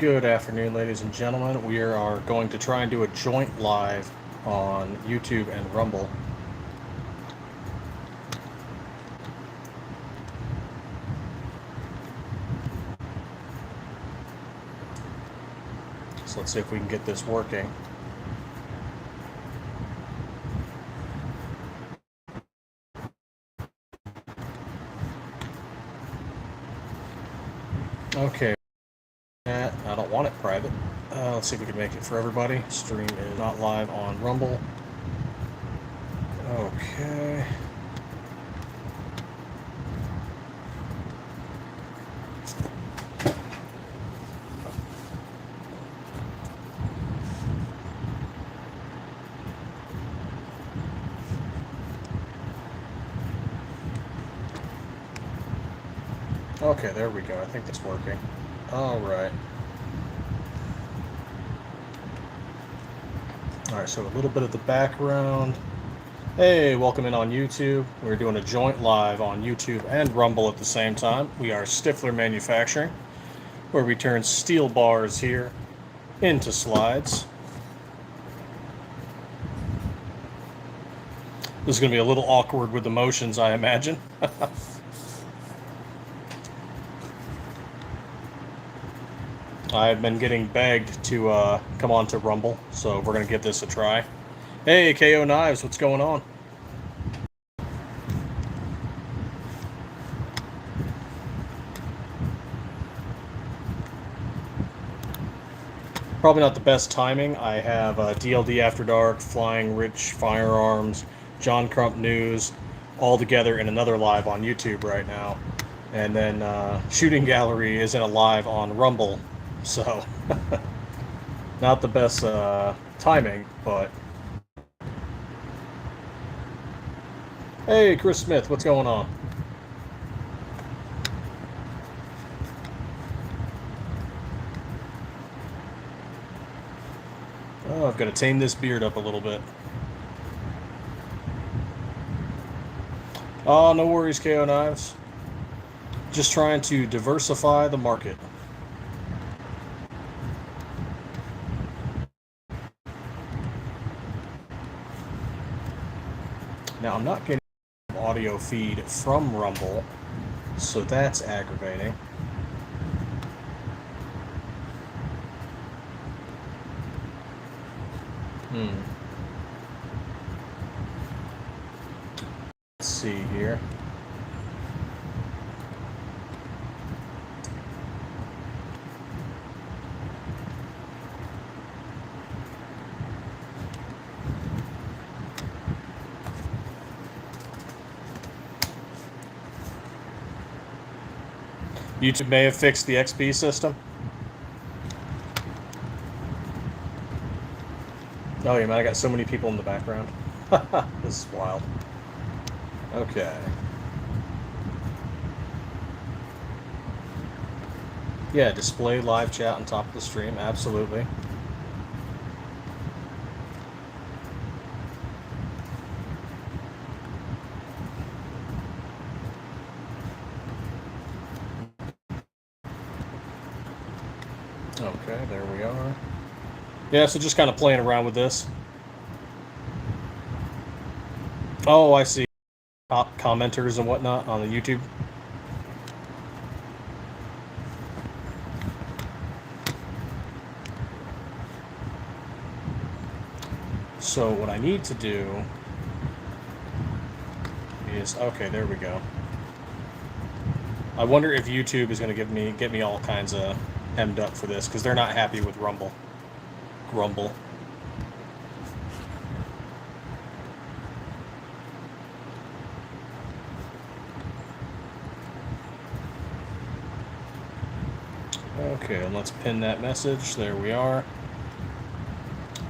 Good afternoon, ladies and gentlemen. We are going to try and do a joint live on YouTube and Rumble. So let's see if we can get this working. Okay. I don't want it private. Let's see if we can make it for everybody. Stream is not live on Rumble. Okay. Okay, there we go. I think that's working. Alright. Alright, so a little bit of the background. Hey, welcome in on YouTube. We're doing a joint live on YouTube and Rumble at the same time. We are Stiffler Manufacturing, where we turn steel bars here into slides. This is going to be a little awkward with the motions, I imagine. I've been getting begged to come on to Rumble, so we're going to give this a try. Hey, KO Knives, what's going on? Probably not the best timing. I have DLD After Dark, Flying Rich Firearms, John Crump News, all together in another live on YouTube right now. And then Shooting Gallery is in a live on Rumble. So, not the best timing, but... Hey, Chris Smith, what's going on? Oh, I've got to tame this beard up a little bit. Oh, no worries, KO Knives. Just trying to diversify the market. Now, I'm not getting audio feed from Rumble, so that's aggravating. Let's see here. YouTube may have fixed the XP system. Oh yeah, man, I got so many people in the background. This is wild. Okay. Yeah, display live chat on top of the stream, absolutely. Okay, there we are. Yeah, so just kind of playing around with this. Oh, I see. Commenters and whatnot on the YouTube. So what I need to do is, okay, there we go. I wonder if YouTube is going to get me all kinds of hemmed up for this, because they're not happy with Grumble. Okay, let's pin that message. There we are.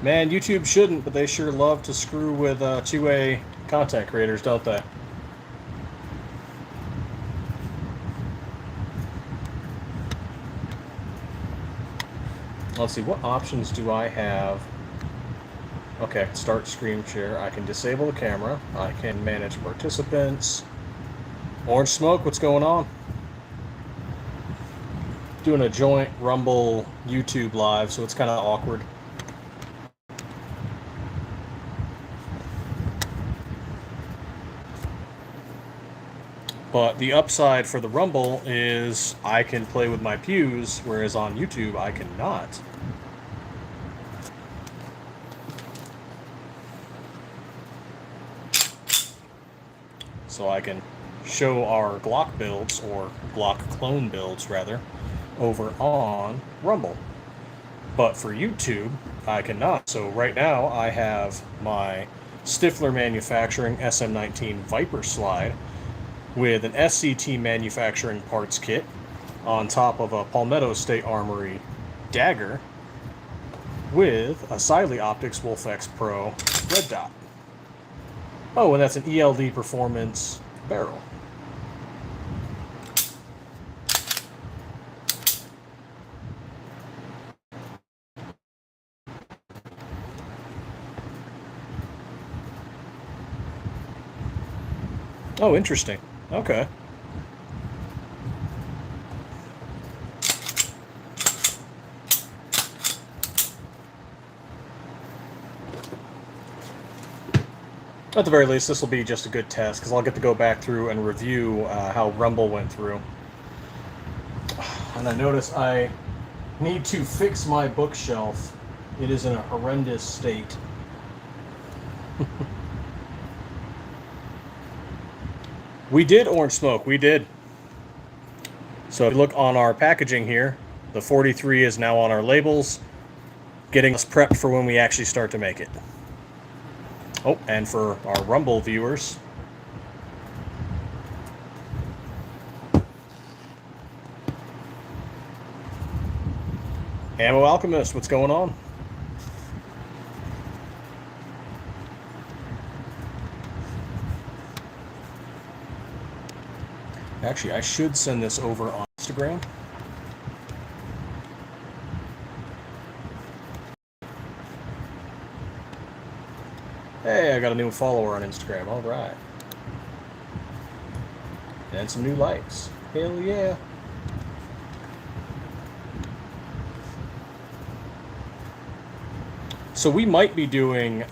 Man, YouTube shouldn't, but they sure love to screw with 2A content creators, don't they? Let's see, what options do I have? Okay, start screen share. I can disable the camera. I can manage participants. Orange Smoke, what's going on? doing a joint Rumble YouTube live, so it's kind of awkward. But the upside for the Rumble is I can play with my pews, whereas on YouTube I cannot. So I can show our Glock builds, or Glock clone builds rather, over on Rumble. But for YouTube, I cannot. So right now I have my Stiffler Manufacturing SM19 Viper slide with an SCT Manufacturing parts kit on top of a Palmetto State Armory dagger with a Siley Optics Wolf X Pro red dot. Oh, and that's an ELD Performance barrel. Oh, interesting. Okay. At the very least, this will be just a good test, because I'll get to go back through and review how Rumble went through. And I notice I need to fix my bookshelf. It is in a horrendous state. We did orange smoke, we did. So if you look on our packaging here, the 43 is now on our labels, getting us prepped for when we actually start to make it. Oh, and for our Rumble viewers, Ammo Alchemist, what's going on? Actually, I should send this over on Instagram. Hey, I got a new follower on Instagram. All right. And some new likes. Hell yeah. So we might be doing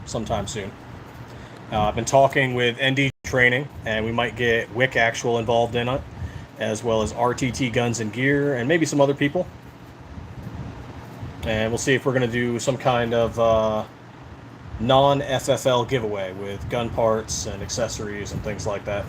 sometime soon. I've been talking with ND Training, and we might get Wick Actual involved in it, as well as RTT Guns and Gear, and maybe some other people. And we'll see if we're going to do some kind of non-FFL giveaway with gun parts and accessories and things like that.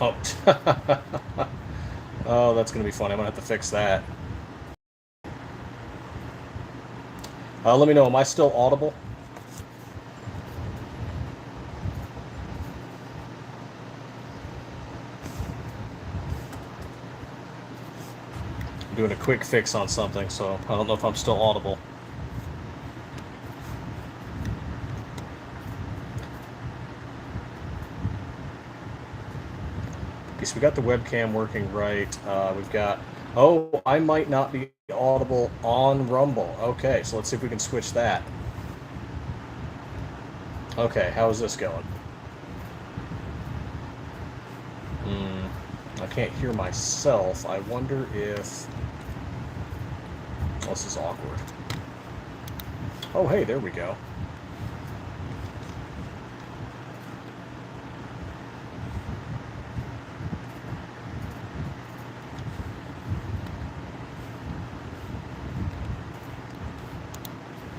Oh, oh, that's going to be fun. I'm going to have to fix that. Let me know, am I still audible? I'm doing a quick fix on something, so I don't know if I'm still audible. Okay, so we got the webcam working right. We've got... Oh, I might not be audible on Rumble. Okay, so let's see if we can switch that. Okay, how is this going? I can't hear myself. I wonder if... Oh, this is awkward. Oh, hey, there we go.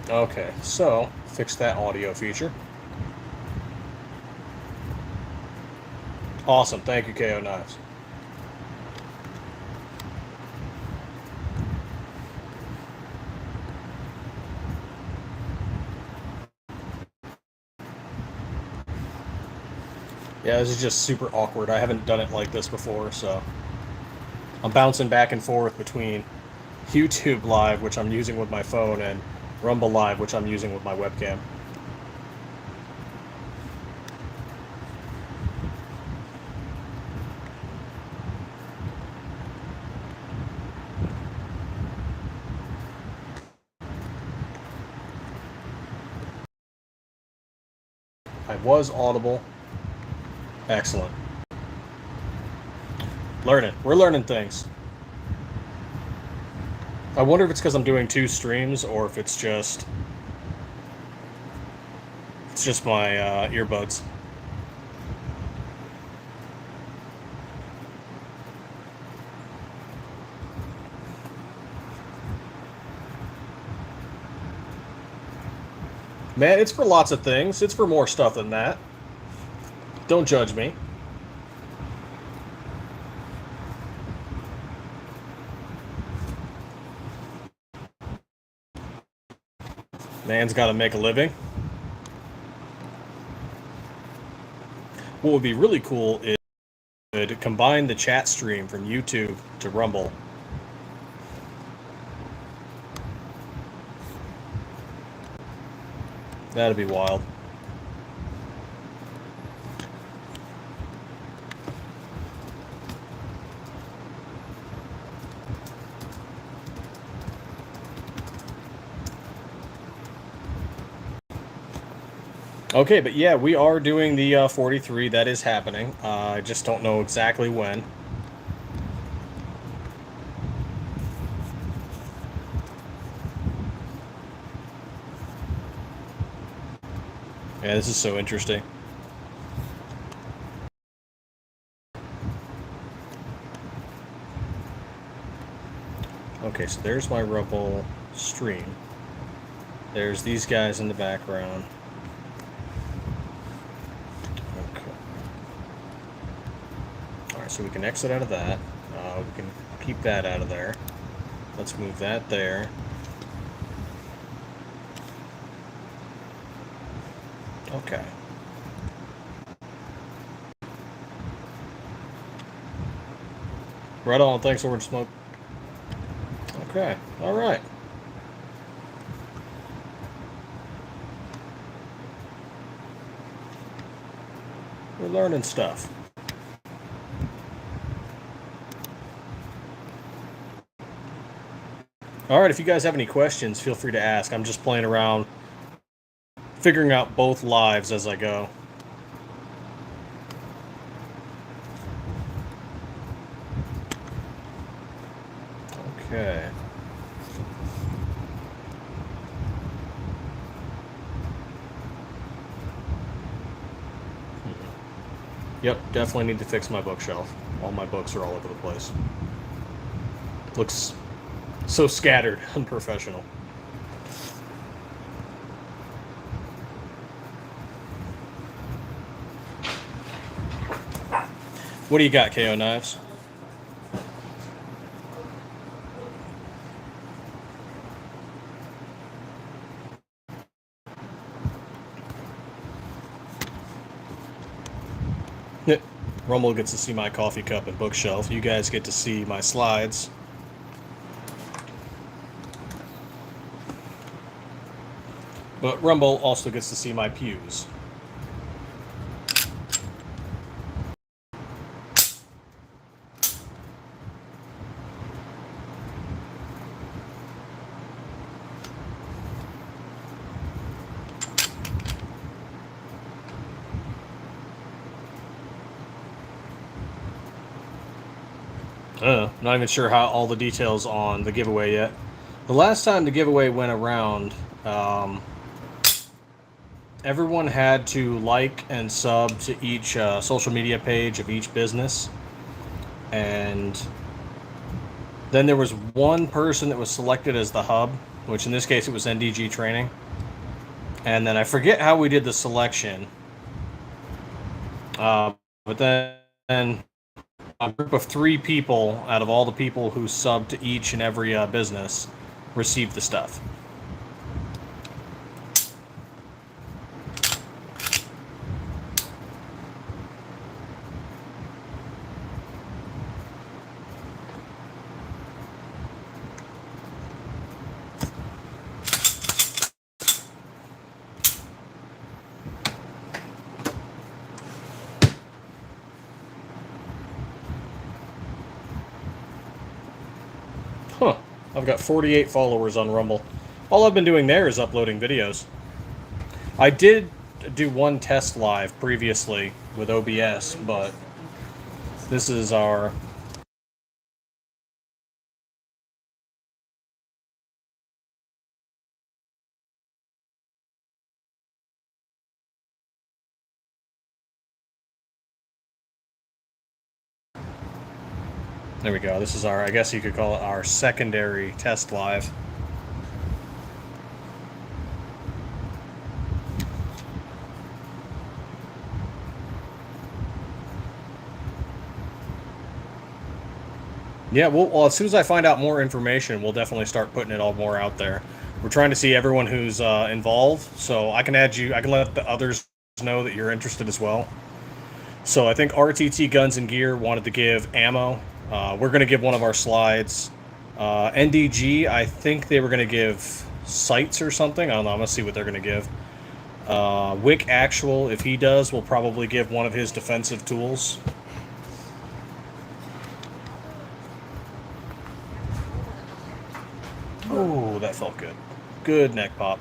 Okay, so fix that audio feature. Awesome, thank you, KO Knives. Yeah, this is just super awkward. I haven't done it like this before, so I'm bouncing back and forth between YouTube Live, which I'm using with my phone, and Rumble Live, which I'm using with my webcam. I was audible. Excellent. Learning. We're learning things. I wonder if it's because I'm doing 2 streams or if it's just my earbuds. Man, it's for lots of things. It's for more stuff than that. Don't judge me. Man's got to make a living. What would be really cool is to combine the chat stream from YouTube to Rumble. That'd be wild. Okay, but yeah, we are doing the 43. That is happening. I just don't know exactly when. Yeah, this is so interesting. Okay, so there's my Rumble stream. There's these guys in the background. Okay. Alright, so we can exit out of that. We can keep that out of there. Let's move that there. Okay. Right on, thanks, Orange Smoke. Okay, alright. We're learning stuff. Alright, if you guys have any questions, feel free to ask. I'm just playing around, figuring out both lives as I go. Okay. Yep, definitely need to fix my bookshelf. All my books are all over the place. Looks so scattered, unprofessional. What do you got, KO Knives? Rumble gets to see my coffee cup and bookshelf. You guys get to see my slides. But Rumble also gets to see my pews. Not even sure how all the details on the giveaway yet. The last time the giveaway went around, everyone had to like and sub to each social media page of each business. And then there was one person that was selected as the hub, which in this case it was NDG Training. And then I forget how we did the selection. But then a group of 3 people out of all the people who subbed to each and every business received the stuff. Huh. I've got 48 followers on Rumble. All I've been doing there is uploading videos. I did do one test live previously with OBS, but this is our... There we go. This is our, I guess you could call it our secondary test live. Yeah, well, as soon as I find out more information, we'll definitely start putting it all more out there. We're trying to see everyone who's involved, so I can add you. I can let the others know that you're interested as well. So I think RTT Guns and Gear wanted to give ammo. We're going to give one of our slides. NDG, I think they were going to give sights or something. I don't know. I'm going to see what they're going to give. Wick Actual, if he does, will probably give one of his defensive tools. Oh, that felt good. Good neck pop.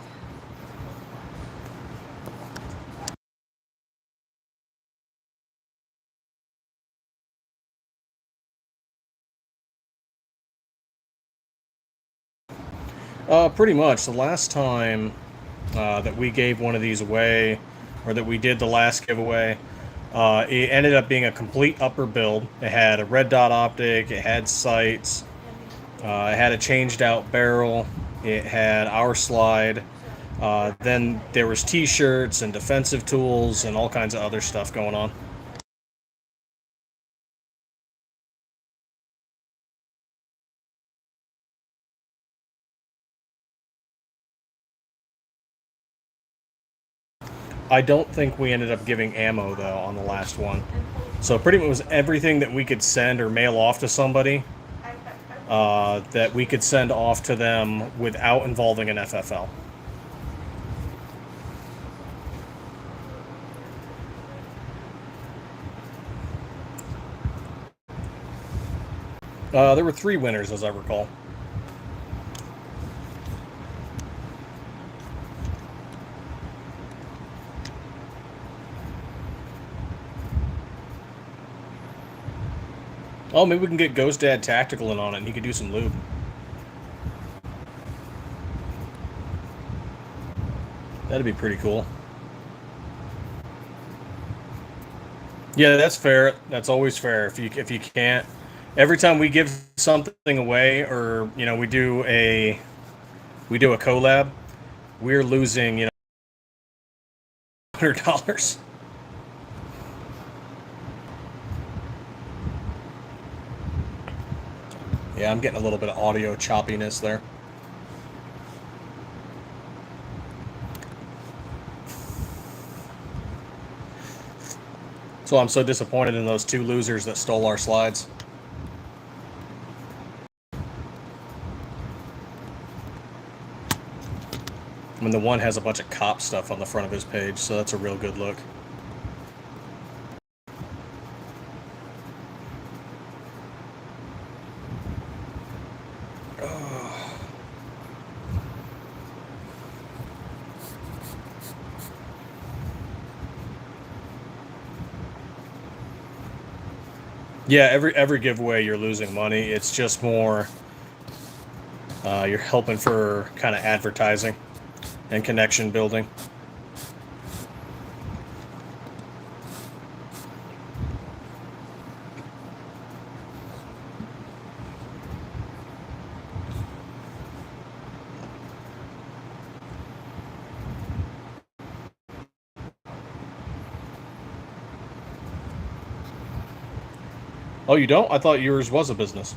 Pretty much. The last time that we gave one of these away, or that we did the last giveaway, it ended up being a complete upper build. It had a red dot optic, it had sights, it had a changed out barrel, it had our slide, then there was t-shirts and defensive tools and all kinds of other stuff going on. I don't think we ended up giving ammo, though, on the last one. So pretty much was everything that we could send or mail off to somebody that we could send off to them without involving an FFL. There were 3 winners, as I recall. Oh, maybe we can get Ghost Dad Tactical in on it, and he could do some lube. That'd be pretty cool. Yeah, that's fair. That's always fair. If you can't, every time we give something away, or we do a collab, we're losing $100. Yeah, I'm getting a little bit of audio choppiness there. So I'm so disappointed in those 2 losers that stole our slides. I mean, the one has a bunch of cop stuff on the front of his page, so that's a real good look. Yeah, every giveaway you're losing money. It's just more you're helping for kind of advertising and connection building. Oh, you don't? I thought yours was a business.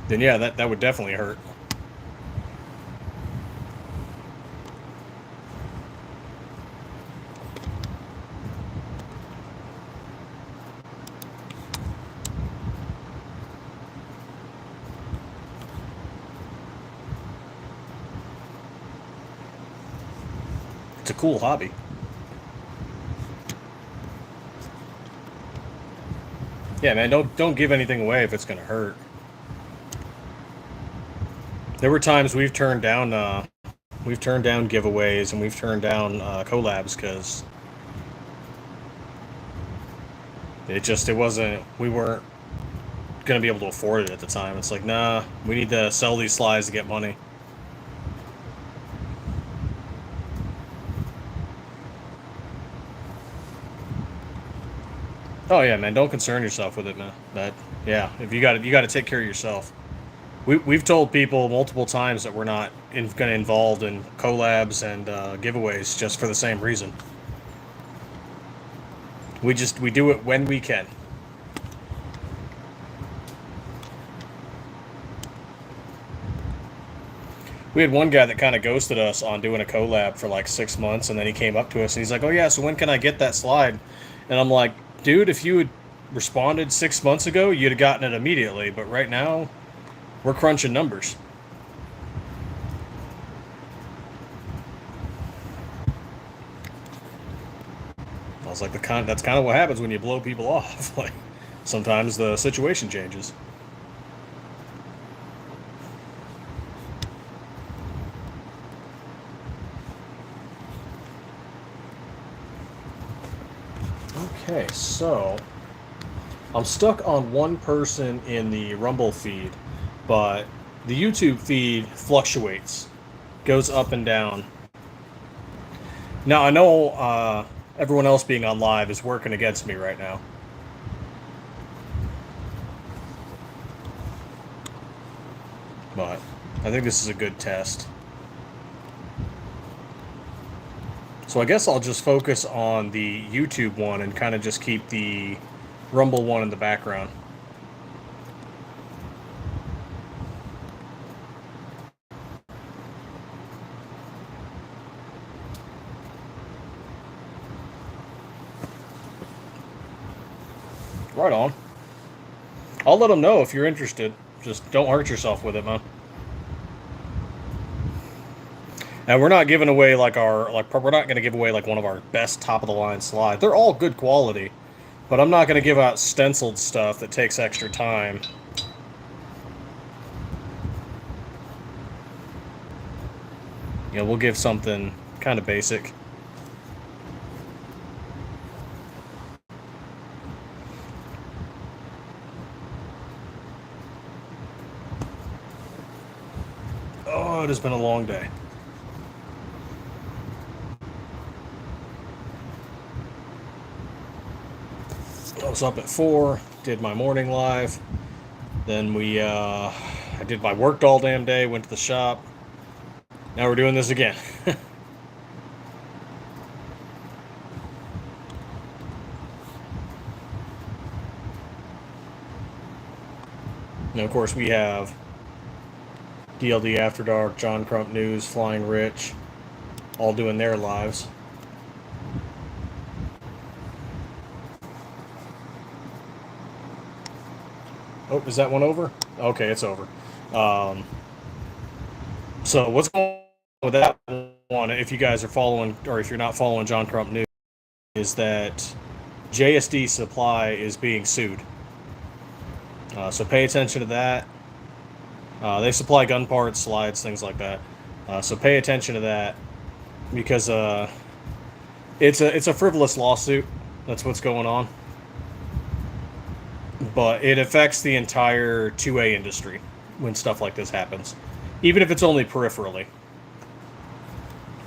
Then yeah, that would definitely hurt. It's a cool hobby. Yeah, man, don't give anything away if it's gonna hurt. There were times we've turned down giveaways and we've turned down collabs because it wasn't, we weren't gonna be able to afford it at the time. It's like, nah, we need to sell these slides to get money. Oh yeah, man, don't concern yourself with it, man. Yeah, if you got to take care of yourself. We've told people multiple times that we're not going to involved in collabs and giveaways just for the same reason. We do it when we can. We had one guy that kind of ghosted us on doing a collab for like 6 months, and then he came up to us and he's like, "Oh yeah, so when can I get that slide?" And I'm like, "Dude, if you had responded 6 months ago, you'd have gotten it immediately. But right now, we're crunching numbers." I was like, that's kind of what happens when you blow people off. Like, sometimes the situation changes. Okay, so I'm stuck on one person in the Rumble feed, but the YouTube feed fluctuates, goes up and down. Now, I know everyone else being on live is working against me right now. But I think this is a good test. So I guess I'll just focus on the YouTube one and kind of just keep the Rumble one in the background. Right on. I'll let them know if you're interested. Just don't hurt yourself with it, man. And we're not giving away we're not going to give away like one of our best top of the line slides. They're all good quality, but I'm not going to give out stenciled stuff that takes extra time. You know, we'll give something kind of basic. Oh, it has been a long day. I was up at 4, did my morning live. Then I did my worked all damn day, went to the shop. Now we're doing this again. And of course we have DLD After Dark, John Crump News, Flying Rich, all doing their lives. Oh, is that one over? Okay, it's over. So what's going on with that one, if you guys are following, or if you're not following John Crump News, is that JSD Supply is being sued. So pay attention to that. They supply gun parts, slides, things like that. So pay attention to that, because it's a frivolous lawsuit. That's what's going on. But it affects the entire 2A industry when stuff like this happens, even if it's only peripherally,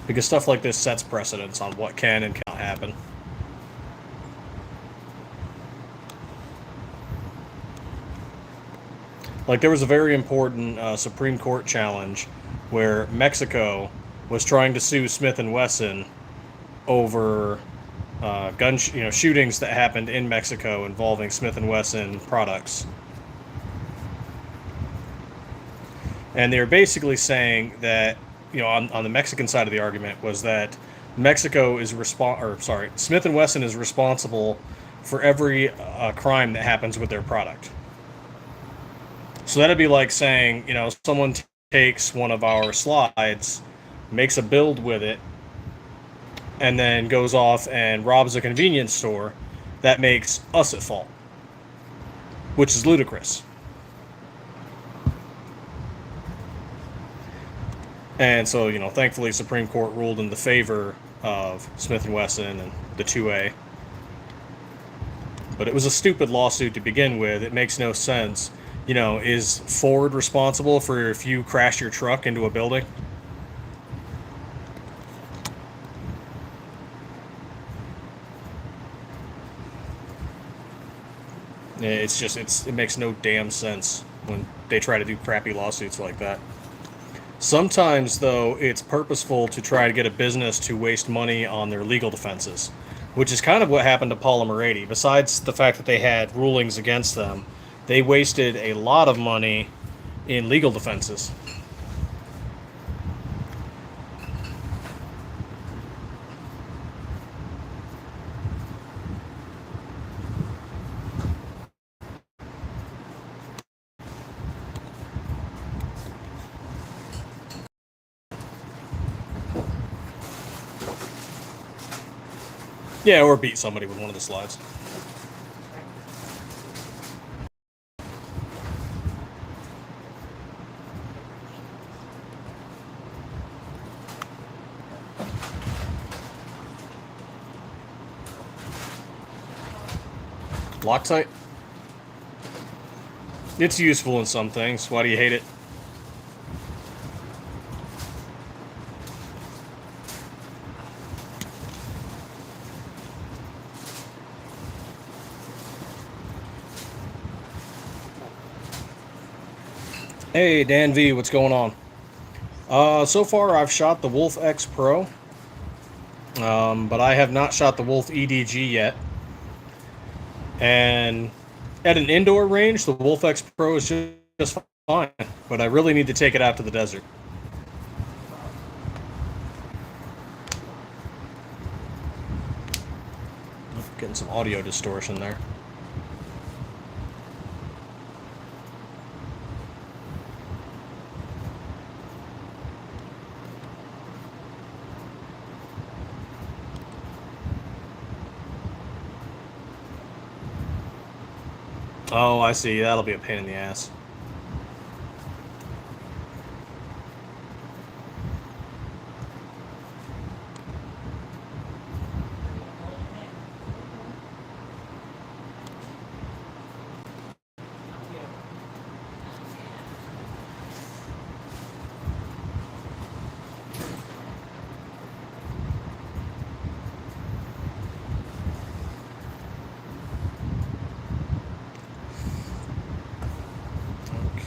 because stuff like this sets precedents on what can and cannot happen. Like, there was a very important Supreme Court challenge where Mexico was trying to sue Smith & Wesson over shootings that happened in Mexico involving Smith & Wesson products. And they're basically saying that, on the Mexican side of the argument was that Smith & Wesson is responsible for every crime that happens with their product. So that'd be like saying, someone takes one of our slides, makes a build with it, and then goes off and robs a convenience store. That makes us at fault, which is ludicrous. And so, you know, thankfully, Supreme Court ruled in the favor of Smith & Wesson and the 2A. But it was a stupid lawsuit to begin with. It makes no sense. You know, is Ford responsible for if you crash your truck into a building? It makes no damn sense when they try to do crappy lawsuits like that. Sometimes, though, it's purposeful to try to get a business to waste money on their legal defenses, which is kind of what happened to Paul and Moretti. Besides the fact that they had rulings against them, they wasted a lot of money in legal defenses. Yeah, or beat somebody with one of the slides. Loctite? It's useful in some things. Why do you hate it? Hey, Dan V, what's going on? So far I've shot the Wolf X Pro, but I have not shot the Wolf EDG yet. And at an indoor range, the Wolf X Pro is just fine, but I really need to take it out to the desert. Getting some audio distortion there. Oh, I see. That'll be a pain in the ass.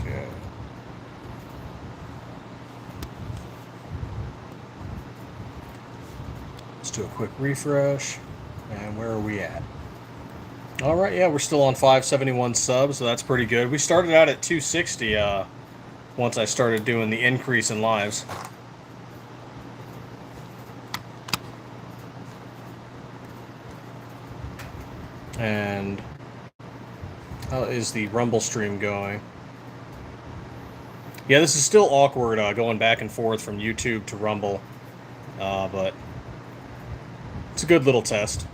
Okay. Let's do a quick refresh. And where are we at? All right, yeah, we're still on 571 subs, so that's pretty good. We started out at 260 once I started doing the increase in lives. And how is the Rumble stream going? Yeah, this is still awkward going back and forth from YouTube to Rumble, but it's a good little test.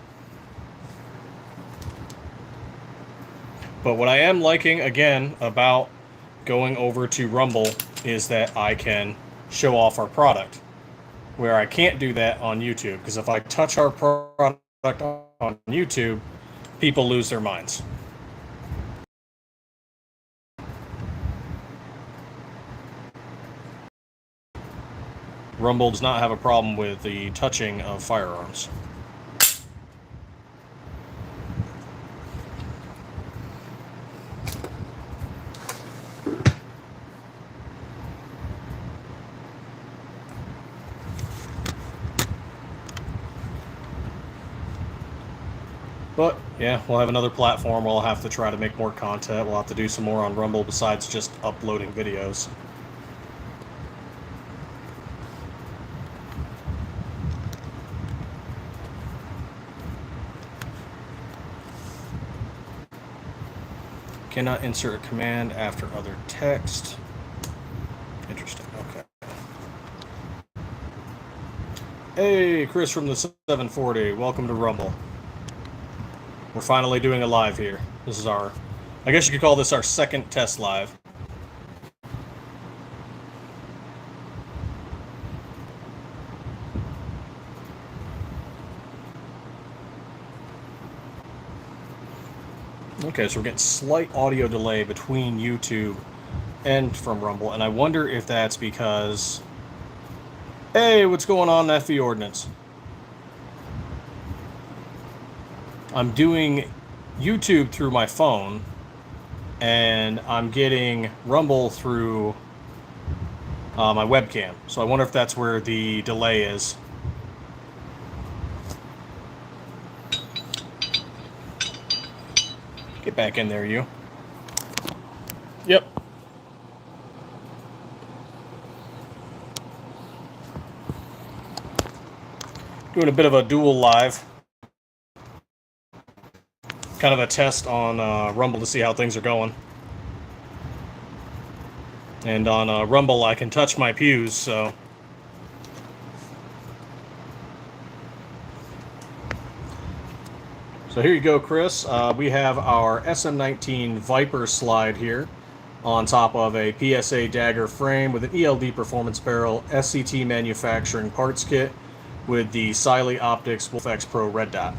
But what I am liking, again, about going over to Rumble is that I can show off our product, where I can't do that on YouTube, because if I touch our product on YouTube, people lose their minds. Rumble does not have a problem with the touching of firearms. But, yeah, we'll have another platform where I'll have to try to make more content. We'll have to do some more on Rumble besides just uploading videos. Cannot insert a command after other text. Interesting, okay. Hey, Chris from the 740. Welcome to Rumble. We're finally doing a live here. This is our, I guess you could call this our second test live. Okay, so we're getting slight audio delay between YouTube and from Rumble, and I wonder if that's because... Hey, what's going on in FE Ordnance? I'm doing YouTube through my phone, and I'm getting Rumble through my webcam. So I wonder if that's where the delay is. Get back in there, you. Yep. Doing a bit of a dual live. Kind of a test on Rumble to see how things are going. And on Rumble, I can touch my pews, so... So here you go, Chris. We have our SM19 Viper slide here on top of a PSA dagger frame with an ELD performance barrel, SCT Manufacturing parts kit with the Siley Optics Wolf X Pro red dot.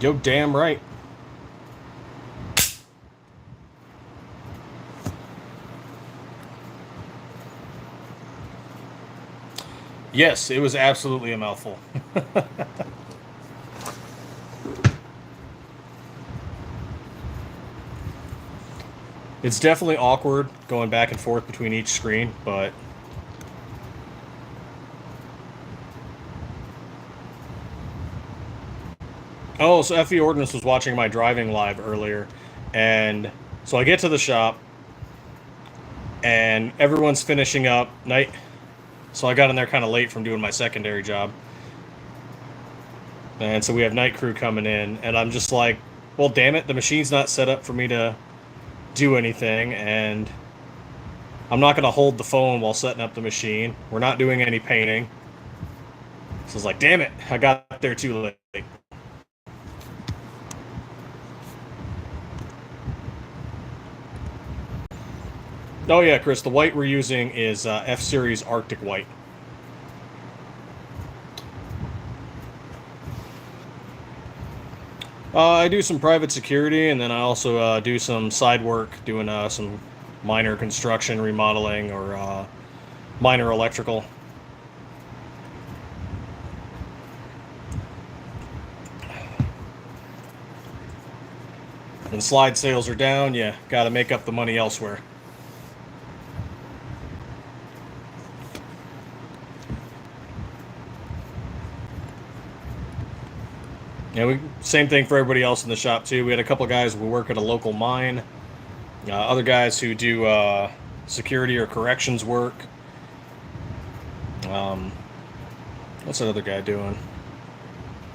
Yo, damn right. Yes, it was absolutely a mouthful. It's definitely awkward going back and forth between each screen, but... Oh, so FE Ordnance was watching my driving live earlier, and so I get to the shop, and everyone's finishing up night. So I got in there kind of late from doing my secondary job. And so we have night crew coming in, and I'm just like, well, damn it, the machine's not set up for me to do anything, and I'm not going to hold the phone while setting up the machine. We're not doing any painting. So it's like, damn it, I got there too late. Oh yeah, Chris, the white we're using is F-Series Arctic White. I do some private security, and then I also do some side work, doing some minor construction, remodeling, or minor electrical. When slide sales are down, you gotta make up the money elsewhere. Yeah, same thing for everybody else in the shop too. We had a couple guys who work at a local mine, other guys who do security or corrections work. What's that other guy doing?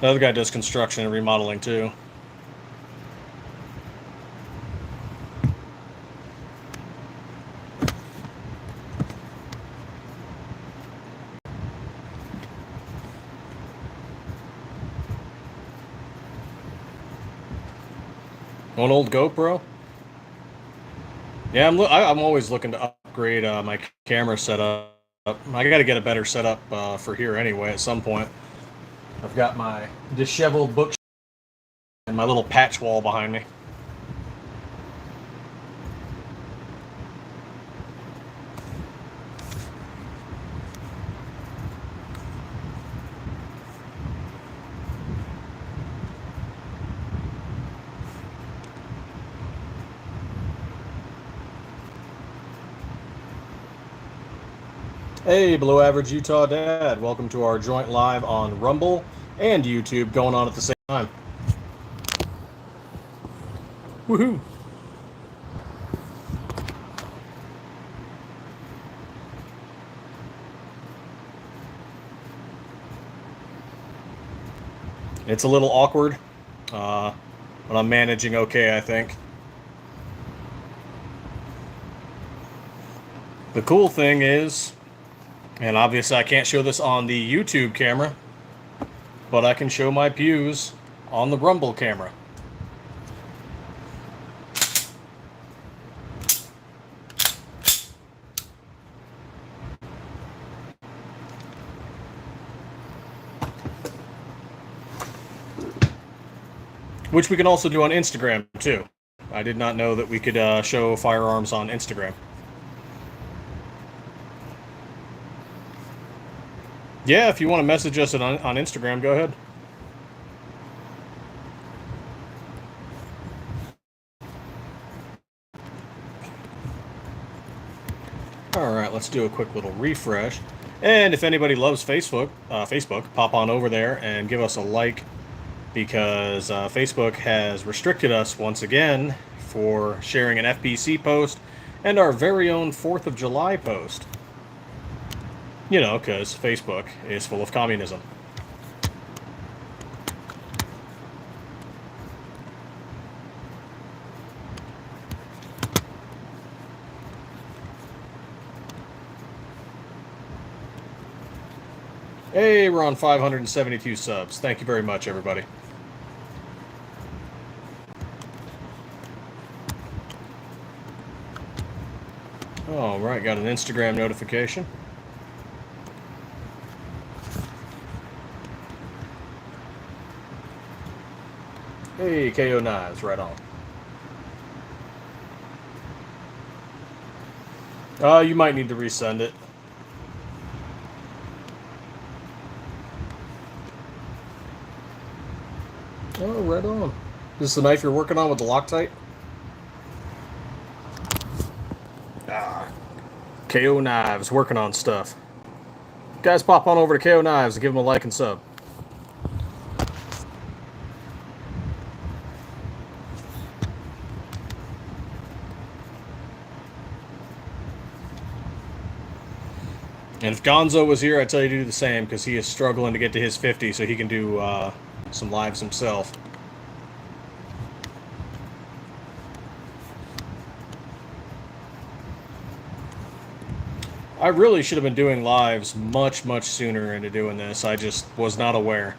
The other guy does construction and remodeling too. An old GoPro? Yeah, I'm always looking to upgrade my camera setup. I got to get a better setup for here anyway at some point. I've got my disheveled book and my little patch wall behind me. Hey, Below Average Utah Dad. Welcome to our joint live on Rumble and YouTube going on at the same time. Woohoo! It's a little awkward, but I'm managing okay, I think. The cool thing is, and obviously I can't show this on the YouTube camera, but I can show my pews on the Rumble camera. Which we can also do on Instagram, too. I did not know that we could show firearms on Instagram. Yeah, if you want to message us on Instagram, go ahead. Alright, let's do a quick little refresh. And if anybody loves Facebook, pop on over there and give us a like, because Facebook has restricted us once again for sharing an FPC post and our very own 4th of July post. You know, because Facebook is full of communism. Hey, we're on 572 subs. Thank you very much, everybody. Alright, got an Instagram notification. Hey, KO Knives, right on. You might need to resend it. Oh, right on. Is this the knife you're working on with the Loctite? KO Knives, working on stuff. Guys, pop on over to KO Knives and give them a like and sub. And if Gonzo was here, I'd tell you to do the same, because he is struggling to get to his 50 so he can do some lives himself. I really should have been doing lives much, much sooner into doing this. I just was not aware.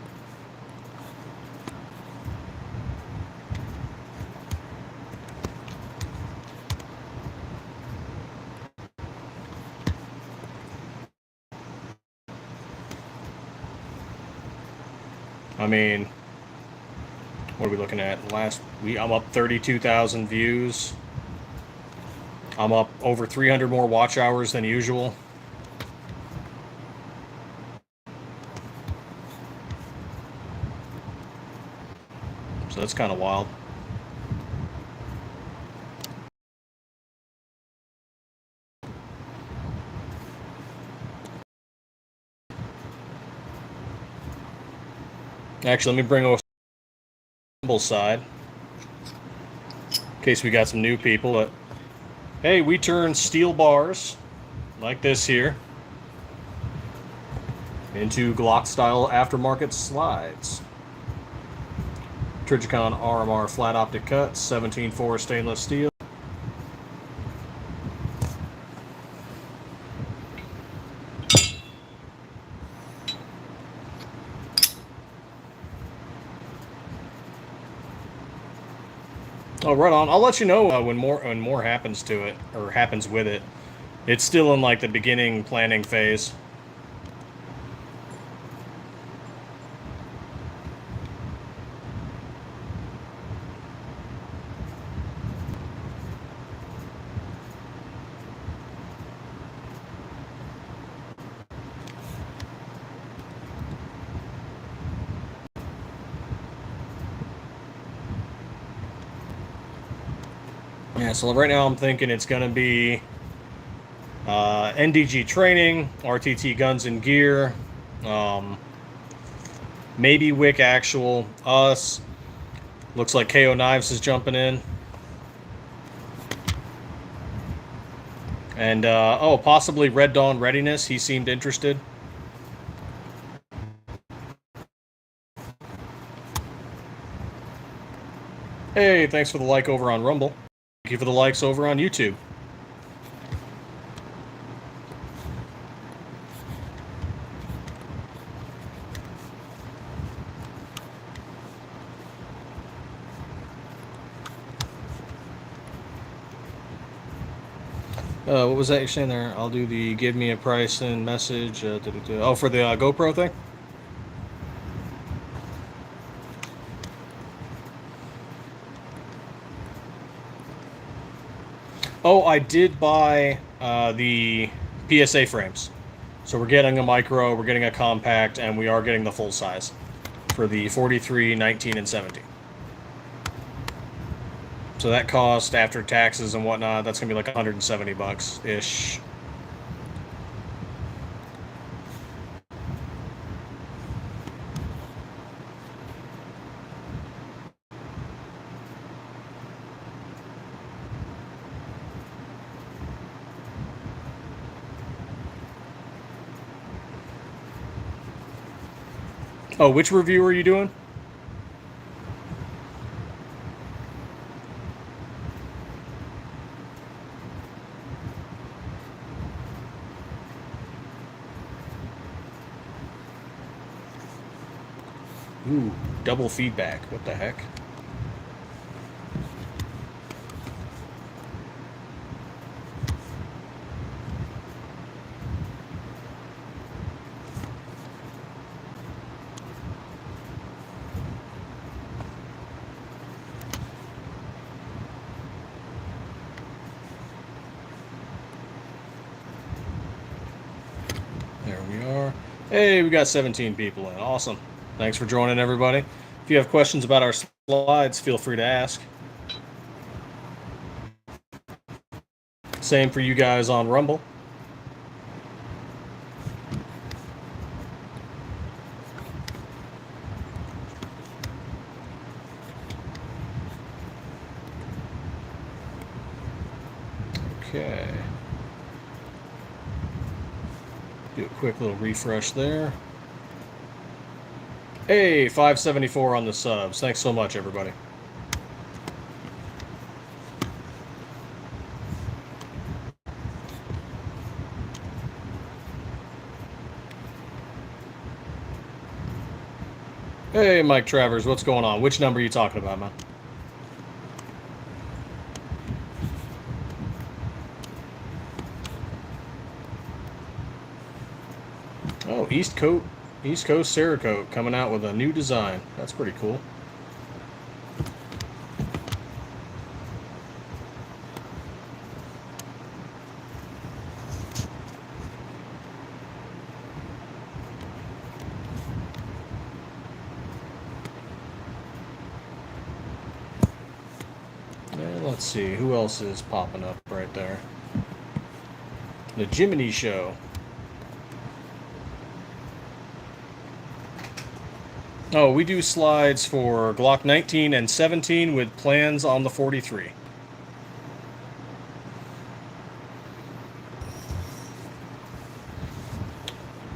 I mean, what are we looking at? I'm up 32,000 views. I'm up over 300 more watch hours than usual. So that's kind of wild. Actually, let me bring over Grumble side, in case we got some new people. Hey, we turn steel bars, like this here, into Glock-style aftermarket slides. Trijicon RMR flat optic cuts, 17.4 stainless steel. Oh, right on. I'll let you know when more happens to it, or happens with it. It's still in like the beginning planning phase. Yeah, so right now I'm thinking it's going to be NDG training, RTT guns and gear, maybe Wick actual, us. Looks like KO Knives is jumping in. And, oh, possibly Red Dawn Readiness. He seemed interested. Hey, thanks for the like over on Rumble. Thank you for the likes over on YouTube. What was that you're saying there? I'll do the give me a price and message. Oh, for the GoPro thing? Oh, I did buy the PSA frames. So we're getting a micro, we're getting a compact, and we are getting the full size for the 43, 19, and 17. So that cost after taxes and whatnot, that's gonna be like 170 bucks ish. Oh, which review are you doing? Ooh, double feedback. What the heck? There we are. Hey, we got 17 people in. Awesome. Thanks for joining, everybody. If you have questions about our slides, feel free to ask. Same for you guys on Rumble. Okay. Do a quick little refresh there. Hey, 574 on the subs. Thanks so much, everybody. Hey, Mike Travers, what's going on? Which number are you talking about, man? Oh, East Coast Cerakote coming out with a new design. That's pretty cool. Let's see, who else is popping up right there? The Jiminy Show. Oh, we do slides for Glock 19 and 17 with plans on the 43.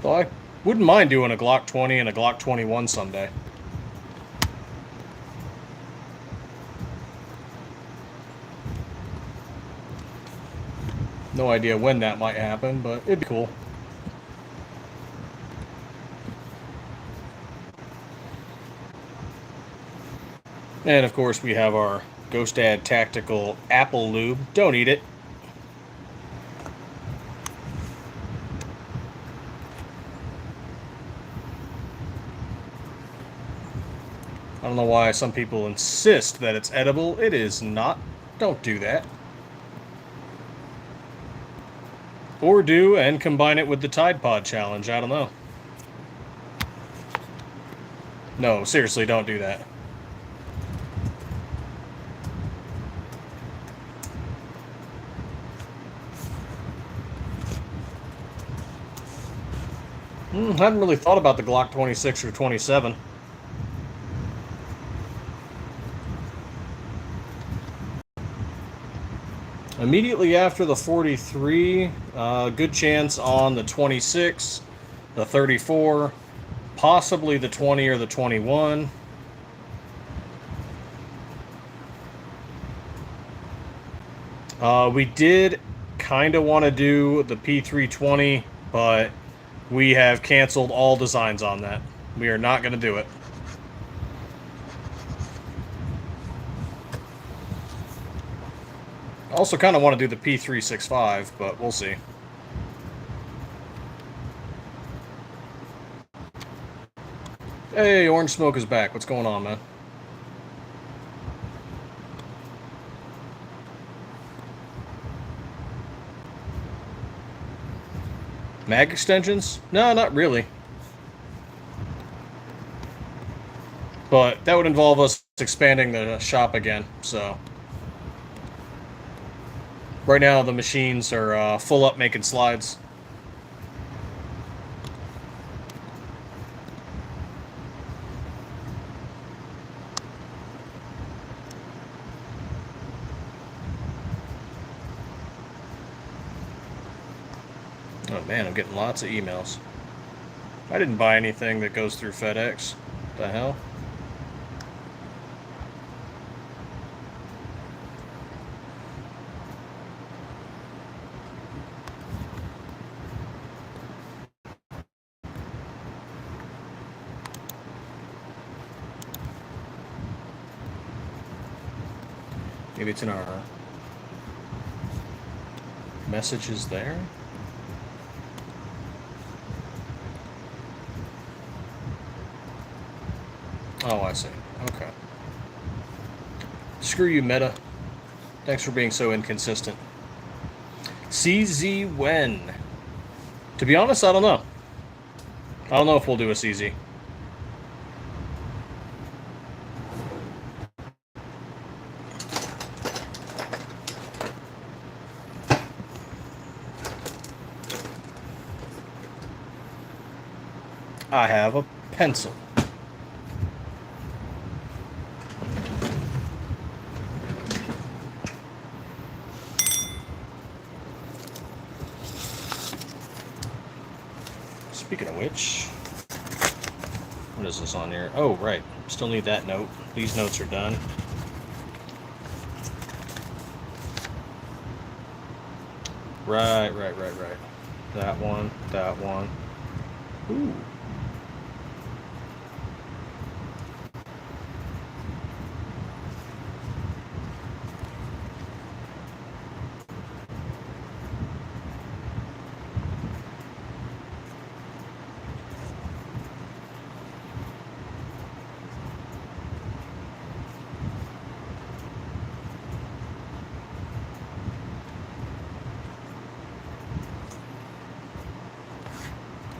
Though I wouldn't mind doing a Glock 20 and a Glock 21 someday. No idea when that might happen, but it'd be cool. And of course, we have our Ghost Dad Tactical Apple Lube. Don't eat it. I don't know why some people insist that it's edible. It is not. Don't do that. Or do and combine it with the Tide Pod challenge. I don't know. No, seriously, don't do that. Hadn't really thought about the Glock 26 or 27. Immediately after the 43, good chance on the 26, the 34, possibly the 20 or the 21. We did kind of want to do the P320, but we have canceled all designs on that. We are not going to do it. Also kind of want to do the P365, but we'll see. Hey, Orange Smoke is back. What's going on, man? Mag extensions? No, not really. But that would involve us expanding the shop again, so... Right now, the machines are full up making slides. Oh man, I'm getting lots of emails. I didn't buy anything that goes through FedEx. What the hell? Maybe it's in our messages there. Oh, I see. Okay. Screw you, Meta. Thanks for being so inconsistent. CZ when? To be honest, I don't know. I don't know if we'll do a CZ. I have a pencil. Speaking of which, what is this on here? Oh, right. Still need that note. These notes are done. Right. That one. Ooh.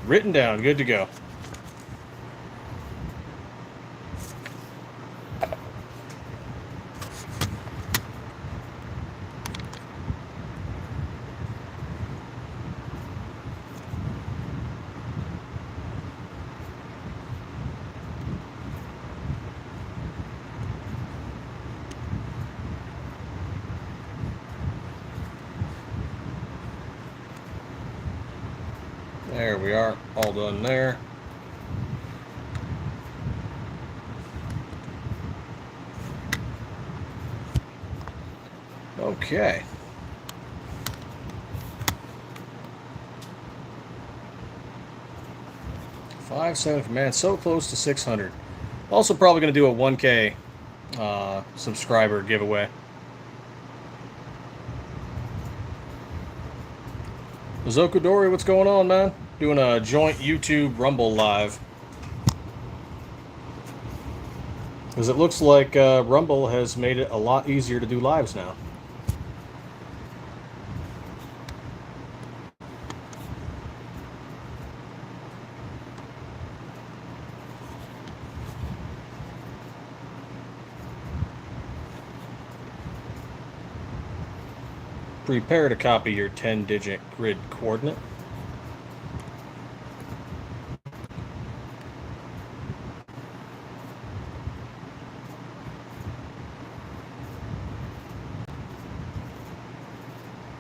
Written down, good to go. There we are, all done there. Okay. $570, man, so close to 600. Also probably going to do a 1K subscriber giveaway. Zokudori, what's going on, man? Doing a joint YouTube Rumble live. Because it looks like Rumble has made it a lot easier to do lives now. Prepare to copy your 10-digit grid coordinate.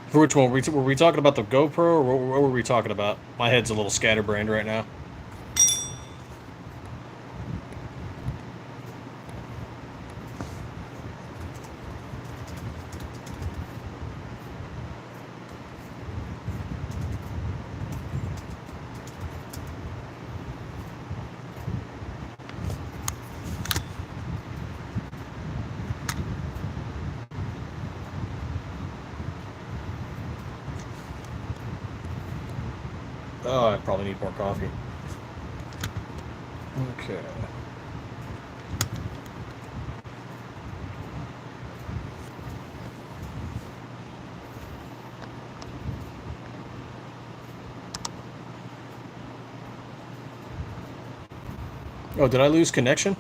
For which one? Were we talking about the GoPro, or what were we talking about? My head's a little scatterbrained right now. Oh, I probably need more coffee. Okay. Oh, did I lose connection?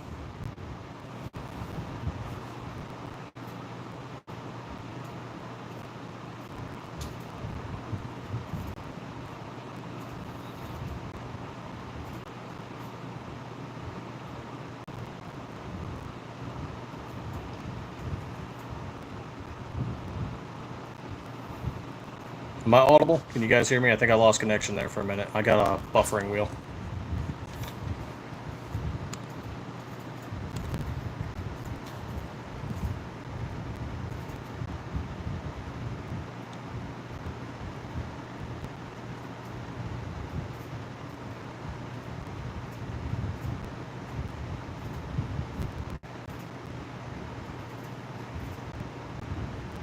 Am I audible? Can you guys hear me? I think I lost connection there for a minute. I got a buffering wheel.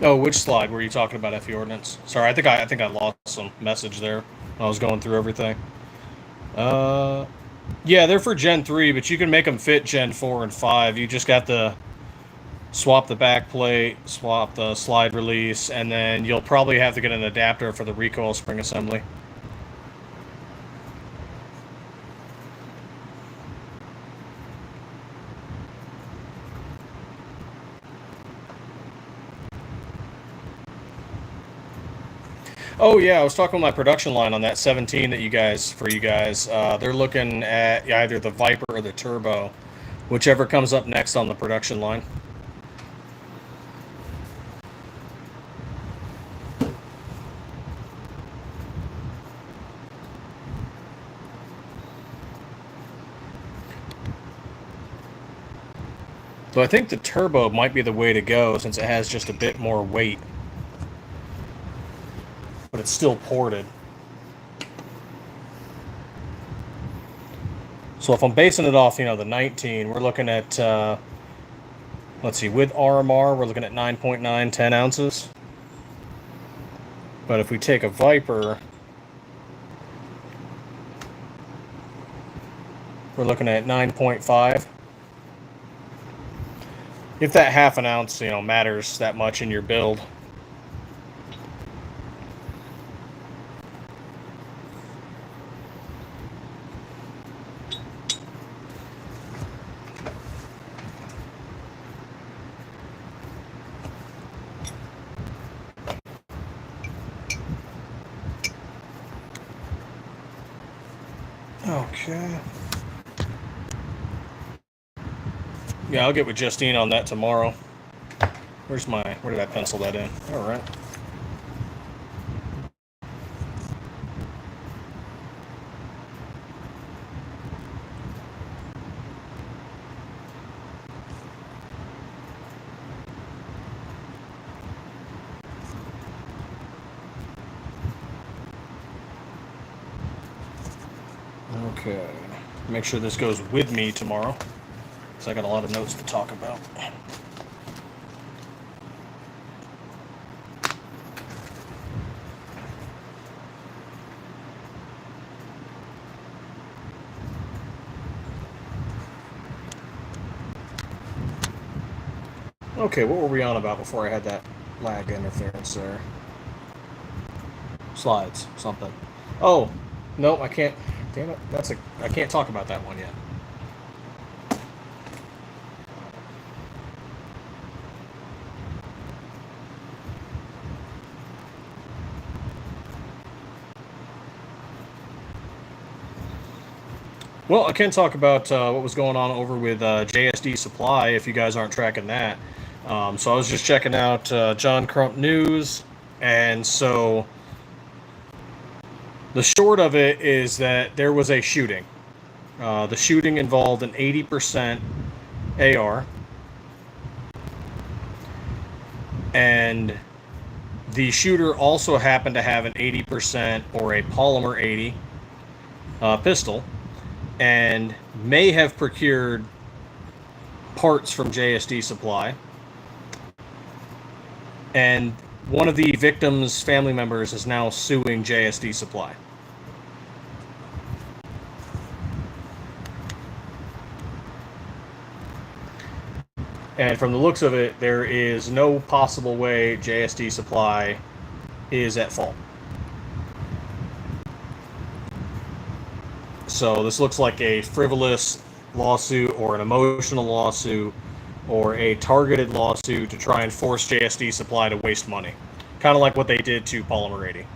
Oh, which slide were you talking about, FE ordnance? Sorry, I think I lost some message there when I was going through everything. Yeah, they're for Gen 3, but you can make them fit Gen 4 and 5. You just got to swap the back plate, swap the slide release, and then you'll probably have to get an adapter for the recoil spring assembly. Oh yeah, I was talking with my production line on that 17 that you guys they're looking at either the Viper or the Turbo, whichever comes up next on the production line. So I think the Turbo might be the way to go since it has just a bit more weight, but it's still ported. So if I'm basing it off, the 19, we're looking at, let's see, with RMR, we're looking at 9.9, 10 ounces. But if we take a Viper, we're looking at 9.5. If that half an ounce, matters that much in your build. Okay. Yeah, I'll get with Justine on that tomorrow. Where did I pencil that in? All right. Okay. Make sure this goes with me tomorrow, because I got a lot of notes to talk about. Okay, what were we on about before I had that lag interference there? Slides, something. Oh, no, I can't. Damn it, I can't talk about that one yet. Well, I can talk about what was going on over with JSD Supply, if you guys aren't tracking that. So I was just checking out John Crump News, and so the short of it is that there was a shooting. The shooting involved an 80% AR, and the shooter also happened to have an 80% or a polymer 80 pistol, and may have procured parts from JSD Supply. And one of the victim's family members is now suing JSD Supply. And from the looks of it, there is no possible way JSD Supply is at fault. So this looks like a frivolous lawsuit or an emotional lawsuit or a targeted lawsuit to try and force JSD Supply to waste money. Kind of like what they did to Polymer 80.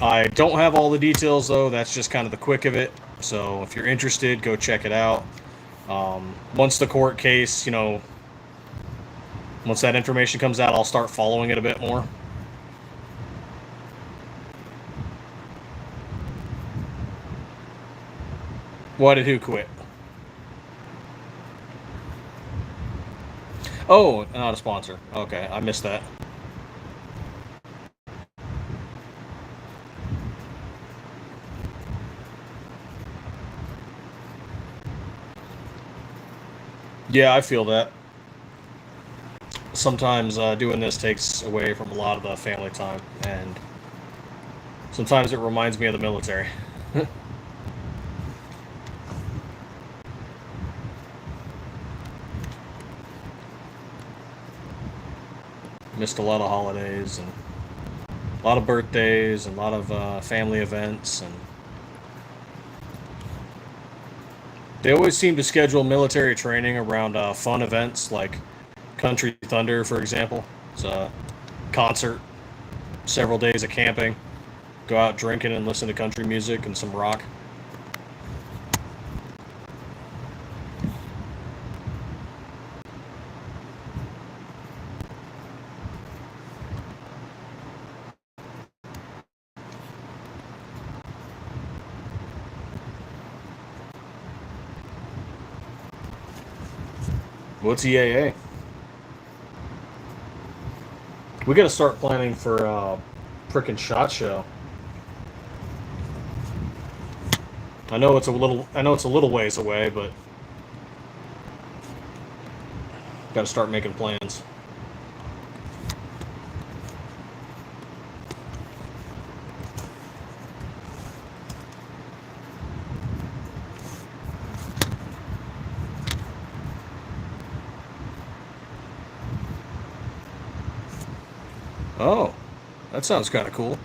I don't have all the details, though. That's just kind of the quick of it. So if you're interested, go check it out. Once the court case, once that information comes out, I'll start following it a bit more. Why did who quit? Oh, not a sponsor. Okay, I missed that. Yeah, I feel that. Sometimes doing this takes away from a lot of the family time, and sometimes it reminds me of the military. Missed a lot of holidays and a lot of birthdays and a lot of family events, and they always seem to schedule military training around fun events like Country Thunder, for example. It's a concert, several days of camping, go out drinking and listen to country music and some rock. What's EAA? We gotta start planning for frickin' SHOT Show. I know it's a little ways away, but gotta start making plans. Oh, that sounds kind of cool.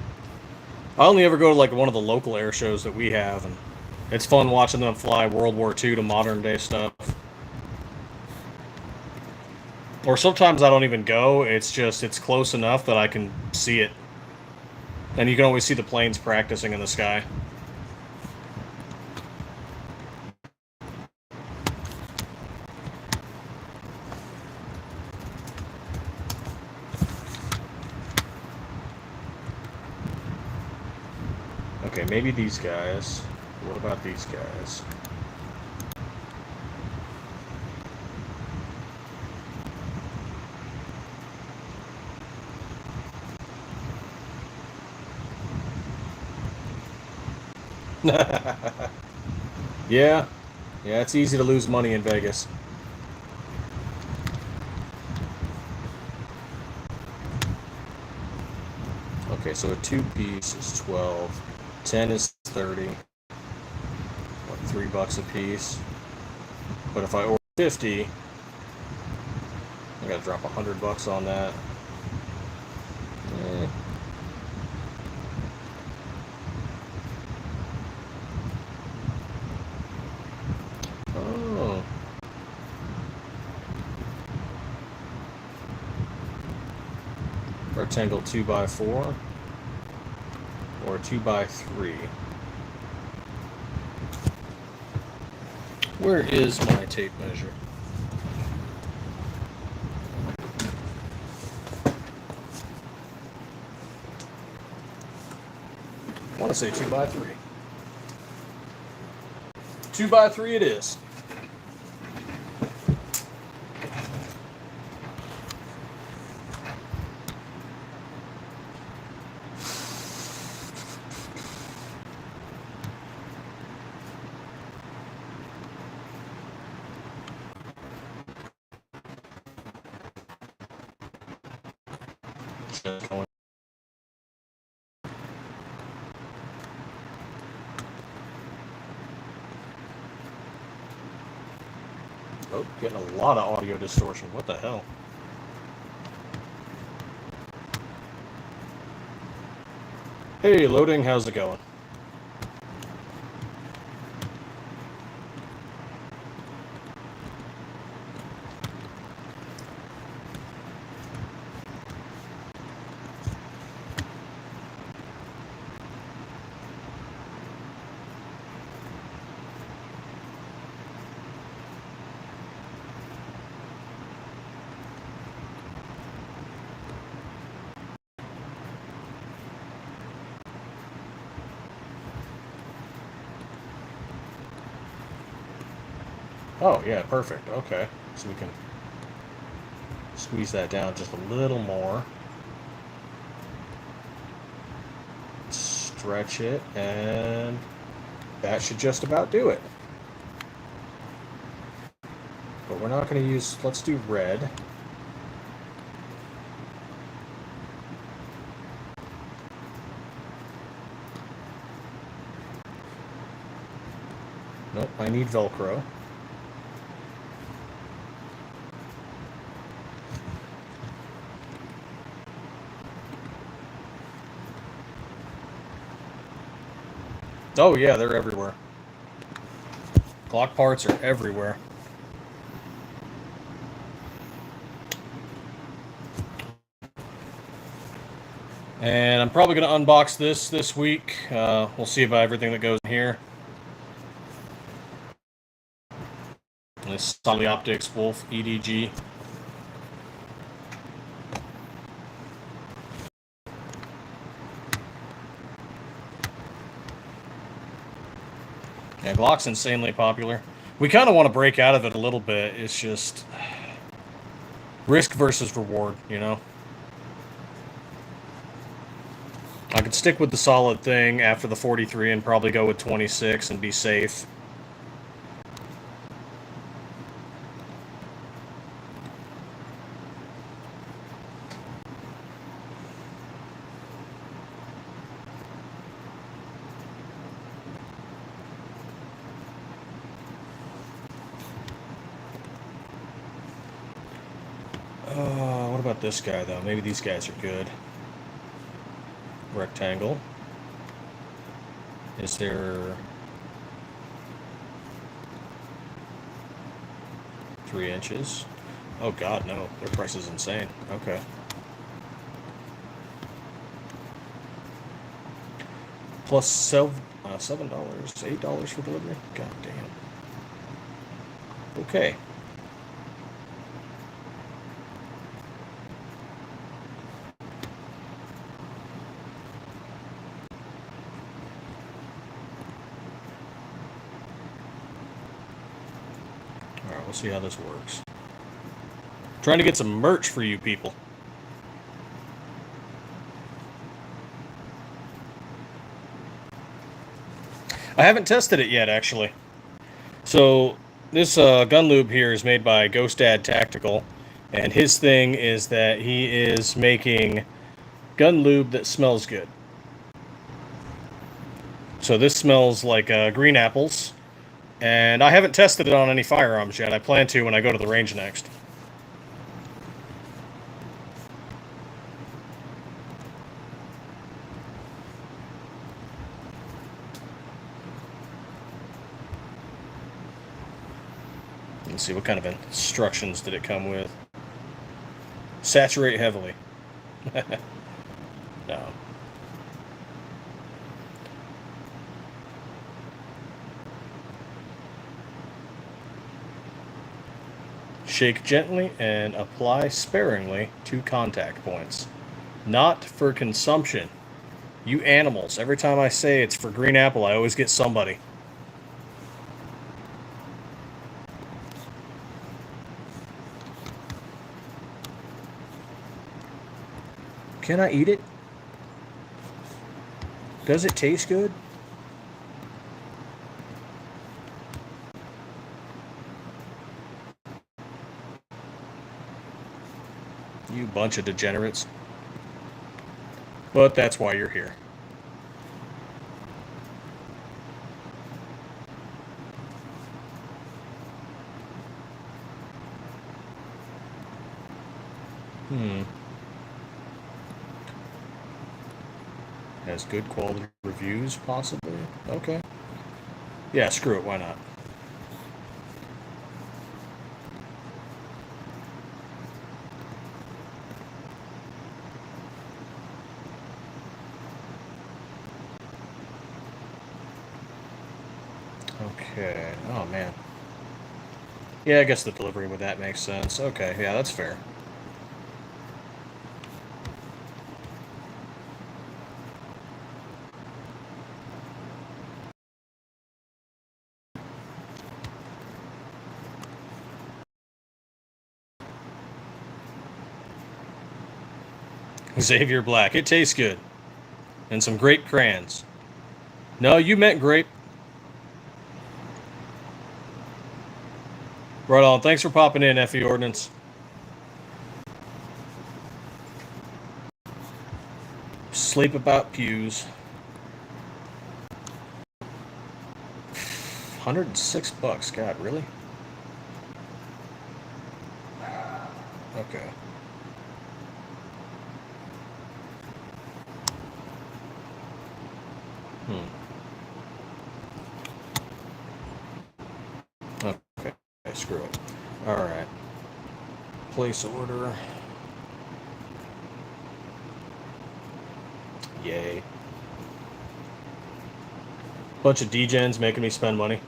I only ever go to like one of the local air shows that we have, and it's fun watching them fly World War II to modern day stuff. Or sometimes I don't even go. It's close enough that I can see it, and you can always see the planes practicing in the sky. Okay, maybe these guys. What about these guys? Yeah, yeah, it's easy to lose money in Vegas. Okay, so a 2-piece is 12, 10 is 30, what, $3 a piece. But if I order 50, I gotta drop $100 on that. Eh. Oh. Rectangle 2x4 or 2x3. Where is my tape measure? I want to say 2x3. 2x3 it is. Oh, getting a lot of audio distortion. What the hell? Hey, loading, how's it going? Oh, yeah, perfect. Okay. So we can squeeze that down just a little more. Stretch it, and that should just about do it. But we're not going to use, let's do red. Nope, I need Velcro. Oh yeah, they're everywhere. Glock parts are everywhere. And I'm probably going to unbox this week. We'll see about everything that goes in here. This Solid Optics Wolf EDG. Yeah, Glock's insanely popular. We kind of want to break out of it a little bit. It's just risk versus reward, you know? I could stick with the solid thing after the 43 and probably go with 26 and be safe. What about this guy, though? Maybe these guys are good. Rectangle. Is there 3 inches? Oh god, no. Their price is insane. Okay. Plus $7, $8 for delivery? God damn. Okay. Alright, we'll see how this works. Trying to get some merch for you people. I haven't tested it yet, actually. So, this gun lube here is made by Ghost Dad Tactical, and his thing is that he is making gun lube that smells good. So this smells like green apples, and I haven't tested it on any firearms yet. I plan to when I go to the range next. Let's see, what kind of instructions did it come with? Saturate heavily. No. Shake gently and apply sparingly to contact points. Not for consumption. You animals. Every time I say it's for green apple, I always get somebody. Can I eat it? Does it taste good? You bunch of degenerates. But that's why you're here. Has good quality reviews, possibly. Okay. Yeah, screw it. Why not? Okay. Oh, man. Yeah, I guess the delivery with that makes sense. Okay, yeah, that's fair. Xavier Black. It tastes good. And some grape crayons. No, you meant grape. Right on. Thanks for popping in, FE Ordnance. Sleep about pews. $106. God, really? Okay. Okay, screw it. Alright. Place order. Yay. Bunch of degens making me spend money.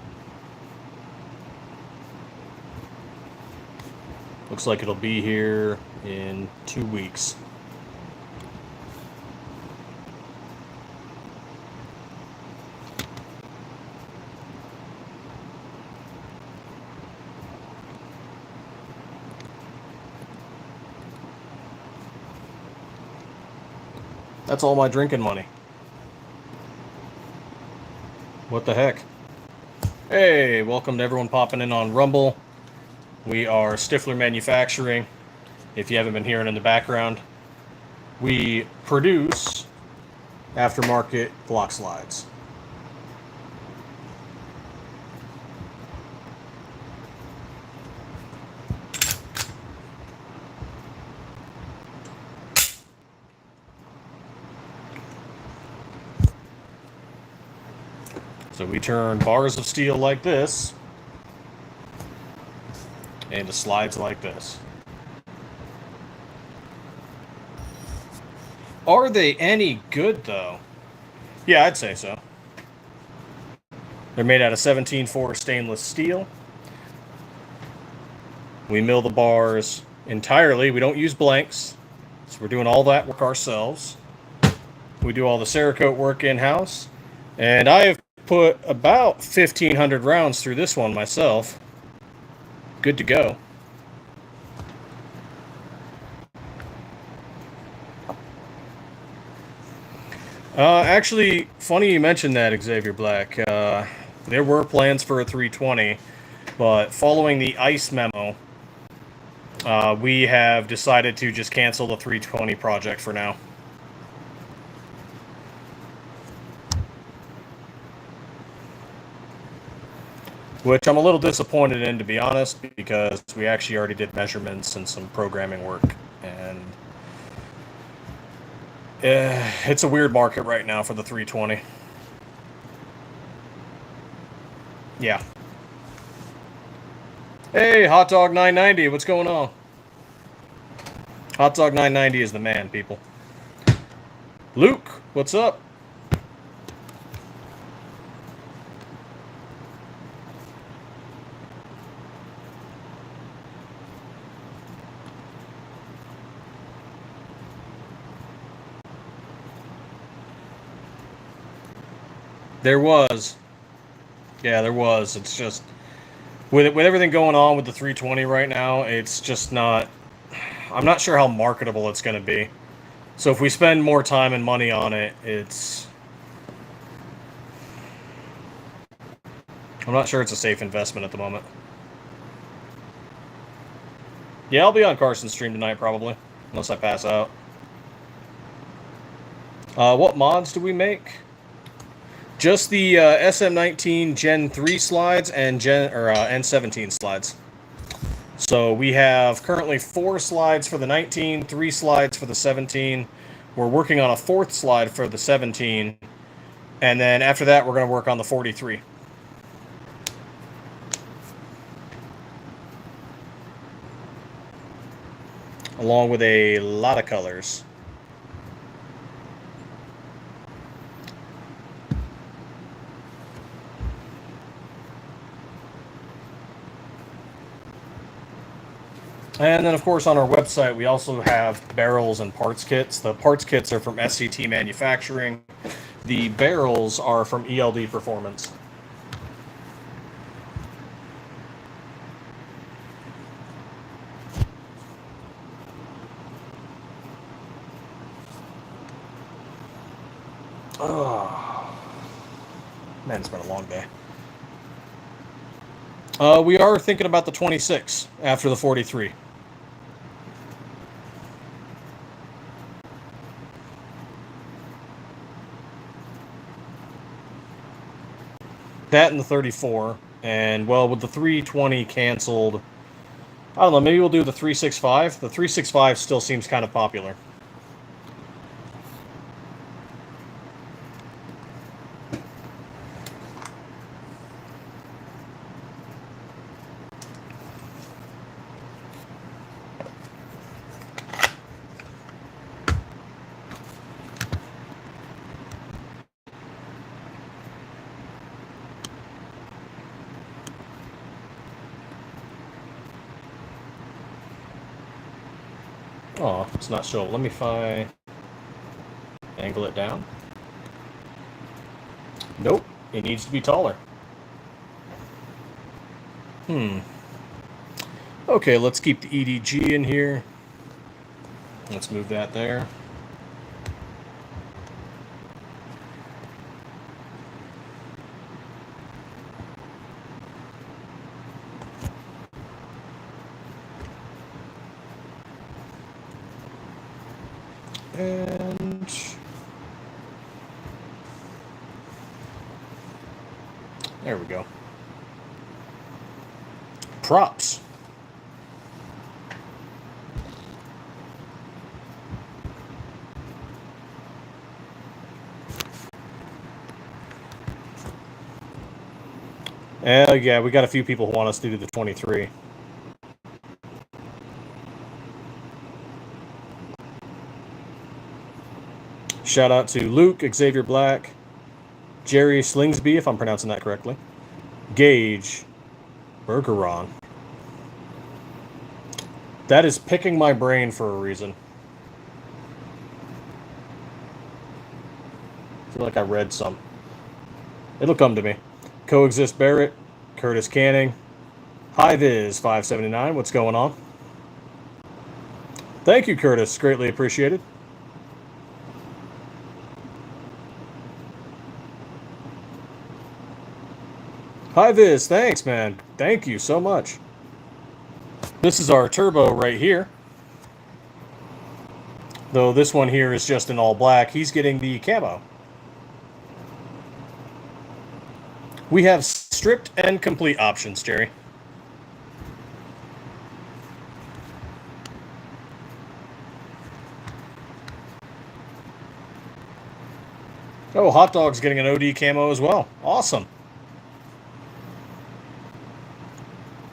Looks like it'll be here in 2 weeks. That's all my drinking money. What the heck? Hey, welcome to everyone popping in on Rumble. We are Stiffler Manufacturing. If you haven't been hearing in the background, we produce aftermarket block slides. So we turn bars of steel like this into slides like this. Are they any good, though? Yeah, I'd say so. They're made out of 17-4 stainless steel. We mill the bars entirely. We don't use blanks, so we're doing all that work ourselves. We do all the Cerakote work in-house, and I have put about 1,500 rounds through this one myself. Good to go. Actually, funny you mentioned that, Xavier Black. There were plans for a 320, but following the ICE memo, we have decided to just cancel the 320 project for now. Which I'm a little disappointed in, to be honest, because we actually already did measurements and some programming work, and it's a weird market right now for the 320. Yeah. Hey, Hot Dog 990, what's going on? Hot Dog 990 is the man, people. Luke, what's up? There was. Yeah, there was. It's just with everything going on with the 320 right now, it's just not. I'm not sure how marketable it's going to be. So if we spend more time and money on it, I'm not sure it's a safe investment at the moment. Yeah, I'll be on Carson's stream tonight probably, unless I pass out. What mods do we make? Just the SM19 Gen 3 slides and N17 slides. So we have currently 4 slides for the 19, 3 slides for the 17. We're working on a 4th slide for the 17, and then after that we're going to work on the 43. Along with a lot of colors. And then, of course, on our website, we also have barrels and parts kits. The parts kits are from SCT Manufacturing. The barrels are from ELD Performance. Oh, man, it's been a long day. We are thinking about the 26 after the 43. That and the 34. And, well, with the 320 canceled, I don't know, maybe we'll do the 365. The 365 still seems kind of popular. Oh, it's not showing. Let me angle it down. Nope, it needs to be taller. Okay, let's keep the EDG in here. Let's move that there. And there we go. Props. Yeah, we got a few people who want us to do the 23. Shout out to Luke, Xavier Black, Jerry Slingsby, if I'm pronouncing that correctly, Gage, Bergeron. That is picking my brain for a reason. I feel like I read some. It'll come to me. Coexist Barrett, Curtis Canning, Hi Viz 579. What's going on? Thank you, Curtis. Greatly appreciated. Hi Viz, thanks, man. Thank you so much. This is our turbo right here. Though this one here is just in all black. He's getting the camo. We have stripped and complete options, Jerry. Oh, Hot Dog's getting an OD camo as well. Awesome.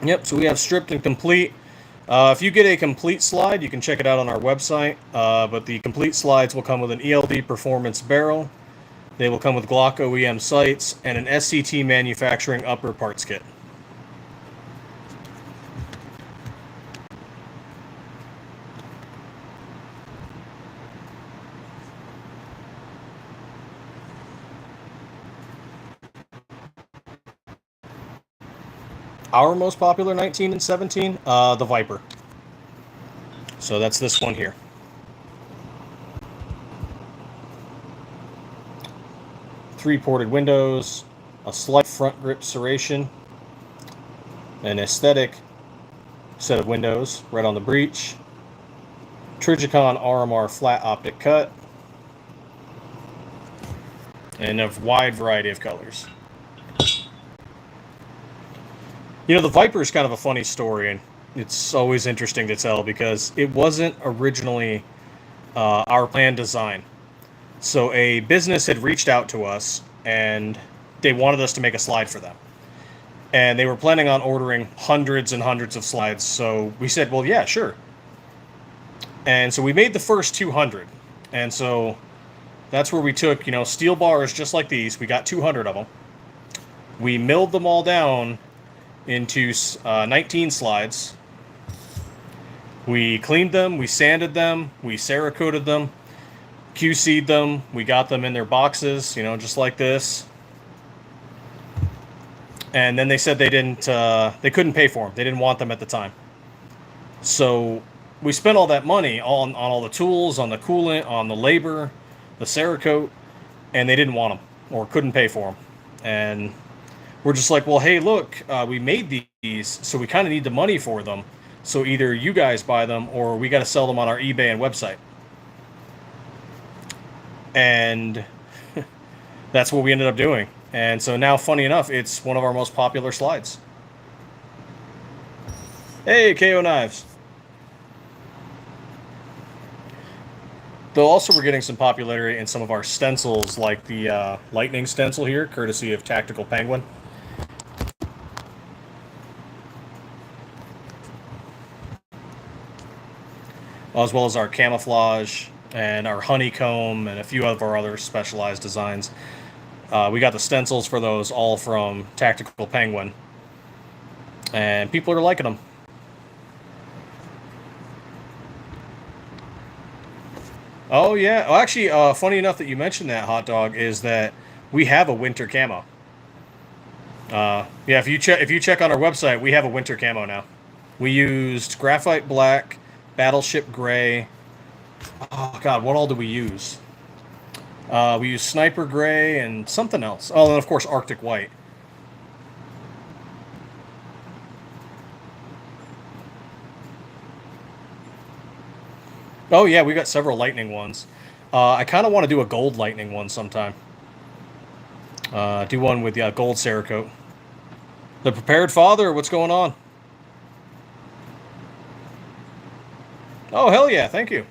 Yep, so we have stripped and complete. If you get a complete slide, you can check it out on our website. But the complete slides will come with an ELD Performance barrel. They will come with Glock OEM sights and an SCT Manufacturing upper parts kit. Our most popular 19 and 17, the Viper. So that's this one here. Three ported windows, a slight front grip serration, an aesthetic set of windows right on the breech, Trijicon RMR flat optic cut, and a wide variety of colors. You know, the Viper is kind of a funny story, and it's always interesting to tell because it wasn't originally our planned design. So a business had reached out to us and they wanted us to make a slide for them. And they were planning on ordering hundreds and hundreds of slides. So we said, well, yeah, sure. And so we made the first 200. And so that's where we took, steel bars just like these. We got 200 of them. We milled them all down into 19 slides. We cleaned them, we sanded them, we Cerakoted them, QC'd them. We got them in their boxes, just like this. And then they said they couldn't pay for them. They didn't want them at the time. So we spent all that money on all the tools, on the coolant, on the labor, the Cerakote, and they didn't want them or couldn't pay for them. And we're just like, well, hey, look, we made these, so we kind of need the money for them. So either you guys buy them or we got to sell them on our eBay and website. And that's what we ended up doing. And so now, funny enough, it's one of our most popular slides. Hey, KO Knives. Though also we're getting some popularity in some of our stencils, like the lightning stencil here, courtesy of Tactical Penguin. As well as our camouflage and our honeycomb and a few of our other specialized designs. We got the stencils for those all from Tactical Penguin. And people are liking them. Oh, yeah. Well, actually, funny enough that you mentioned that, Hot Dog, is that we have a winter camo. Yeah, if you check on our website, we have a winter camo now. We used graphite black, battleship gray. Oh, God, what all did we use? We used sniper gray and something else. Oh, and of course, Arctic white. Oh, yeah, we got several lightning ones. I kind of want to do a gold lightning one sometime. Do one with gold Cerakote. The Prepared Father, what's going on? Oh, hell yeah, thank you.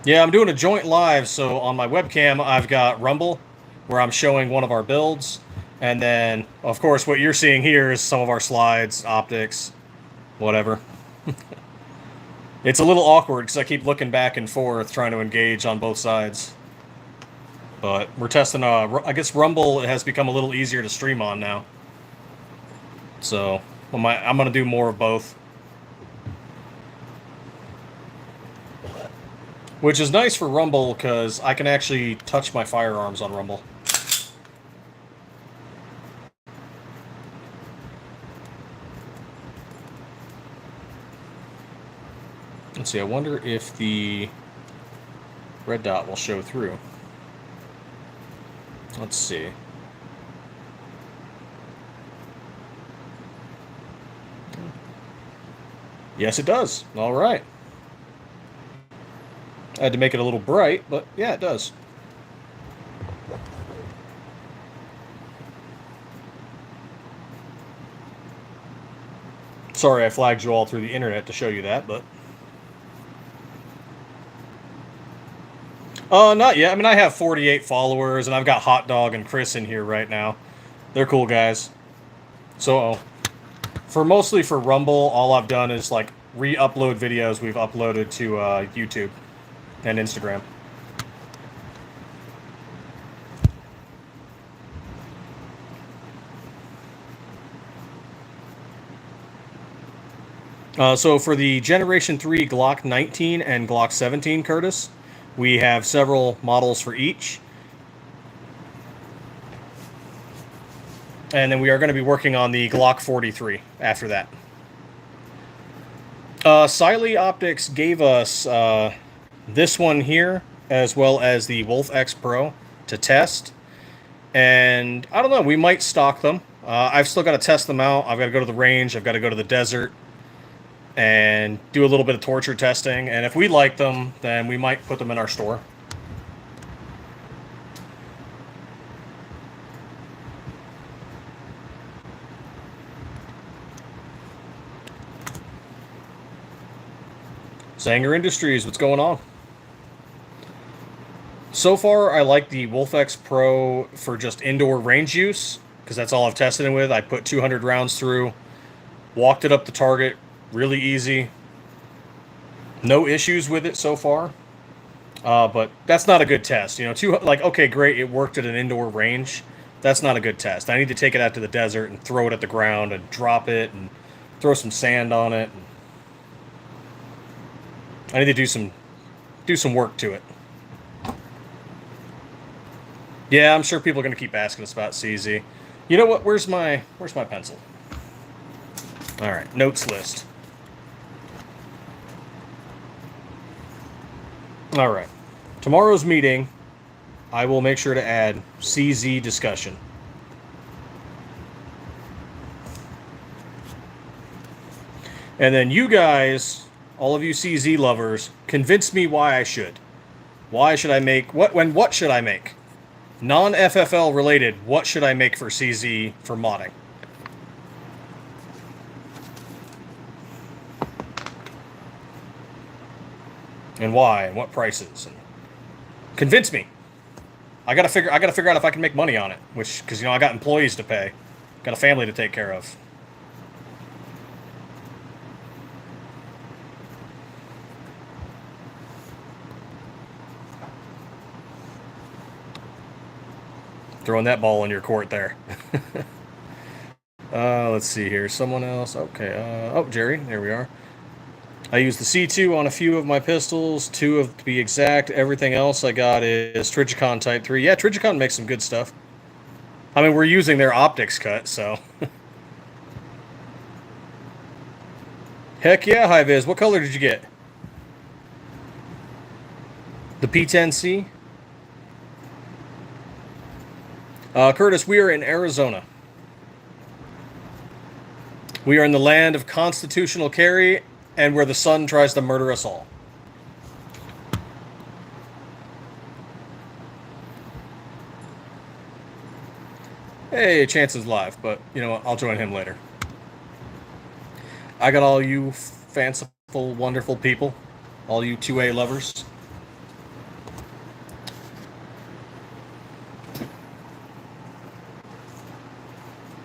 Yeah, I'm doing a joint live, so on my webcam, I've got Rumble, where I'm showing one of our builds. And then, of course, what you're seeing here is some of our slides, optics, whatever. It's a little awkward because I keep looking back and forth trying to engage on both sides. But we're testing, I guess Rumble has become a little easier to stream on now. So I'm going to do more of both. Which is nice for Rumble because I can actually touch my firearms on Rumble. Let's see, I wonder if the red dot will show through. Let's see. Yes, it does. All right. I had to make it a little bright, but yeah, it does. Sorry I flagged you all through the internet to show you that, but... not yet. I mean, I have 48 followers, and I've got Hot Dog and Chris in here right now. They're cool guys. So, mostly for Rumble, all I've done is, like, re-upload videos we've uploaded to YouTube and Instagram. So for the Generation 3 Glock 19 and Glock 17, Curtis, we have several models for each. And then we are going to be working on the Glock 43 after that. Siley Optics gave us this one here, as well as the Wolf X Pro to test. And I don't know, we might stock them. I've still got to test them out. I've got to go to the range. I've got to go to the desert and do a little bit of torture testing. And if we like them, then we might put them in our store. Sanger Industries, what's going on? So far, I like the Wolf X Pro for just indoor range use, because that's all I've tested it with. I put 200 rounds through, walked it up the target, really easy. No issues with it so far. But that's not a good test. You know, okay, great, it worked at an indoor range. That's not a good test. I need to take it out to the desert and throw it at the ground and drop it and throw some sand on it. I need to do some work to it. Yeah, I'm sure people are going to keep asking us about CZ. You know what? Where's my pencil? All right, notes list. All right. Tomorrow's meeting, I will make sure to add CZ discussion. And then you guys, all of you CZ lovers, convince me why I should. Why should I make what should I make? Non-FFL related, what should I make for CZ for modding? And why, and what prices, and convince me. I gotta figure out if I can make money on it, because you know I got employees to pay, got a family to take care of. Throwing that ball in your court there. Let's see here. Someone else. Okay. Oh, Jerry. There we are. I use the C2 on a few of my pistols, 2 to be exact. Everything else I got is Trijicon Type 3. Yeah, Trijicon makes some good stuff. I mean, we're using their optics cut, so. Heck yeah, High Viz. What color did you get? The P10C? Curtis, we are in Arizona. We are in the land of constitutional carry and where the sun tries to murder us all. Hey, Chance is live, but you know what? I'll join him later. I got all you fanciful, wonderful people, all you 2A lovers.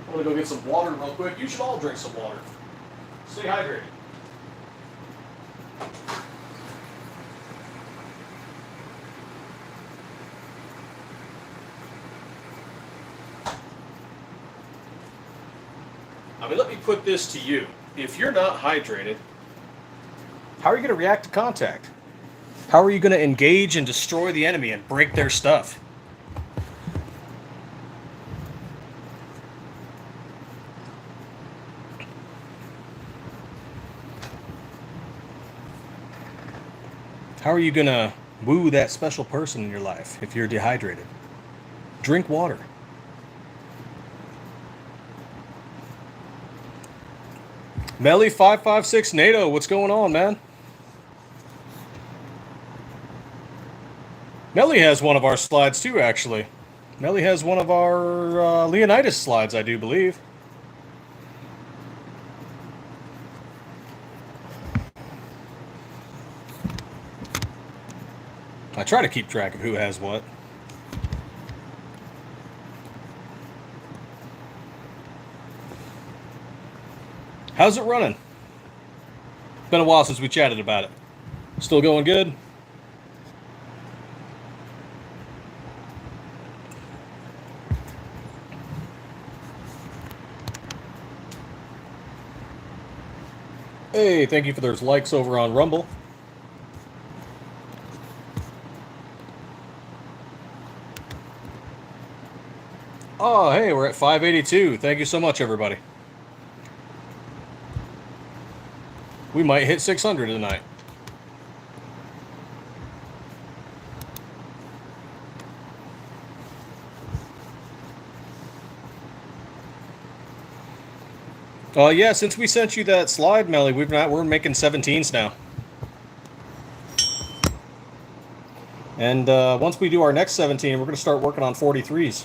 I'm gonna go get some water real quick. You should all drink some water. Stay hydrated. I mean, let me put this to you. If you're not hydrated, how are you going to react to contact? How are you going to engage and destroy the enemy and break their stuff? How are you going to woo that special person in your life if you're dehydrated? Drink water. Melly556 NATO, what's going on, man? Melly has one of our slides too, actually. Melly has one of our Leonidas slides, I do believe. I try to keep track of who has what. How's it running? Been a while since we chatted about it. Still going good? Hey, thank you for those likes over on Rumble. Oh, hey, we're at 582. Thank you so much, everybody. We might hit 600 tonight. Yeah, since we sent you that slide, Melly, we're making 17s now. And once we do our next 17, we're going to start working on 43s.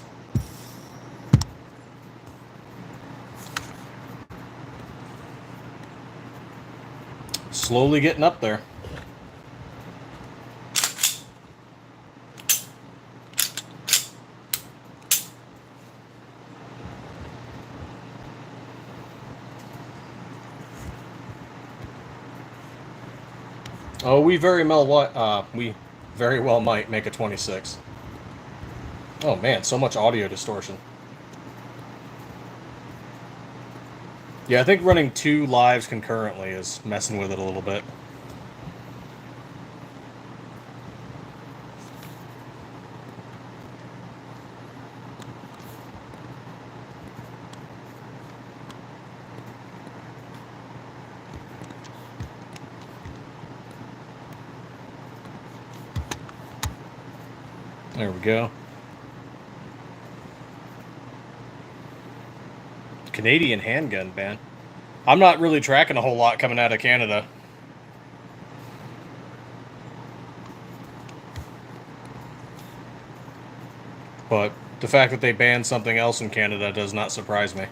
Slowly getting up there. Oh, we very well might make a 26. Oh man, so much audio distortion. Yeah, I think running 2 lives concurrently is messing with it a little bit. There we go. Canadian handgun ban. I'm not really tracking a whole lot coming out of Canada. But the fact that they banned something else in Canada does not surprise me.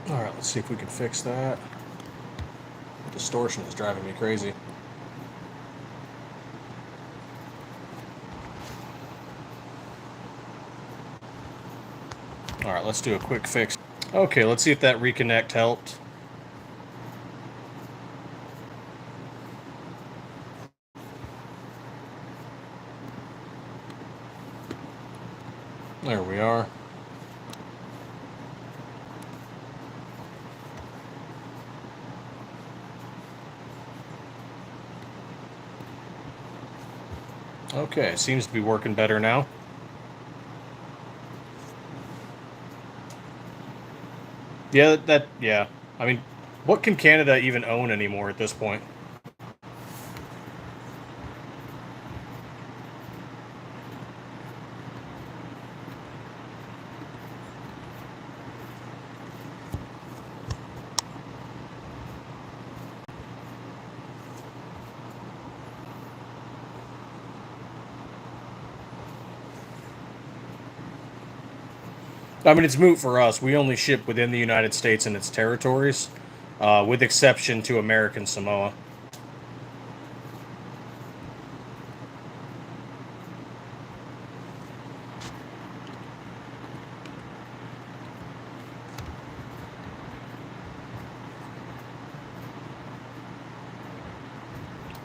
Alright, let's see if we can fix that. Distortion is driving me crazy. Alright, let's do a quick fix. Okay, let's see if that reconnect helped. There we are. Okay, seems to be working better now. Yeah. I mean, what can Canada even own anymore at this point? I mean, it's moot for us. We only ship within the United States and its territories, with exception to American Samoa.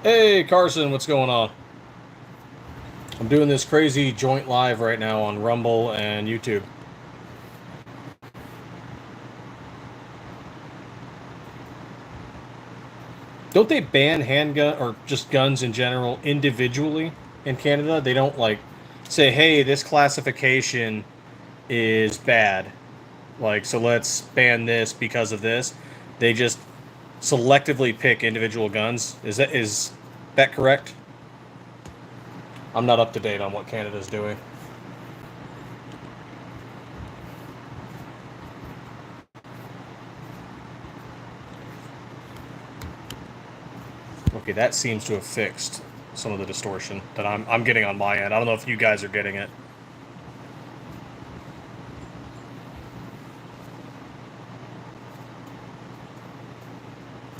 Hey, Carson, what's going on? I'm doing this crazy joint live right now on Rumble and YouTube. Don't they ban handgun or just guns in general individually in Canada? They don't like say, "Hey, this classification is bad. Like, so let's ban this because of this." They just selectively pick individual guns. Is that correct? I'm not up to date on what Canada's doing. Okay, that seems to have fixed some of the distortion that I'm getting on my end. I don't know if you guys are getting it.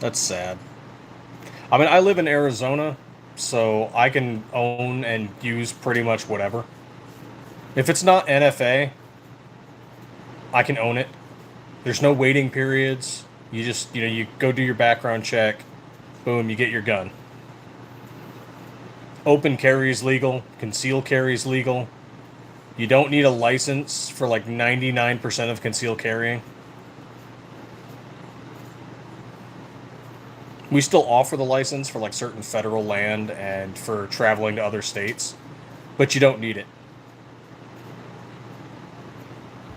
That's sad. I mean, I live in Arizona, so I can own and use pretty much whatever. If it's not NFA, I can own it. There's no waiting periods. You just, you go do your background check, boom, you get your gun. Open carry is legal, concealed carry is legal. You don't need a license for like 99% of concealed carrying. We still offer the license for like certain federal land and for traveling to other states, but you don't need it.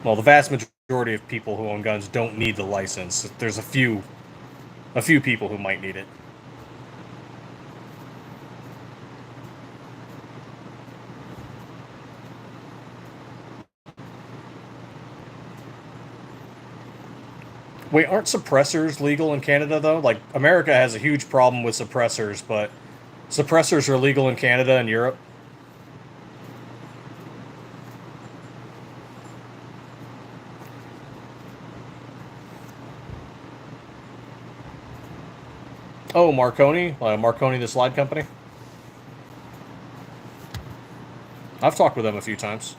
Well, the vast majority of people who own guns don't need the license. There's a few people who might need it. Wait, aren't suppressors legal in Canada though? Like America has a huge problem with suppressors, but suppressors are legal in Canada and Europe. Oh, Marconi, the slide company. I've talked with them a few times.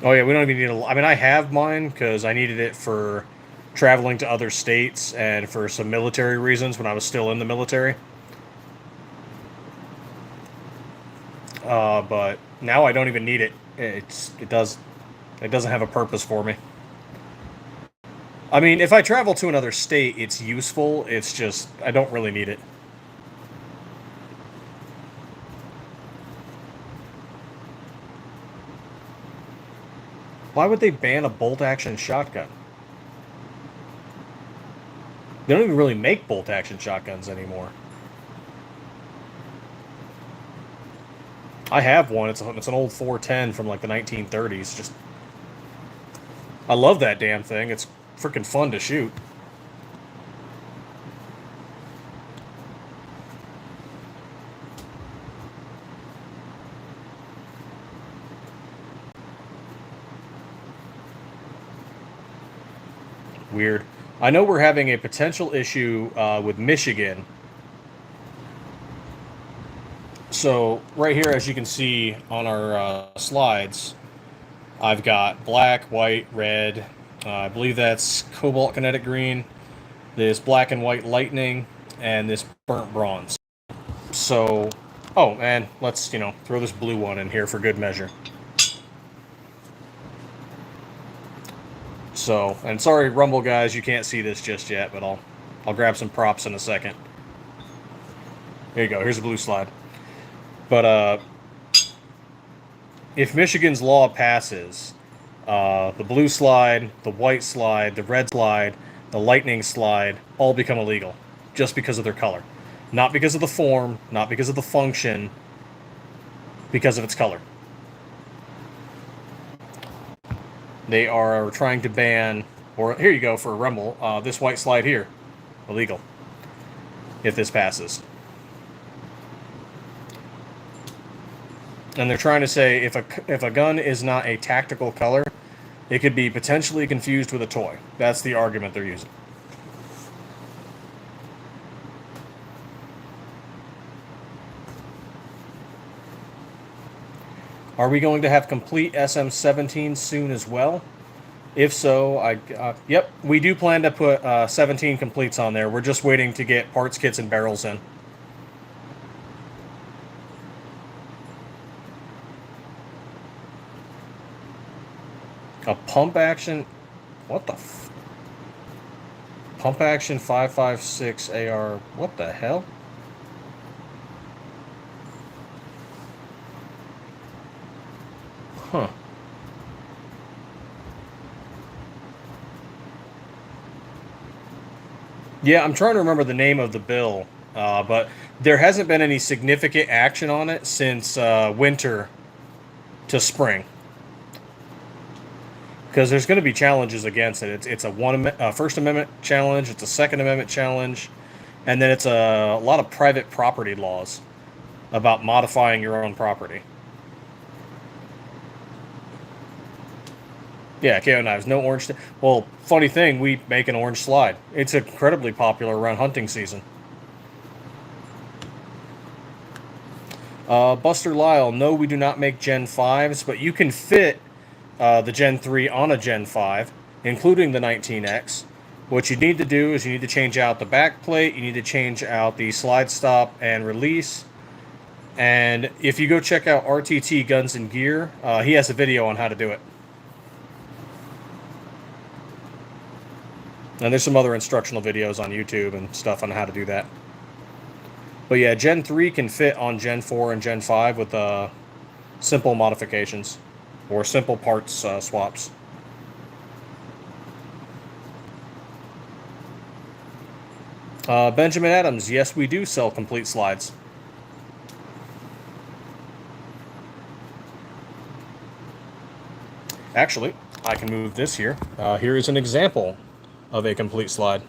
Oh yeah, we don't even need a. I mean, I have mine because I needed it for traveling to other states and for some military reasons when I was still in the military. But now I don't even need it. It doesn't have a purpose for me. I mean, if I travel to another state, it's useful. It's just I don't really need it. Why would they ban a bolt action shotgun? They don't even really make bolt action shotguns anymore. I have one. It's an old 410 from like the 1930s. Just I love that damn thing. It's freaking fun to shoot. Weird. I know we're having a potential issue with Michigan. So right here, as you can see on our slides, I've got black, white, red. I believe that's cobalt kinetic green. This black and white lightning, and this burnt bronze. So, oh, and let's throw this blue one in here for good measure. So, and sorry, Rumble guys, you can't see this just yet, but I'll grab some props in a second. Here you go. Here's a blue slide. But if Michigan's law passes, the blue slide, the white slide, the red slide, the lightning slide all become illegal just because of their color. Not because of the form, not because of the function, because of its color. They are trying to ban, or here you go for a Rumble, this white slide here, illegal, if this passes. And they're trying to say if a gun is not a tactical color, it could be potentially confused with a toy. That's the argument they're using. Are we going to have complete SM17 soon as well? If so, yep, we do plan to put 17 completes on there. We're just waiting to get parts, kits, and barrels in. A pump action? What the pump action 5.56 AR? What the hell? Huh. Yeah, I'm trying to remember the name of the bill, but there hasn't been any significant action on it since winter to spring. Because there's going to be challenges against it. It's a First Amendment challenge, it's a Second Amendment challenge, and then it's a lot of private property laws about modifying your own property. Yeah, KO knives, no orange. Well, funny thing, we make an orange slide. It's incredibly popular around hunting season. Buster Lyle, no, we do not make Gen 5s, but you can fit the Gen 3 on a Gen 5, including the 19X. What you need to do is you need to change out the back plate, you need to change out the slide stop and release. And if you go check out RTT Guns and Gear, he has a video on how to do it. And there's some other instructional videos on YouTube and stuff on how to do that. But yeah, Gen 3 can fit on Gen 4 and Gen 5 with simple modifications or simple parts swaps. Benjamin Adams, yes, we do sell complete slides. Actually, I can move this here. Here is an example of a complete slide.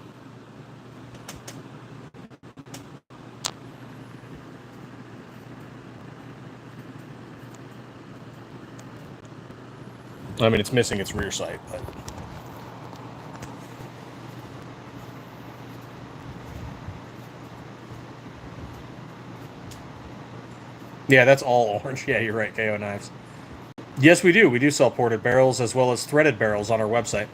I mean, it's missing its rear sight, but... Yeah, that's all orange. Yeah, you're right, KO knives. Yes, we do. We do sell ported barrels as well as threaded barrels on our website.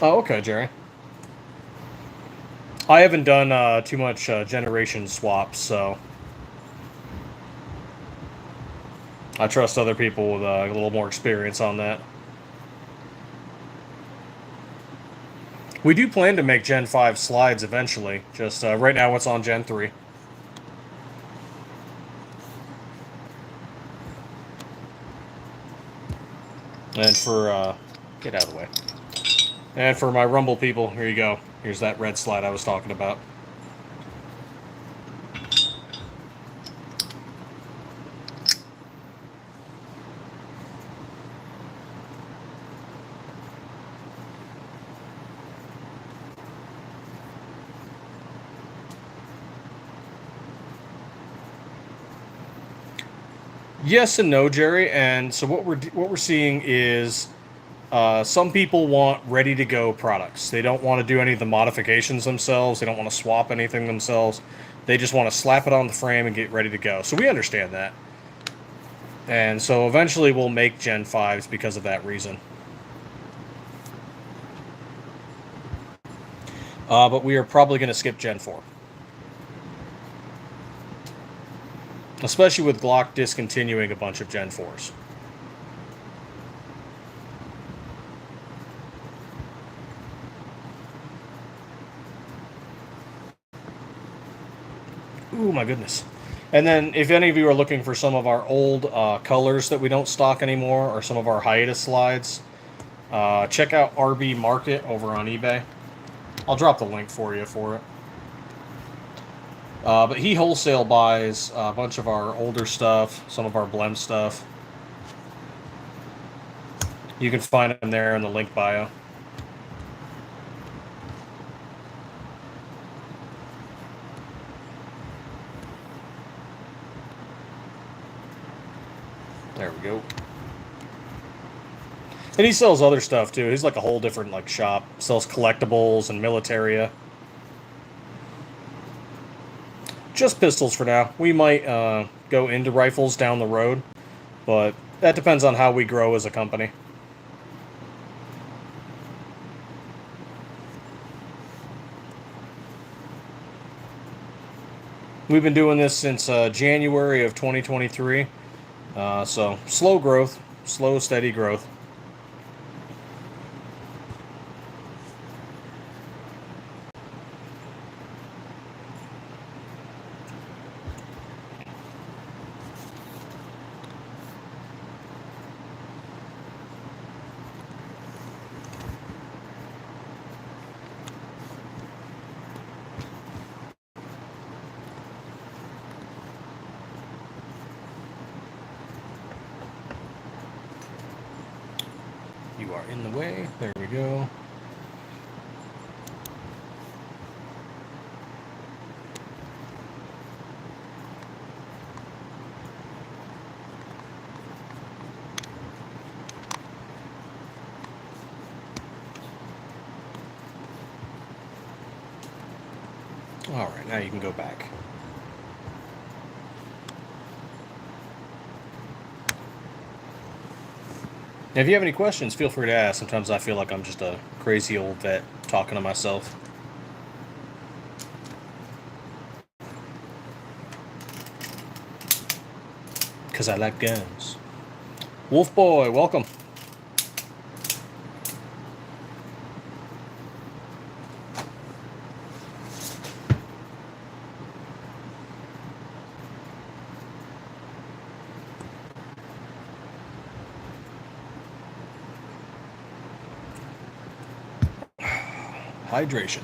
Oh, okay, Jerry. I haven't done too much generation swaps, so I trust other people with a little more experience on that. We do plan to make Gen 5 slides eventually. Just right now, it's on Gen 3. And for get out of the way. And for my Rumble people, here you go. Here's that red slide I was talking about. Yes and no, Jerry. And so what we're seeing is some people want ready to go products. They don't want to do any of the modifications themselves. They don't want to swap anything themselves. They just want to slap it on the frame and get ready to go. So we understand that. And so eventually we'll make Gen 5s because of that reason. But we are probably going to skip Gen 4. Especially with Glock discontinuing a bunch of Gen 4s. Ooh, my goodness. And then, if any of you are looking for some of our old colors that we don't stock anymore, or some of our hiatus slides, check out RB Market over on eBay. I'll drop the link for you for it. But he wholesale buys a bunch of our older stuff, some of our blem stuff. You can find him there in the link bio. There we go. And he sells other stuff too. He's like a whole different like shop. Sells collectibles and militaria. Just pistols for now. We might go into rifles down the road, but that depends on how we grow as a company. We've been doing this since January of 2023. So slow growth, slow, steady growth. You are in the way. There we go. All right, now you can go back. Now, if you have any questions, feel free to ask. Sometimes I feel like I'm just a crazy old vet talking to myself. Because I like guns. Wolf Boy, welcome. Hydration.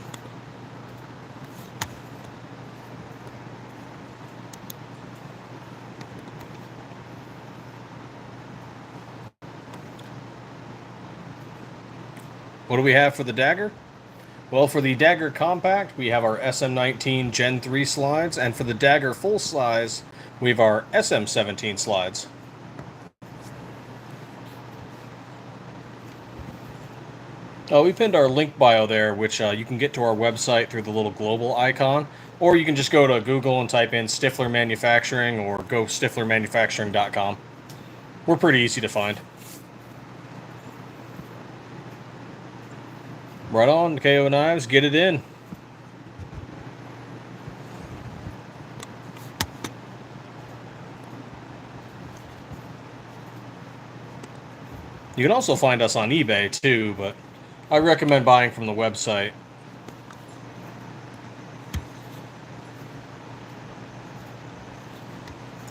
What do we have for the dagger? Well, for the dagger compact, we have our SM19 Gen 3 slides, and for the dagger full size, we have our SM17 slides. We pinned our link bio there, which you can get to our website through the little global icon, or you can just go to Google and type in Stiffler Manufacturing or go stifflermanufacturing.com. We're pretty easy to find. Right on, KO Knives, get it in. You can also find us on eBay too, but I recommend buying from the website.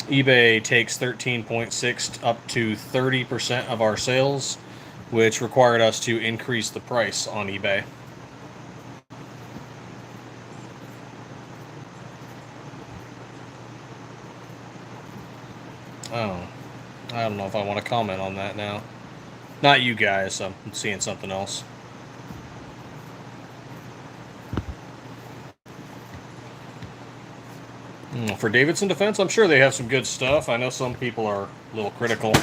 eBay takes 13.6 up to 30% of our sales, which required us to increase the price on eBay. Oh, I don't know if I want to comment on that now. Not you guys, I'm seeing something else. For Davidson Defense, I'm sure they have some good stuff. I know some people are a little critical,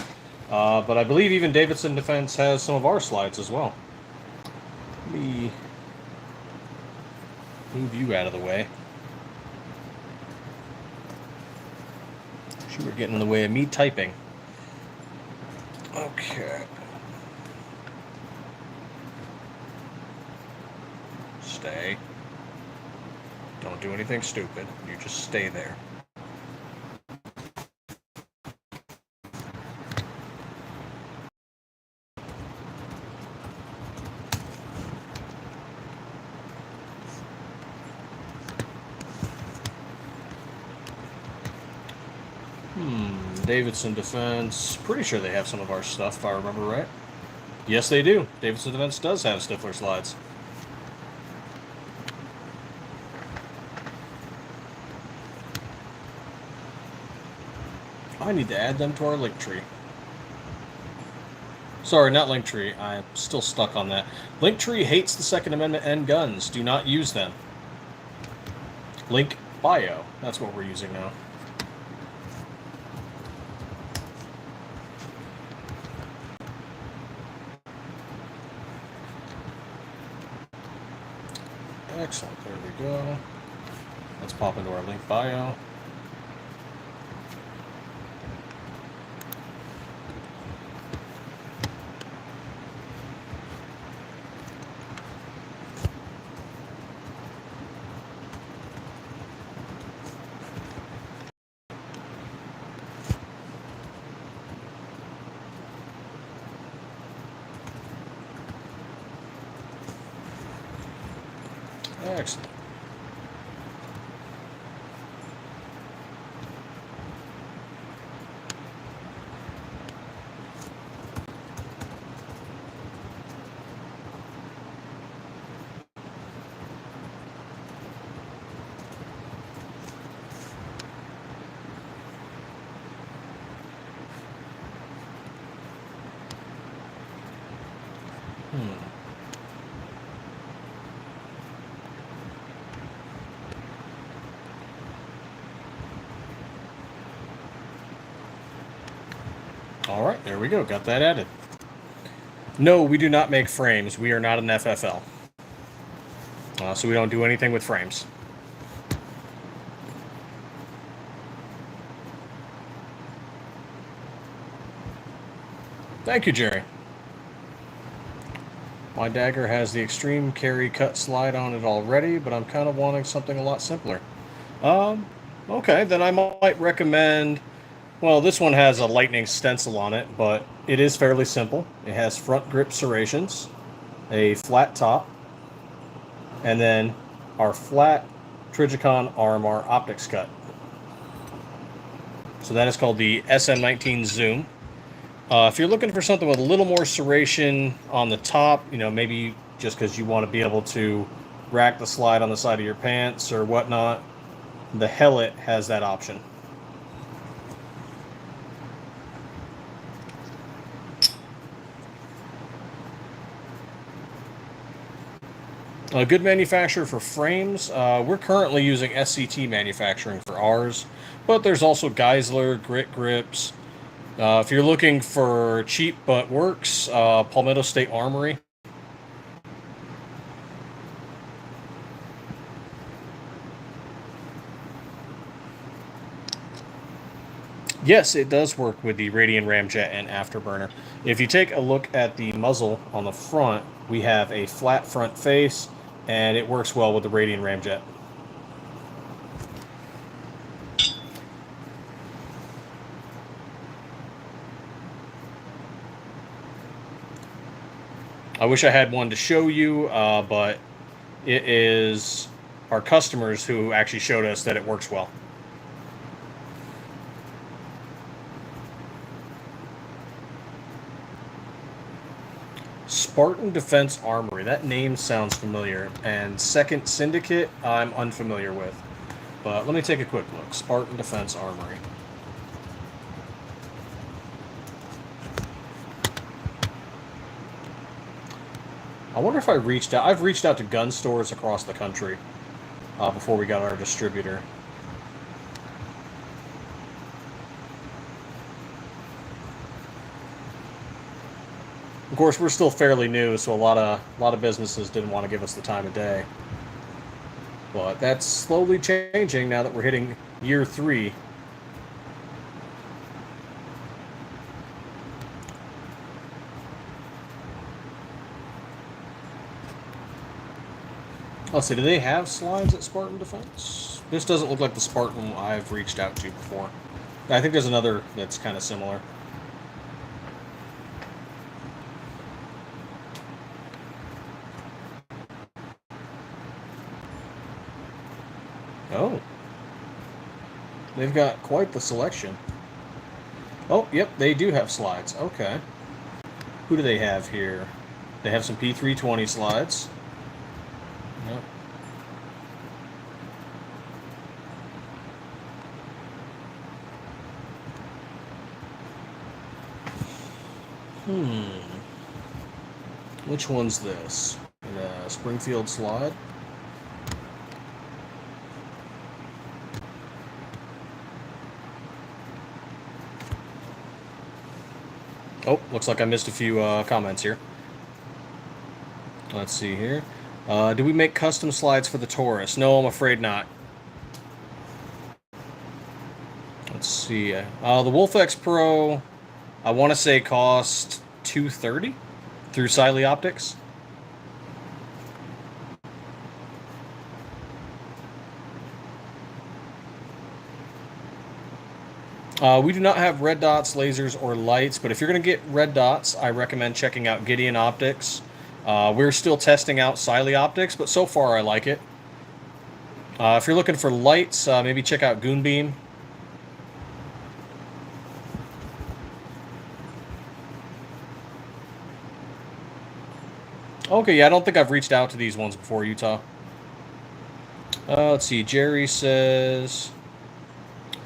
but I believe even Davidson Defense has some of our slides as well. Let me move you out of the way. You were getting in the way of me typing. Okay. Stay. Don't do anything stupid. You just stay there. Davidson Defense. Pretty sure they have some of our stuff, if I remember right. Yes, they do. Davidson Defense does have Stiffler slides. I need to add them to our link tree. Sorry, not Linktree. I'm still stuck on that. Linktree hates the Second Amendment and guns. Do not use them. Link bio. That's what we're using now. Excellent. There we go. Let's pop into our link bio. Excellent. All right, there we go. Got that added. No, we do not make frames. We are not an FFL. So we don't do anything with frames. Thank you, Jerry. My dagger has the extreme carry cut slide on it already, but I'm kind of wanting something a lot simpler. Okay, then I might recommend... Well, this one has a lightning stencil on it, but it is fairly simple. It has front grip serrations, a flat top, and then our flat Trijicon RMR optics cut. So that is called the SM19 Zoom. If you're looking for something with a little more serration on the top, you know, maybe just because you want to be able to rack the slide on the side of your pants or whatnot, the Hellet has that option. A good manufacturer for frames, we're currently using SCT Manufacturing for ours, but there's also Geisler, Grit Grips. If you're looking for cheap but works, Palmetto State Armory. Yes, it does work with the Radian Ramjet and Afterburner. If you take a look at the muzzle on the front, we have a flat front face, and it works well with the Radian Ramjet. I wish I had one to show you, but it is our customers who actually showed us that it works well. Spartan Defense Armory. That name sounds familiar. And Second Syndicate, I'm unfamiliar with. But let me take a quick look. Spartan Defense Armory. I wonder if I reached out. I've reached out to gun stores across the country before we got our distributor. Of course, we're still fairly new, so a lot of businesses didn't want to give us the time of day. But that's slowly changing now that we're hitting year 3. Let's see, do they have slides at Spartan Defense? This doesn't look like the Spartan I've reached out to before. I think there's another that's kind of similar. Oh. They've got quite the selection. Oh, yep, they do have slides. Okay. Who do they have here? They have some P320 slides. Yep. Which one's this? The Springfield slide? Oh, looks like I missed a few comments here. Let's see here. Do we make custom slides for the Taurus? No, I'm afraid not. Let's see. The Wolfex Pro, I want to say cost $230 through Siley Optics. We do not have red dots, lasers, or lights, but if you're going to get red dots, I recommend checking out Gideon Optics. We're still testing out Siley Optics, but so far I like it. If you're looking for lights, maybe check out Goonbeam. Okay, yeah, I don't think I've reached out to these ones before, Utah. Let's see, Jerry says...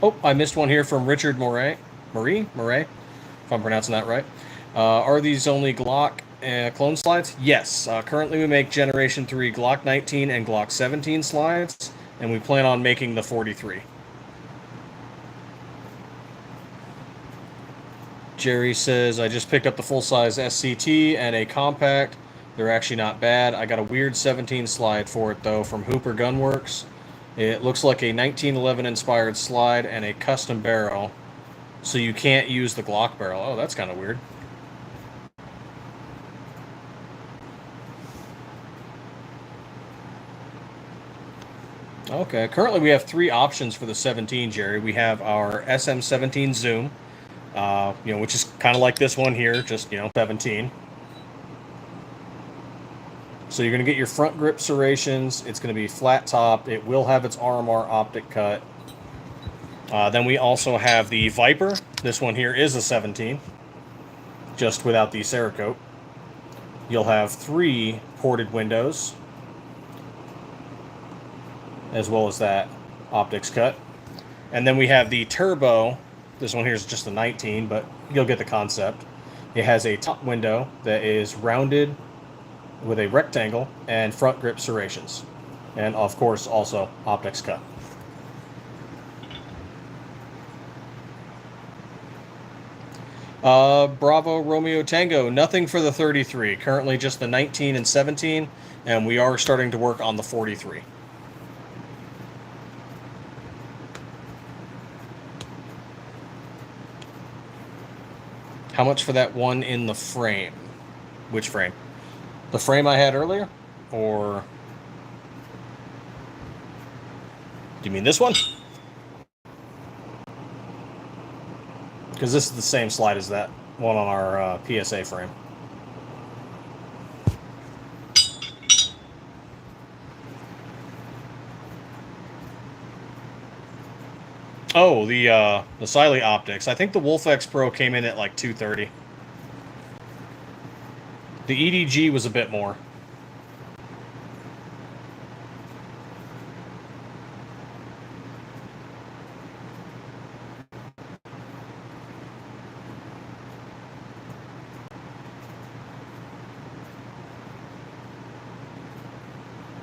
Oh, I missed one here from Richard Moray, if I'm pronouncing that right. Are these only Glock clone slides? Yes. Currently we make Generation 3 Glock 19 and Glock 17 slides, and we plan on making the 43. Jerry says, I just picked up the full-size SCT and a compact. They're actually not bad. I got a weird 17 slide for it, though, from Hooper Gunworks. It looks like a 1911 inspired slide and a custom barrel, so you can't use the Glock barrel. Oh, that's kind of weird. Okay, currently we have 3 options for the 17, Jerry. We have our SM17 Zoom, which is kind of like this one here, just, 17. So you're going to get your front grip serrations. It's going to be flat top. It will have its RMR optic cut. Then we also have the Viper. This one here is a 17, just without the Cerakote. You'll have 3 ported windows, as well as that optics cut. And then we have the Turbo. This one here is just a 19, but you'll get the concept. It has a top window that is rounded with a rectangle and front grip serrations, and of course also optics cut. Bravo Romeo Tango, nothing for the 33, currently just the 19 and 17, and we are starting to work on the 43. How much for that one in the frame? Which frame? The frame I had earlier? Or... do you mean this one? Because this is the same slide as that one on our PSA frame. Oh, the Siley optics. I think the Wolf X Pro came in at like $230. The EDG was a bit more.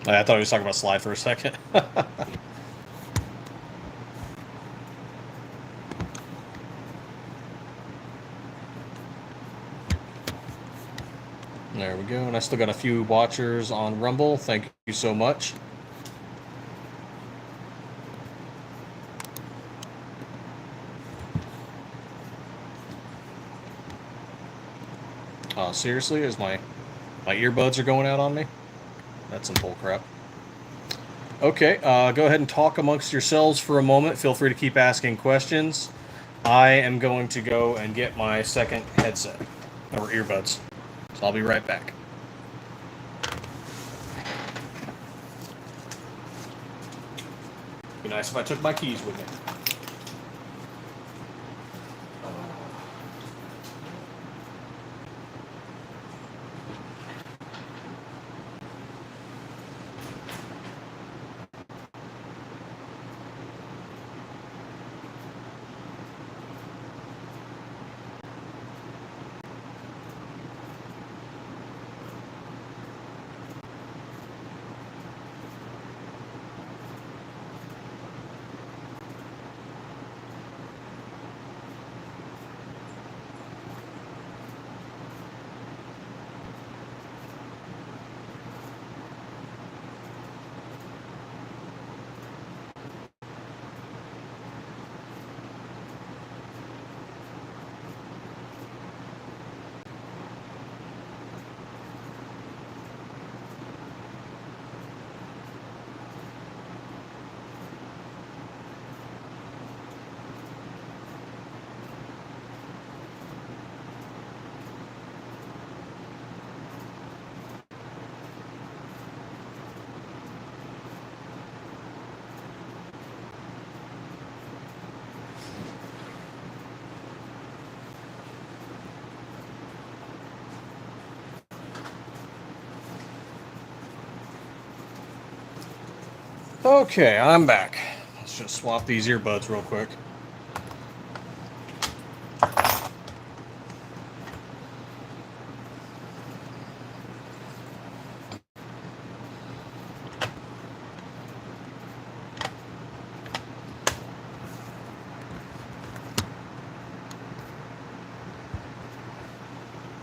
I thought he was talking about slide for a second. There we go, and I still got a few watchers on Rumble. Thank you so much. Seriously, is my earbuds are going out on me? That's some bull crap. Okay, go ahead and talk amongst yourselves for a moment. Feel free to keep asking questions. I am going to go and get my second headset, or earbuds. So I'll be right back. Be nice if I took my keys with me. Okay, I'm back. Let's just swap these earbuds real quick.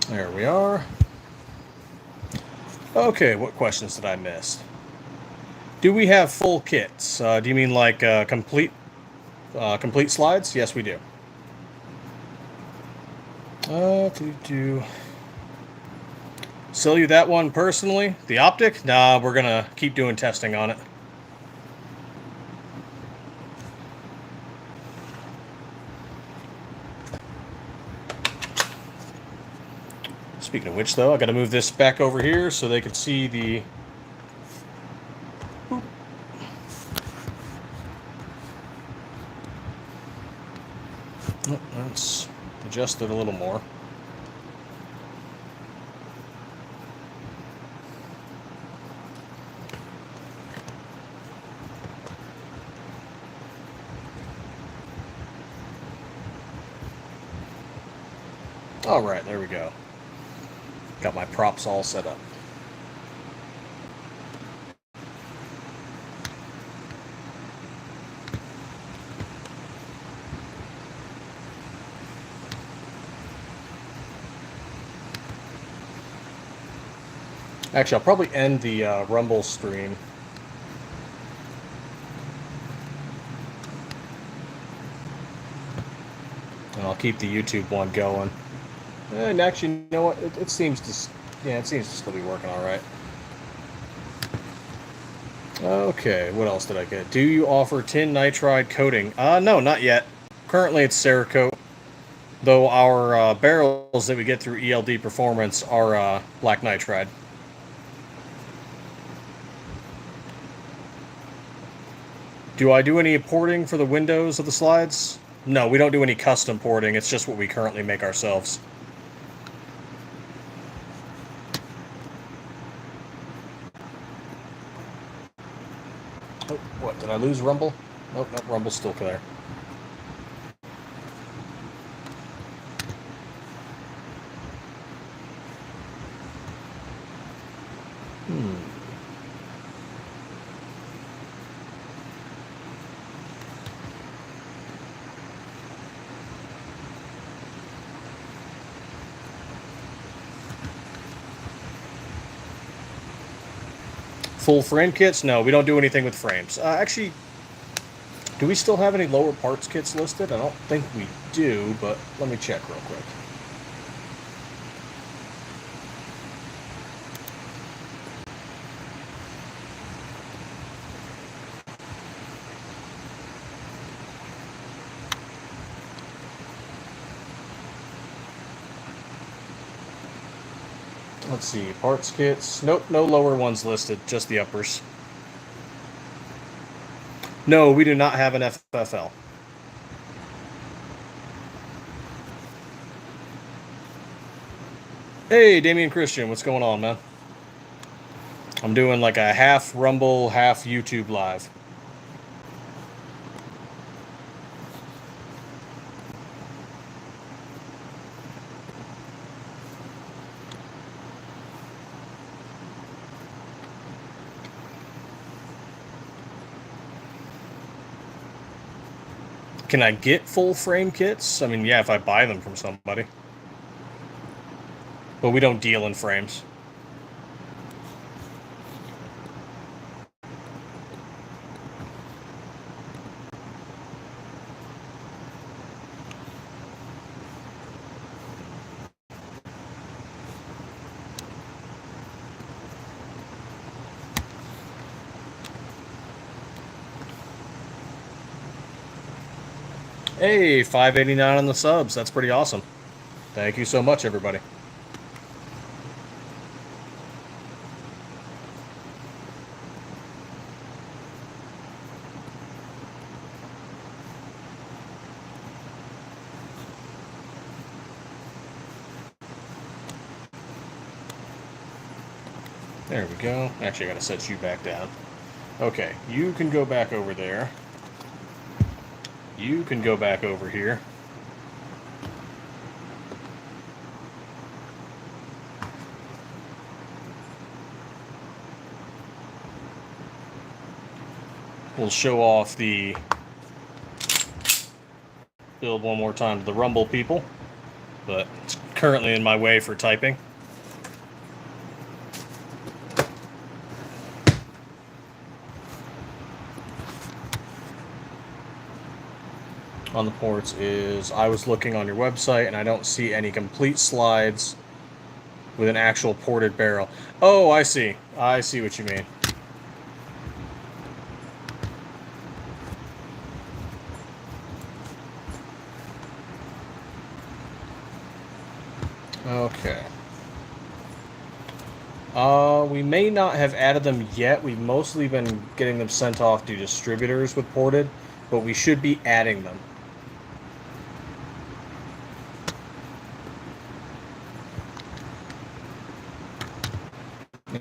There we are. Okay, what questions did I miss? Do we have full kits? Do you mean like complete slides? Yes, we do. Do sell you that one personally? The optic? Nah, we're gonna keep doing testing on it. Speaking of which, though, I gotta move this back over here so they can see the... Oh, let's adjust it a little more. All right, there we go. Got my props all set up. Actually, I'll probably end the Rumble stream. And I'll keep the YouTube one going. And actually, you know what? It seems to, yeah, it seems to still be working all right. Okay, what else did I get? Do you offer tin nitride coating? No, not yet. Currently, it's Cerakote, though our barrels that we get through ELD Performance are black nitride. Do I do any porting for the windows of the slides? No, we don't do any custom porting. It's just what we currently make ourselves. Oh, what? Did I lose Rumble? Nope, nope, Rumble's still there. Full frame kits? No, we don't do anything with frames. Actually, do we still have any lower parts kits listed? I don't think we do, but let me check real quick. Let's see, parts kits. Nope, no lower ones listed, just the uppers. No, we do not have an FFL. Hey, Damian Christian, what's going on, man? I'm doing like a half Rumble, half YouTube live. Can I get full frame kits? I mean, yeah, if I buy them from somebody. But we don't deal in frames. Hey, 589 on the subs. That's pretty awesome. Thank you so much, everybody. There we go. Actually, I gotta set you back down. Okay, you can go back over there. You can go back over here. We'll show off the build one more time to the Rumble people, but it's currently in my way for typing. On the ports is, I was looking on your website and I don't see any complete slides with an actual ported barrel. Oh, I see. I see what you mean. Okay. We may not have added them yet. We've mostly been getting them sent off to distributors with ported, but we should be adding them.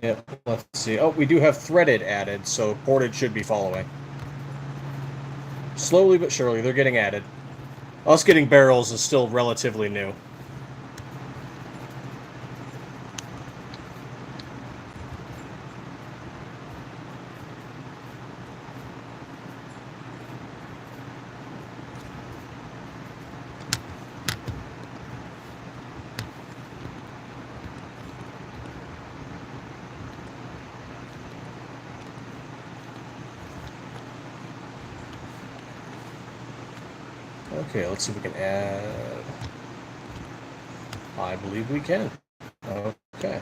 Yep, let's see. Oh, we do have threaded added, so ported should be following. Slowly but surely, they're getting added. Us getting barrels is still relatively new. Okay, let's see if we can add... I believe we can. Okay.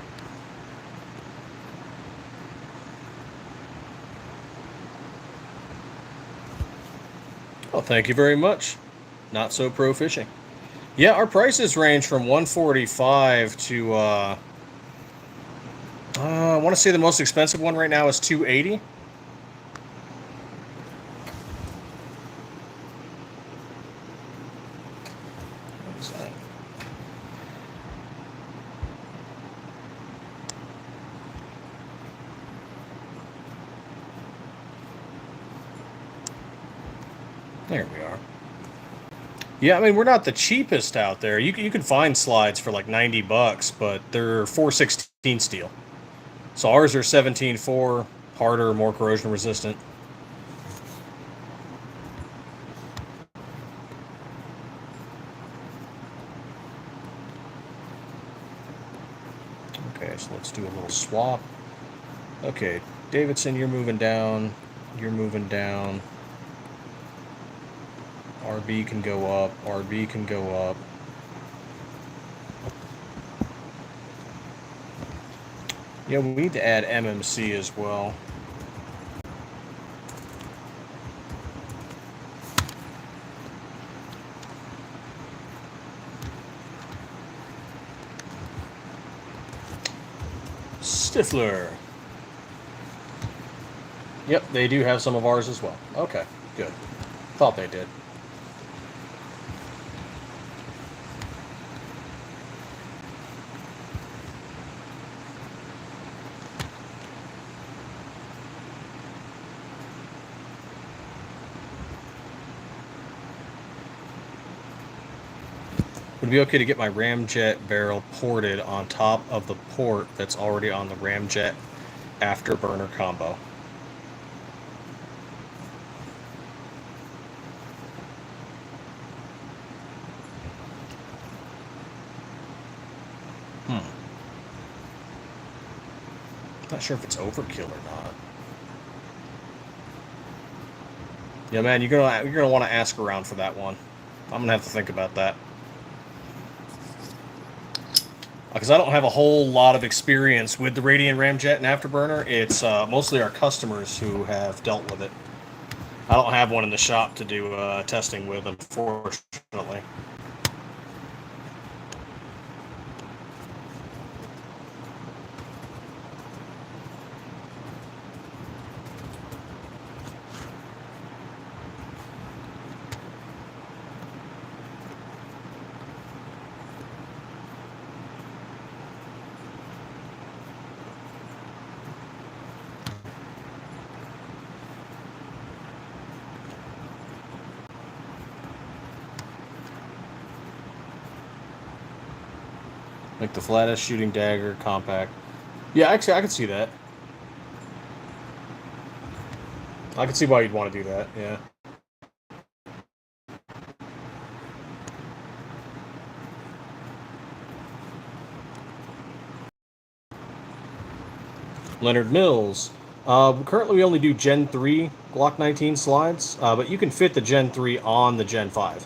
Well, thank you very much. Not so pro fishing. Yeah, our prices range from 145 to I want to say the most expensive one right now is 280. What's that? There we are. Yeah, I mean, we're not the cheapest out there. You can find slides for like 90 bucks, but they're 416 steel. So ours are 17.4, harder, more corrosion resistant. Okay, so let's do a little swap. Okay, Davidson, you're moving down. You're moving down. RB can go up. RB can go up. Yeah, we need to add MMC as well. Stiffler. Yep, they do have some of ours as well. Okay, good. Thought they did. Would it be okay to get my ramjet barrel ported on top of the port that's already on the ramjet afterburner combo? Not sure if it's overkill or not. Yeah, man, you're gonna want to ask around for that one. I'm gonna have to think about that. Because I don't have a whole lot of experience with the Radiant Ramjet and Afterburner. It's mostly our customers who have dealt with it. I don't have one in the shop to do testing with, unfortunately. Like the flattest shooting dagger, compact. Yeah, actually, I can see that. I can see why you'd want to do that, yeah. Leonard Mills. Currently, we only do Gen 3 Glock 19 slides, but you can fit the Gen 3 on the Gen 5.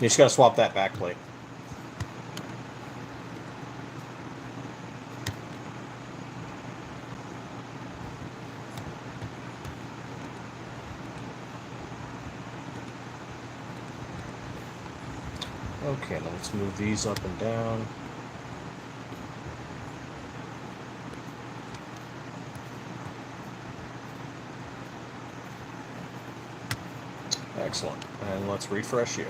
You just got to swap that back plate. Okay, now let's move these up and down. Excellent. And let's refresh you.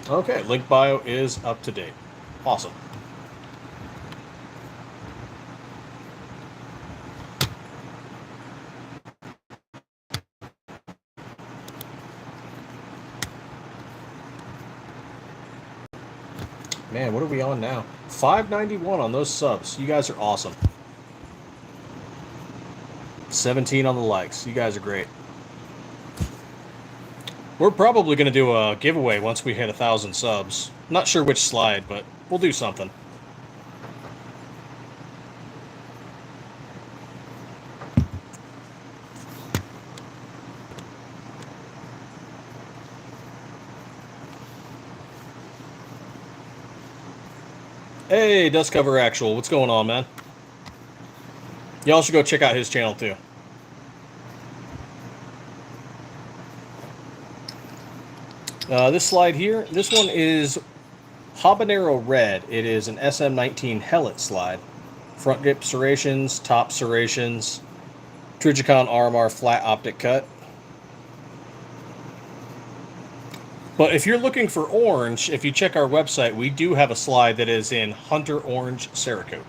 Okay, link bio is up to date. Awesome. Man, what are we on now? 591 on those subs. You guys are awesome. 17 on the likes. You guys are great. We're probably going to do a giveaway once we hit 1,000 subs. Not sure which slide, but we'll do something. Hey, Dust Cover Actual, what's going on, man? Y'all should go check out his channel too. This slide here, this one is Habanero Red. It is an SM19 Hellet slide. Front grip serrations, top serrations, Trijicon RMR flat optic cut. But if you're looking for orange, if you check our website, we do have a slide that is in Hunter Orange Cerakote.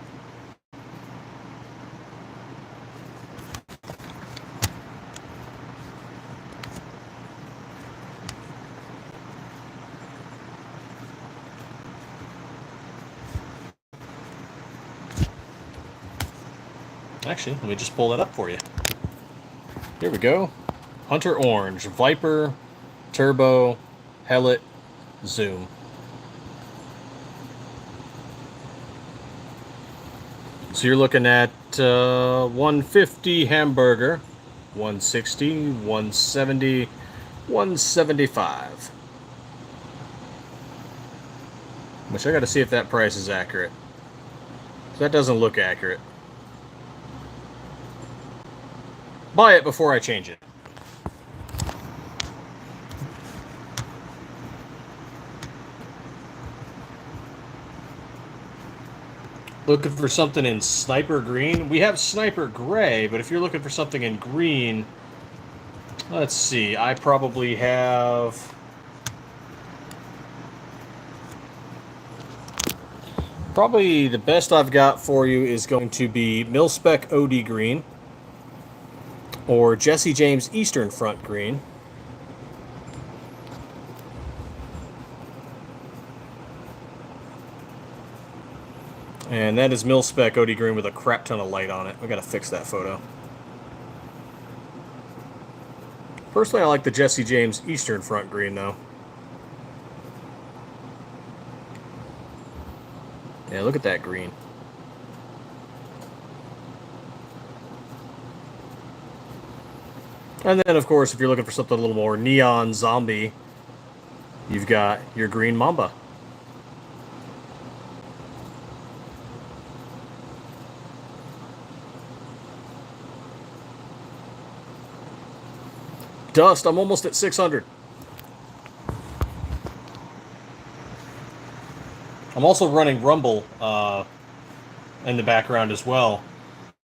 Actually, let me just pull that up for you. Here we go. Hunter Orange, Viper, Turbo, Hellet, Zoom. So you're looking at 150 hamburger, 160, 170, 175. Which I got to see if that price is accurate. That doesn't look accurate. Buy it before I change it. Looking for something in Sniper Green? We have Sniper Gray, but if you're looking for something in green, let's see. I probably have... Probably the best I've got for you is going to be Mil-Spec OD Green or Jesse James Eastern Front Green. And that is Mil-Spec OD Green with a crap ton of light on it. We gotta fix that photo. Personally, I like the Jesse James Eastern Front Green, though. Yeah, look at that green. And then, of course, if you're looking for something a little more neon zombie, you've got your green Mamba. Dust, I'm almost at 600. I'm also running Rumble in the background as well.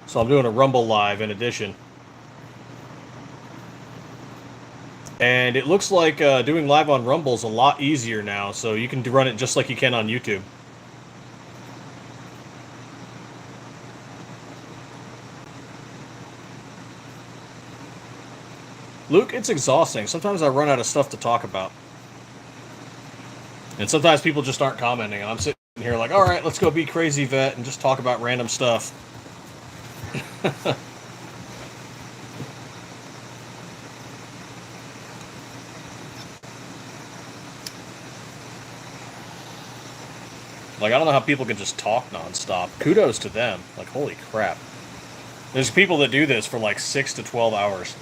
So I'm doing a Rumble live in addition. And it looks like doing live on Rumble is a lot easier now, so you can run it just like you can on YouTube. Luke, it's exhausting. Sometimes I run out of stuff to talk about. And sometimes people just aren't commenting, and I'm sitting here like, all right, let's go be crazy vet and just talk about random stuff. Like, I don't know how people can just talk nonstop. Kudos to them. Like, holy crap. There's people that do this for like 6 to 12 hours.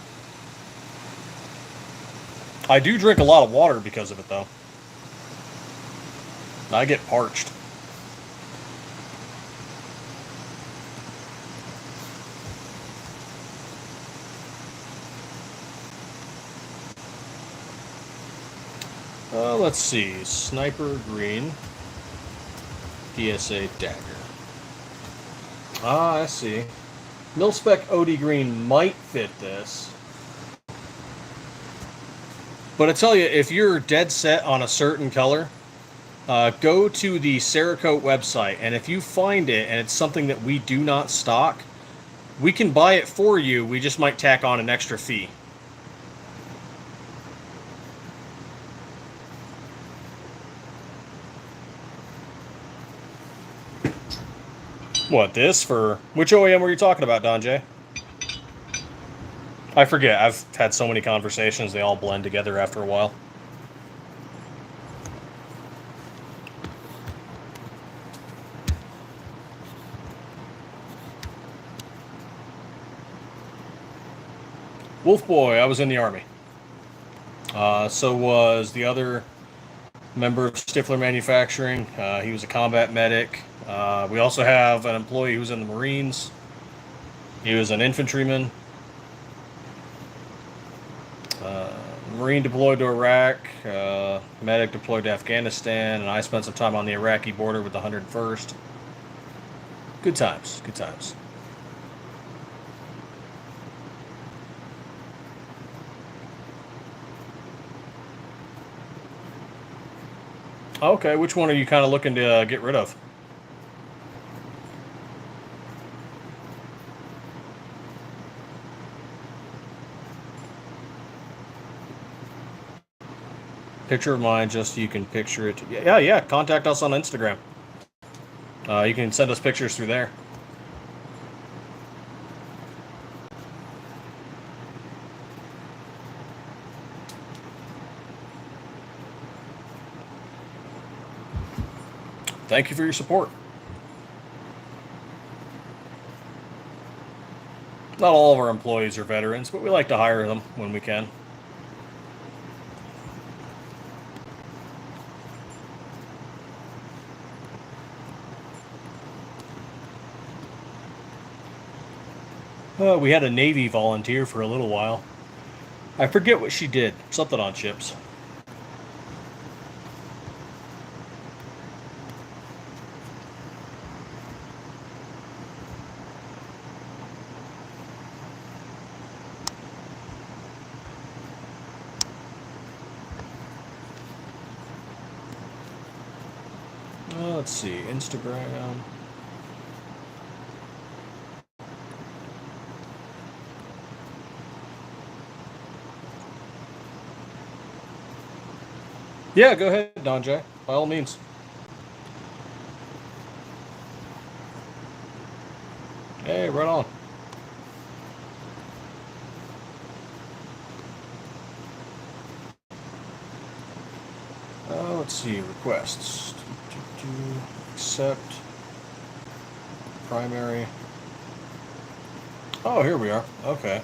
I do drink a lot of water because of it, though. I get parched. Let's see. Sniper Green. PSA Dagger. Ah, I see. Mil-Spec OD Green might fit this. But I tell you, if you're dead set on a certain color, go to the Cerakote website, and if you find it and it's something that we do not stock, we can buy it for you. We just might tack on an extra fee. What, this? For which OEM were you talking about, Don J? I forget. I've had so many conversations, they all blend together after a while. Wolf Boy, I was in the Army. So was the other member of Stiffler Manufacturing. He was a combat medic. We also have an employee who's in the Marines. He was an infantryman. Marine deployed to Iraq, medic deployed to Afghanistan, and I spent some time on the Iraqi border with the 101st. Good times, good times. Okay, which one are you kind of looking to get rid of? Picture of mine, just so you can picture it. Yeah. Contact us on Instagram. You can send us pictures through there. Thank you for your support. Not all of our employees are veterans, but we like to hire them when we can. We had a Navy volunteer for a little while. I forget what she did. Something on ships. Let's see. Instagram. Yeah, go ahead, Don J. By all means. Hey, right on. Let's see. Requests. Accept. Primary. Oh, here we are. Okay.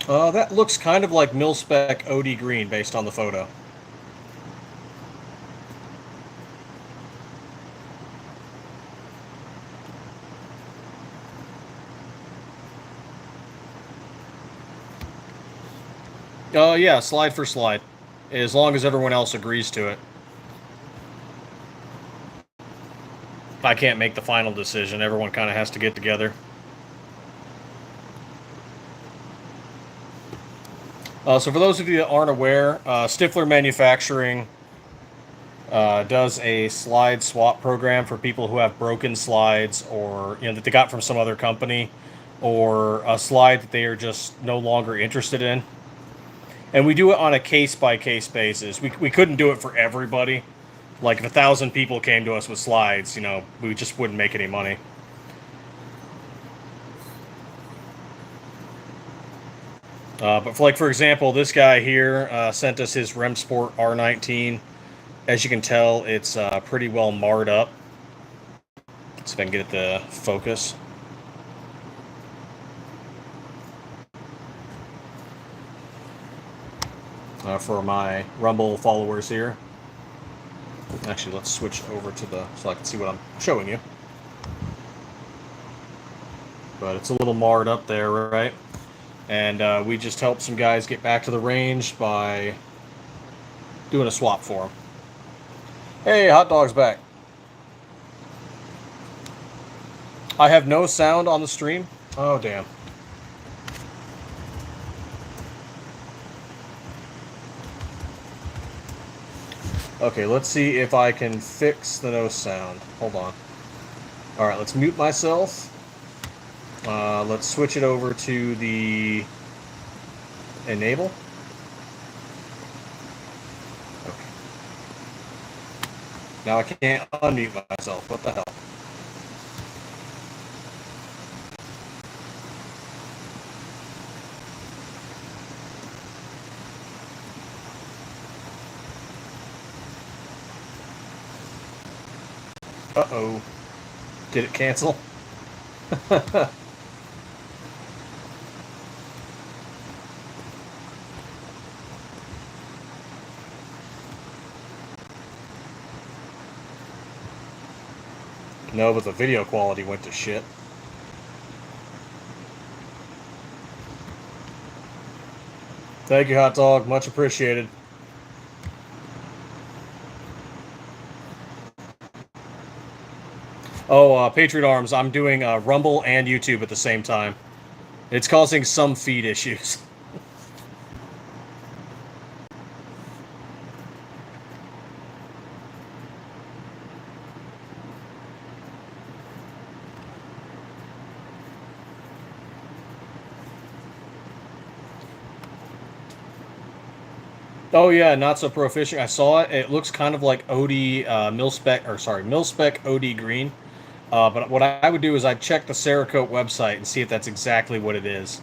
That looks kind of like mil-spec OD green based on the photo. Yeah, slide for slide. As long as everyone else agrees to it. I can't make the final decision. Everyone kind of has to get together. So for those of you that aren't aware, Stiffler Manufacturing does a slide swap program for people who have broken slides, or that they got from some other company, or a slide that they are just no longer interested in. And we do it on a case-by-case basis. We couldn't do it for everybody. Like, if 1,000 people came to us with slides, we just wouldn't make any money. But for example, this guy here sent us his Remsport R19. As you can tell, it's pretty well marred up. Let's see if I can get it to focus. For my Rumble followers here. Actually, let's switch over to so I can see what I'm showing you. But it's a little marred up there, right? And we just helped some guys get back to the range by doing a swap for them. Hey, Hot Dog's back. I have no sound on the stream? Oh, damn. Okay, let's see if I can fix the no sound. Hold on. Alright, let's mute myself. Let's switch it over to the enable. Okay. Now I can't unmute myself. What the hell? Uh-oh. Did it cancel? No, but the video quality went to shit. Thank you, Hot Dog. Much appreciated. Oh, Patriot Arms, I'm doing Rumble and YouTube at the same time. It's causing some feed issues. Oh yeah, not so pro fishing. I saw it. It looks kind of like OD mil spec OD green. But what I would do is I'd check the Cerakote website and see if that's exactly what it is.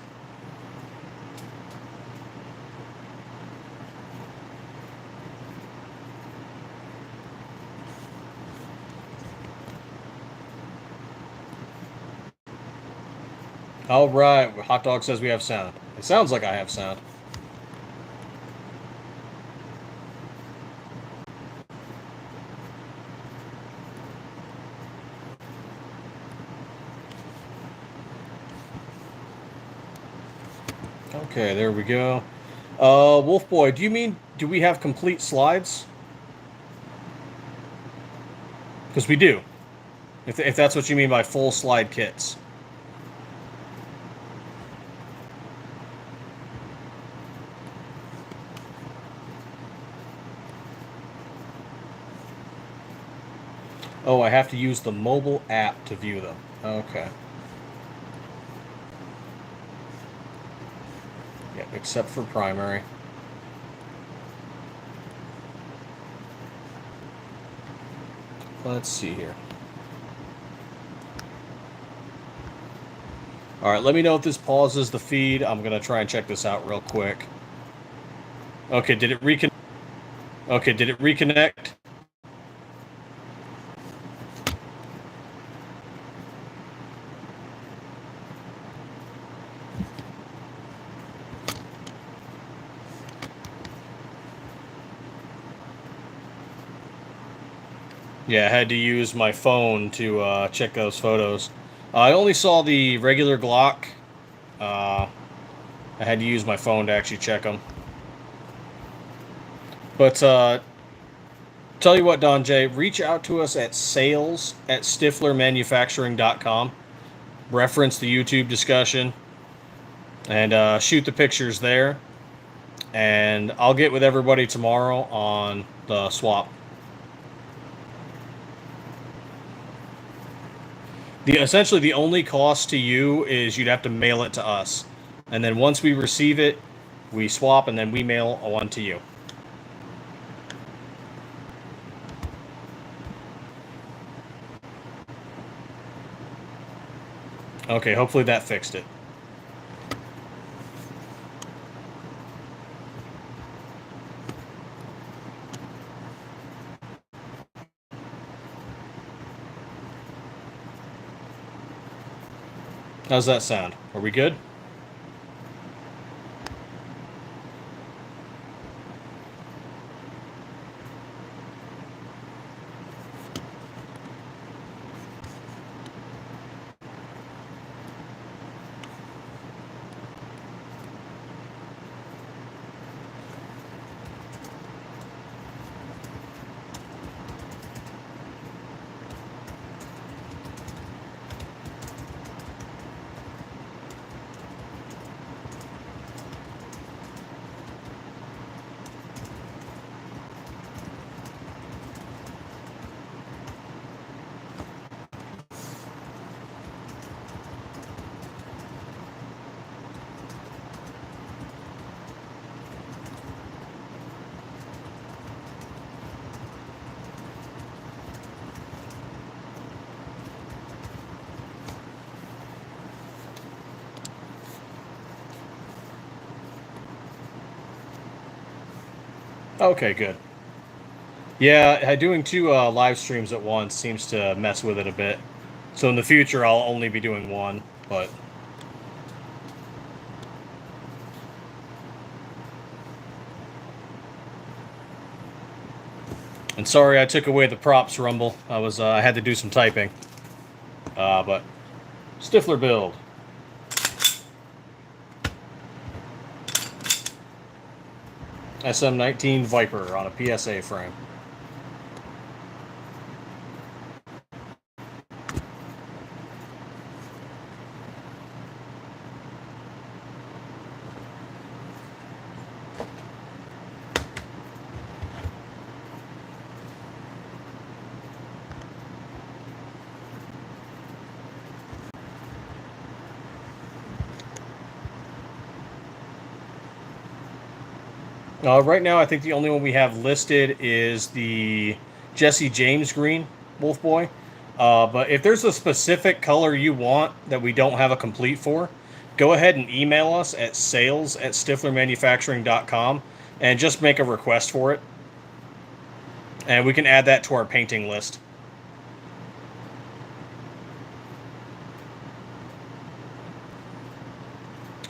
All right, Hot Dog says we have sound. It sounds like I have sound. Okay, there we go. Wolf Boy, do we have complete slides? Because we do. If that's what you mean by full slide kits. Oh, I have to use the mobile app to view them. Okay. Yep, except for primary. Let's see here. All right, let me know if this pauses the feed. I'm going to try and check this out real quick. Okay, did it reconnect? Okay, did it reconnect? Yeah, I had to use my phone to check those photos. I only saw the regular Glock. I had to use my phone to actually check them. But tell you what, Don J, reach out to us at sales@stifflermanufacturing.com. Reference the YouTube discussion and shoot the pictures there. And I'll get with everybody tomorrow on the swap. Essentially, the only cost to you is you'd have to mail it to us. And then once we receive it, we swap and then we mail one to you. Okay, hopefully that fixed it. How's that sound? Are we good? Okay, good. Yeah, doing two live streams at once seems to mess with it a bit. So in the future, I'll only be doing one, but... And sorry I took away the props, Rumble. I had to do some typing. But Stiffler build. SM19 Viper on a PSA frame. Right now, I think the only one we have listed is the Jesse James Green Wolf Boy. But if there's a specific color you want that we don't have a complete for, go ahead and email us at sales@stifflermanufacturing.com and just make a request for it. And we can add that to our painting list.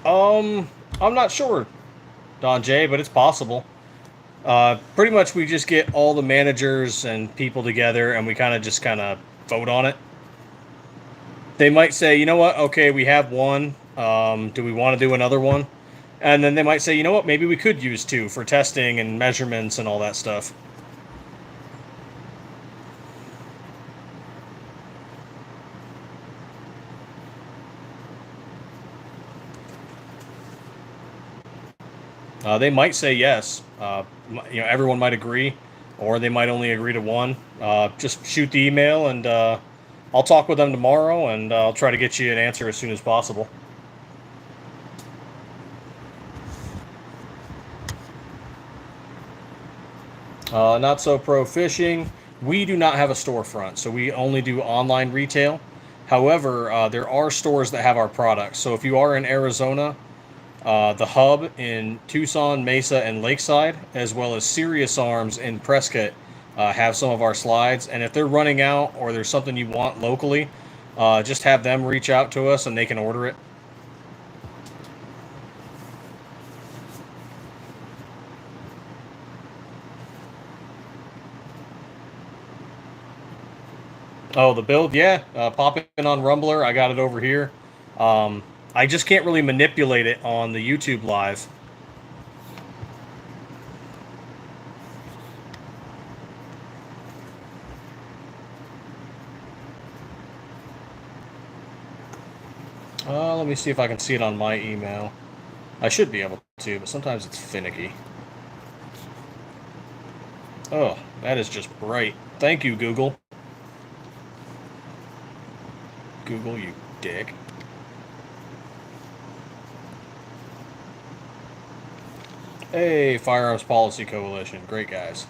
I'm not sure, Don J, but it's possible. Pretty much we just get all the managers and people together and we kind of vote on it. They might say, you know what, okay, we have one. Do we want to do another one? And then they might say, you know what, maybe we could use two for testing and measurements and all that stuff. They might say yes. Everyone might agree, or they might only agree to one. Just shoot the email, and I'll talk with them tomorrow, and I'll try to get you an answer as soon as possible. Not so pro fishing. We do not have a storefront, so we only do online retail. However, there are stores that have our products. So if you are in Arizona, the Hub in Tucson, Mesa, and Lakeside, as well as Serious Arms in Prescott, have some of our slides. And if they're running out or there's something you want locally, just have them reach out to us and they can order it. Oh, the build, yeah. Pop in on Rumbler. I got it over here. I just can't really manipulate it on the YouTube live. Let me see if I can see it on my email. I should be able to, but sometimes it's finicky. Oh, that is just bright. Thank you, Google. Google, you dick. Hey, Firearms Policy Coalition. Great guys.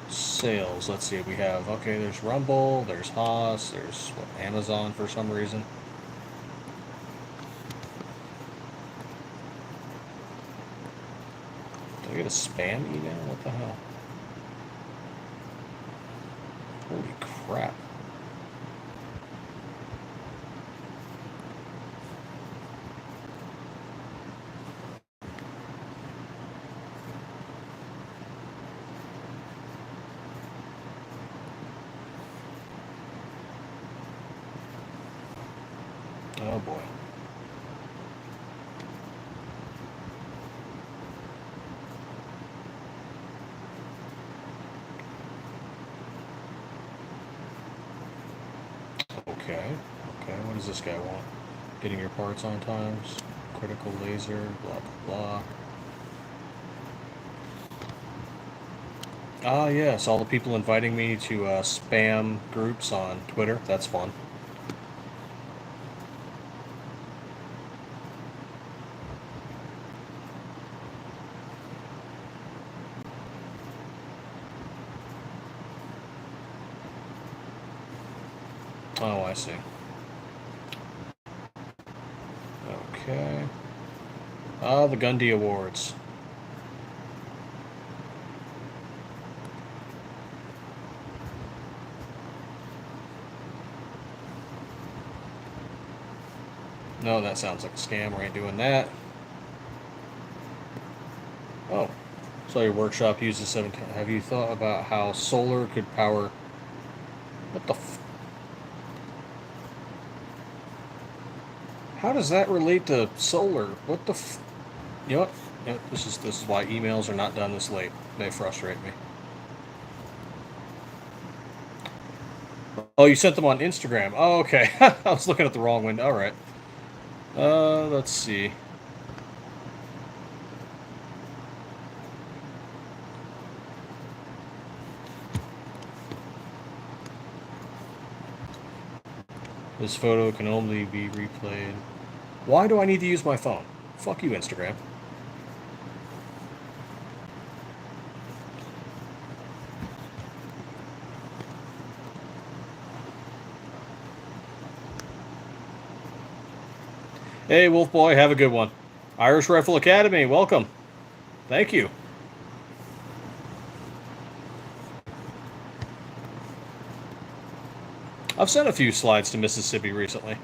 Sales. Let's see. We have, okay, there's Rumble, there's Haas, there's Amazon for some reason. Did I get a spam email? What the hell? Holy crap. Oh boy. Okay. Okay, what does this guy want? Getting your parts on times, critical laser, blah blah blah. Ah yes, all the people inviting me to spam groups on Twitter. That's fun. Oh, I see. Okay. Ah, the Gundy Awards. No, that sounds like a scam. We ain't doing that. Oh, So your workshop uses 17. Have you thought about how solar could power? What the? How does that relate to solar? What the? You know what? You know, this is why emails are not done this late. They frustrate me. Oh, you sent them on Instagram. Oh, okay. I was looking at the wrong window. All right. Let's see. This photo can only be replayed. Why do I need to use my phone? Fuck you, Instagram. Hey, Wolf Boy, have a good one. Irish Rifle Academy, welcome. Thank you. I've sent a few slides to Mississippi recently.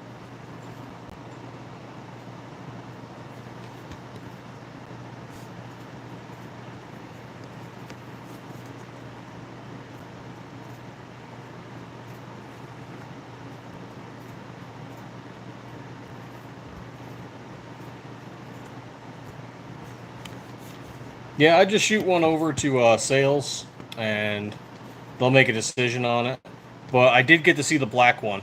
Yeah, I just shoot one over to sales, and they'll make a decision on it. But I did get to see the black one,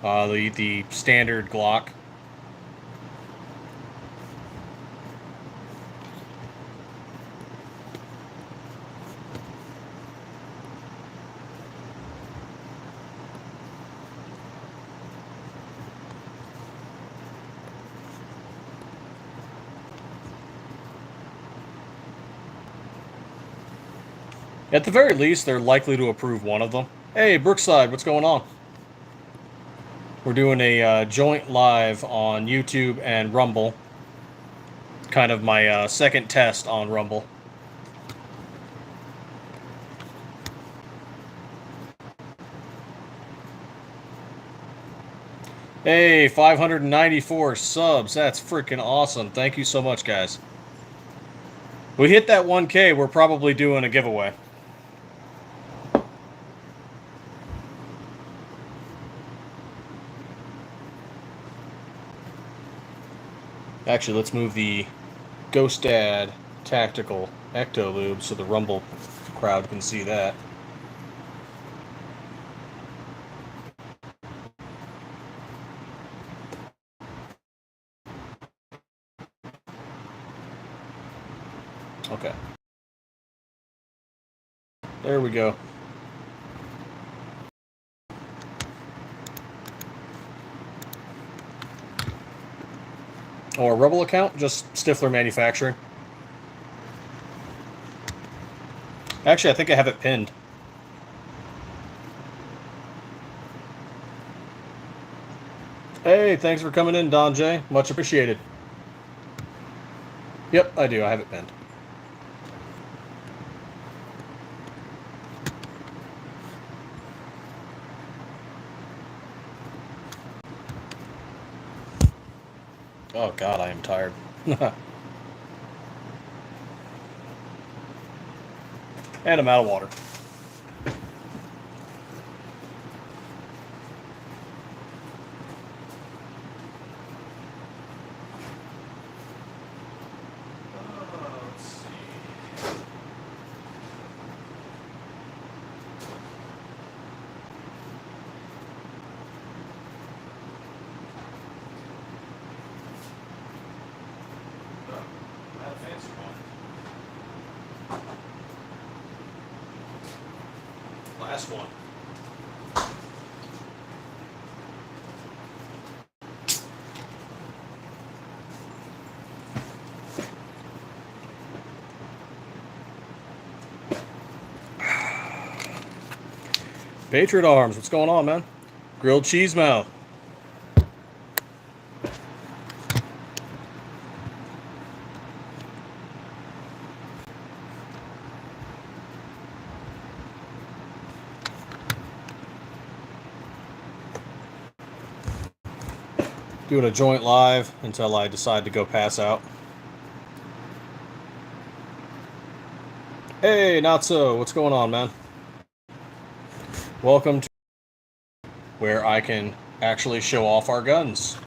the standard Glock. At the very least, they're likely to approve one of them. Hey, Brookside, what's going on? We're doing a joint live on YouTube and Rumble. Kind of my second test on Rumble. Hey, 594 subs. That's freaking awesome. Thank you so much, guys. We hit that 1K, we're probably doing a giveaway. Actually, let's move the Ghost Dad Tactical Ecto Lube so the Rumble crowd can see that. Okay. There we go. Or Rebel account, just Stiffler Manufacturing. Actually, I think I have it pinned. Hey, thanks for coming in, Don J. Much appreciated. Yep, I do. I have it pinned. Oh, God, I am tired. And I'm out of water. Last one. Patriot Arms, what's going on, man? Grilled cheese mouth. Doing a joint live until I decide to go pass out. Hey, not so. What's going on, man? Welcome to where I can actually show off our guns.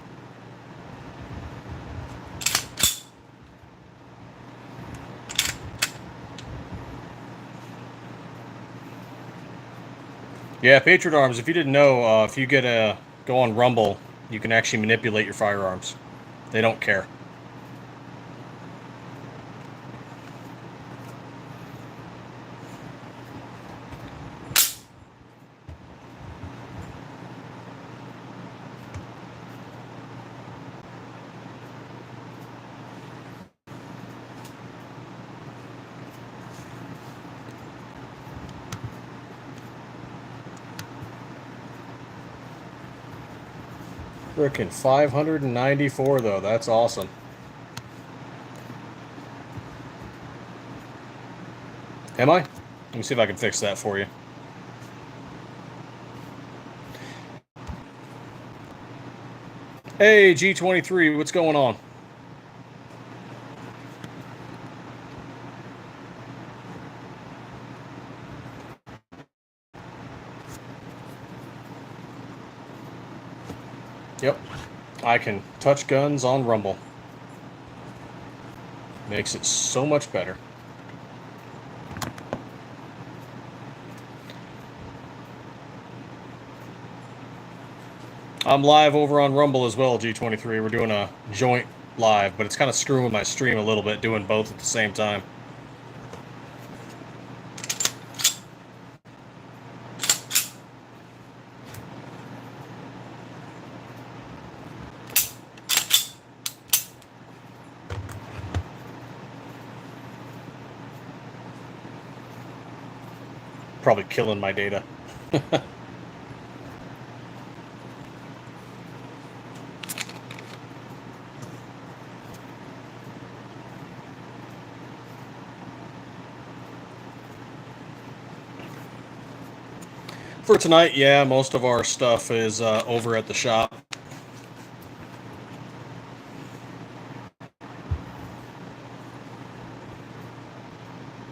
Yeah, Patriot Arms, if you didn't know, if you go on Rumble, you can actually manipulate your firearms. They don't care. Frickin' 594 though. That's awesome. Am I? Let me see if I can fix that for you. Hey, G23, what's going on? Yep, I can touch guns on Rumble. Makes it so much better. I'm live over on Rumble as well, G23. We're doing a joint live, but it's kind of screwing my stream a little bit, doing both at the same time. Probably killing my data. For tonight, yeah, most of our stuff is over at the shop.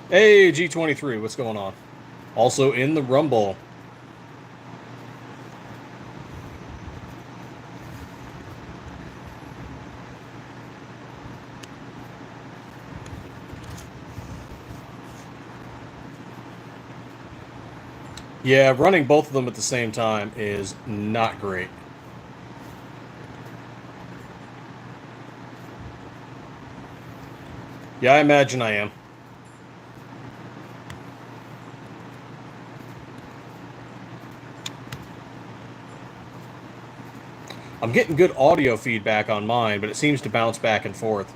Hey, G23, what's going on? Also in the Rumble. Yeah, running both of them at the same time is not great. Yeah, I imagine I am. I'm getting good audio feedback on mine, but it seems to bounce back and forth.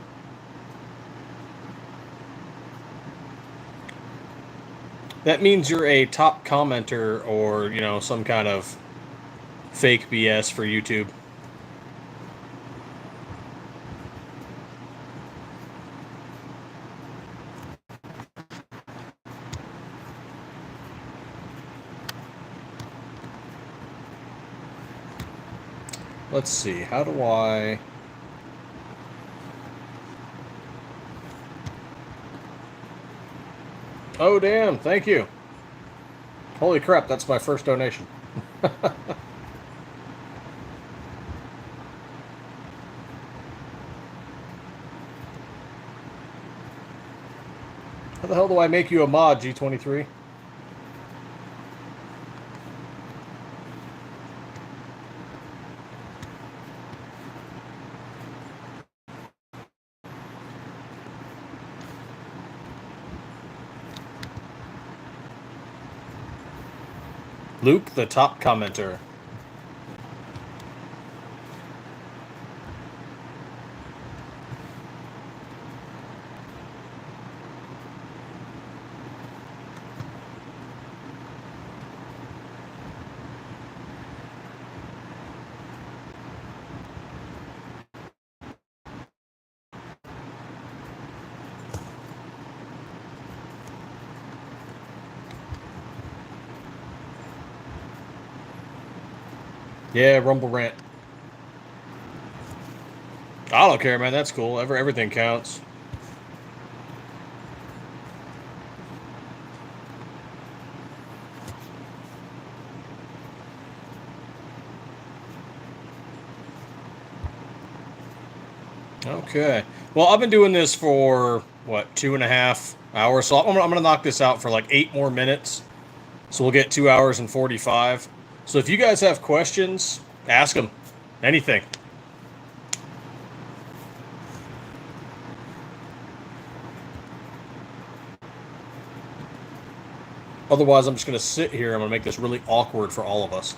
That means you're a top commenter or, some kind of fake BS for YouTube. Let's see, how do I... Oh, damn, thank you. Holy crap, that's my first donation. How the hell do I make you a mod, G23? Luke, the top commenter. Yeah, Rumble Rant. I don't care, man. That's cool. Everything counts. Okay. Well, I've been doing this for, what, 2.5 hours? So I'm gonna knock this out for like 8 more minutes. So we'll get 2 hours and 45. So if you guys have questions, ask them. Anything. Otherwise, I'm just going to sit here. I'm going to make this really awkward for all of us.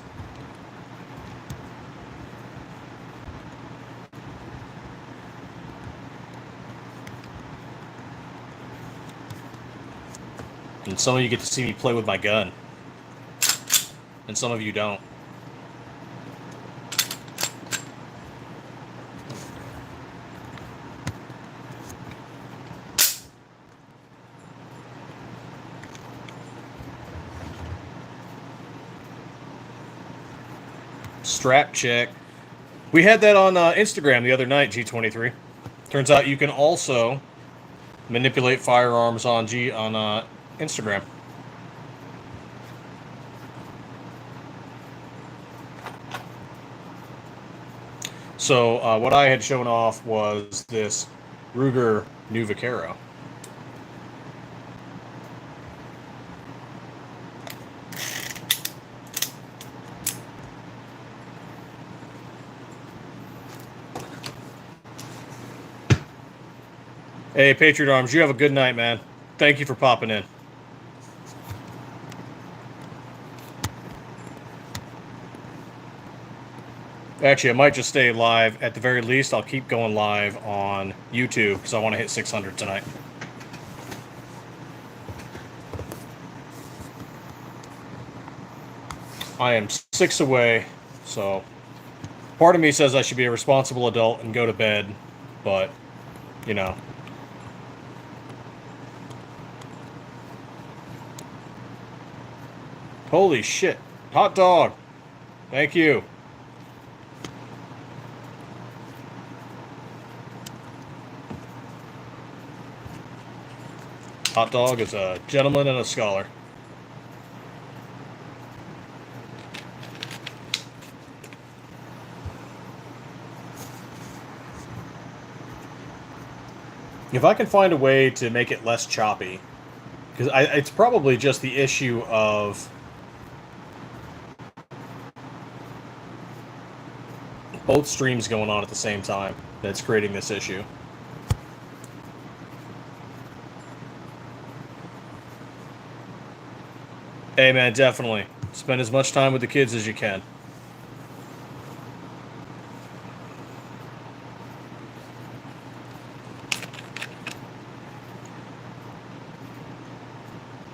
And some of you get to see me play with my gun. And some of you don't. Strap check. We had that on Instagram the other night, G23. Turns out you can also manipulate firearms on Instagram. So what I had shown off was this Ruger New Vaquero. Hey, Patriot Arms, you have a good night, man. Thank you for popping in. Actually, I might just stay live. At the very least, I'll keep going live on YouTube because I want to hit 600 tonight. I am 6 away, so part of me says I should be a responsible adult and go to bed, but, you know. Holy shit. Hot dog. Thank you. Hot dog is a gentleman and a scholar. If I can find a way to make it less choppy, because it's probably just the issue of both streams going on at the same time that's creating this issue. Hey man, definitely. Spend as much time with the kids as you can.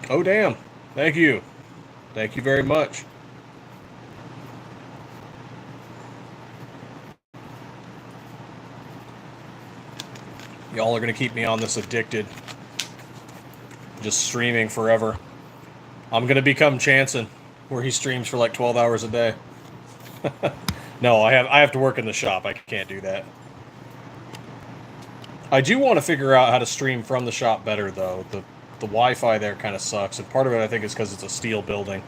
Oh damn. Thank you. Thank you very much. Y'all are going to keep me on this addicted. Just streaming forever. I'm going to become Chanson, where he streams for like 12 hours a day. No, I have to work in the shop. I can't do that. I do want to figure out how to stream from the shop better, though. The Wi-Fi there kind of sucks, and part of it I think is because it's a steel building.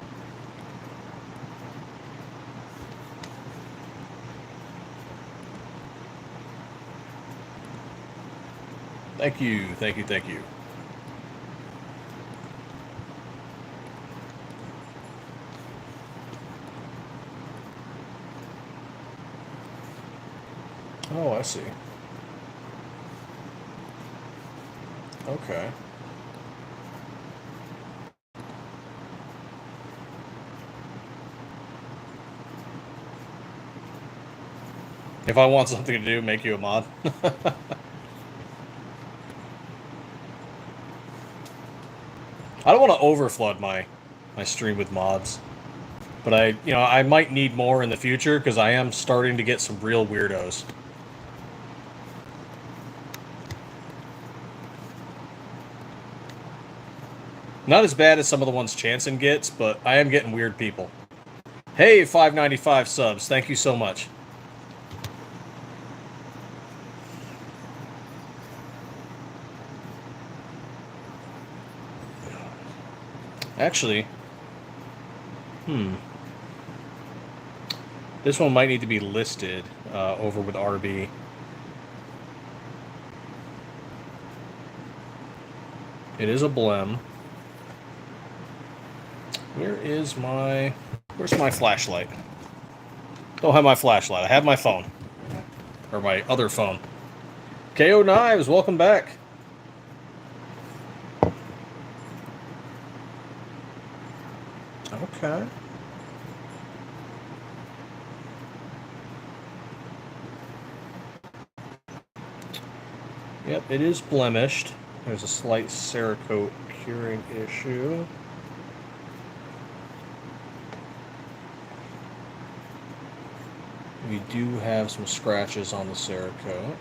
Thank you, thank you, thank you. Oh, I see. Okay. If I want something to do, make you a mod. I don't want to overflood my stream with mods, but I might need more in the future because I am starting to get some real weirdos. Not as bad as some of the ones Chanson gets, but I am getting weird people. Hey, 595 subs. Thank you so much. Actually, this one might need to be listed over with RB. It is a blem. Where's my flashlight? Don't have my flashlight. I have my phone. Or my other phone. KO Knives, welcome back. Okay. Yep, it is blemished. There's a slight Cerakote curing issue. We do have some scratches on the Cerakote. Okay.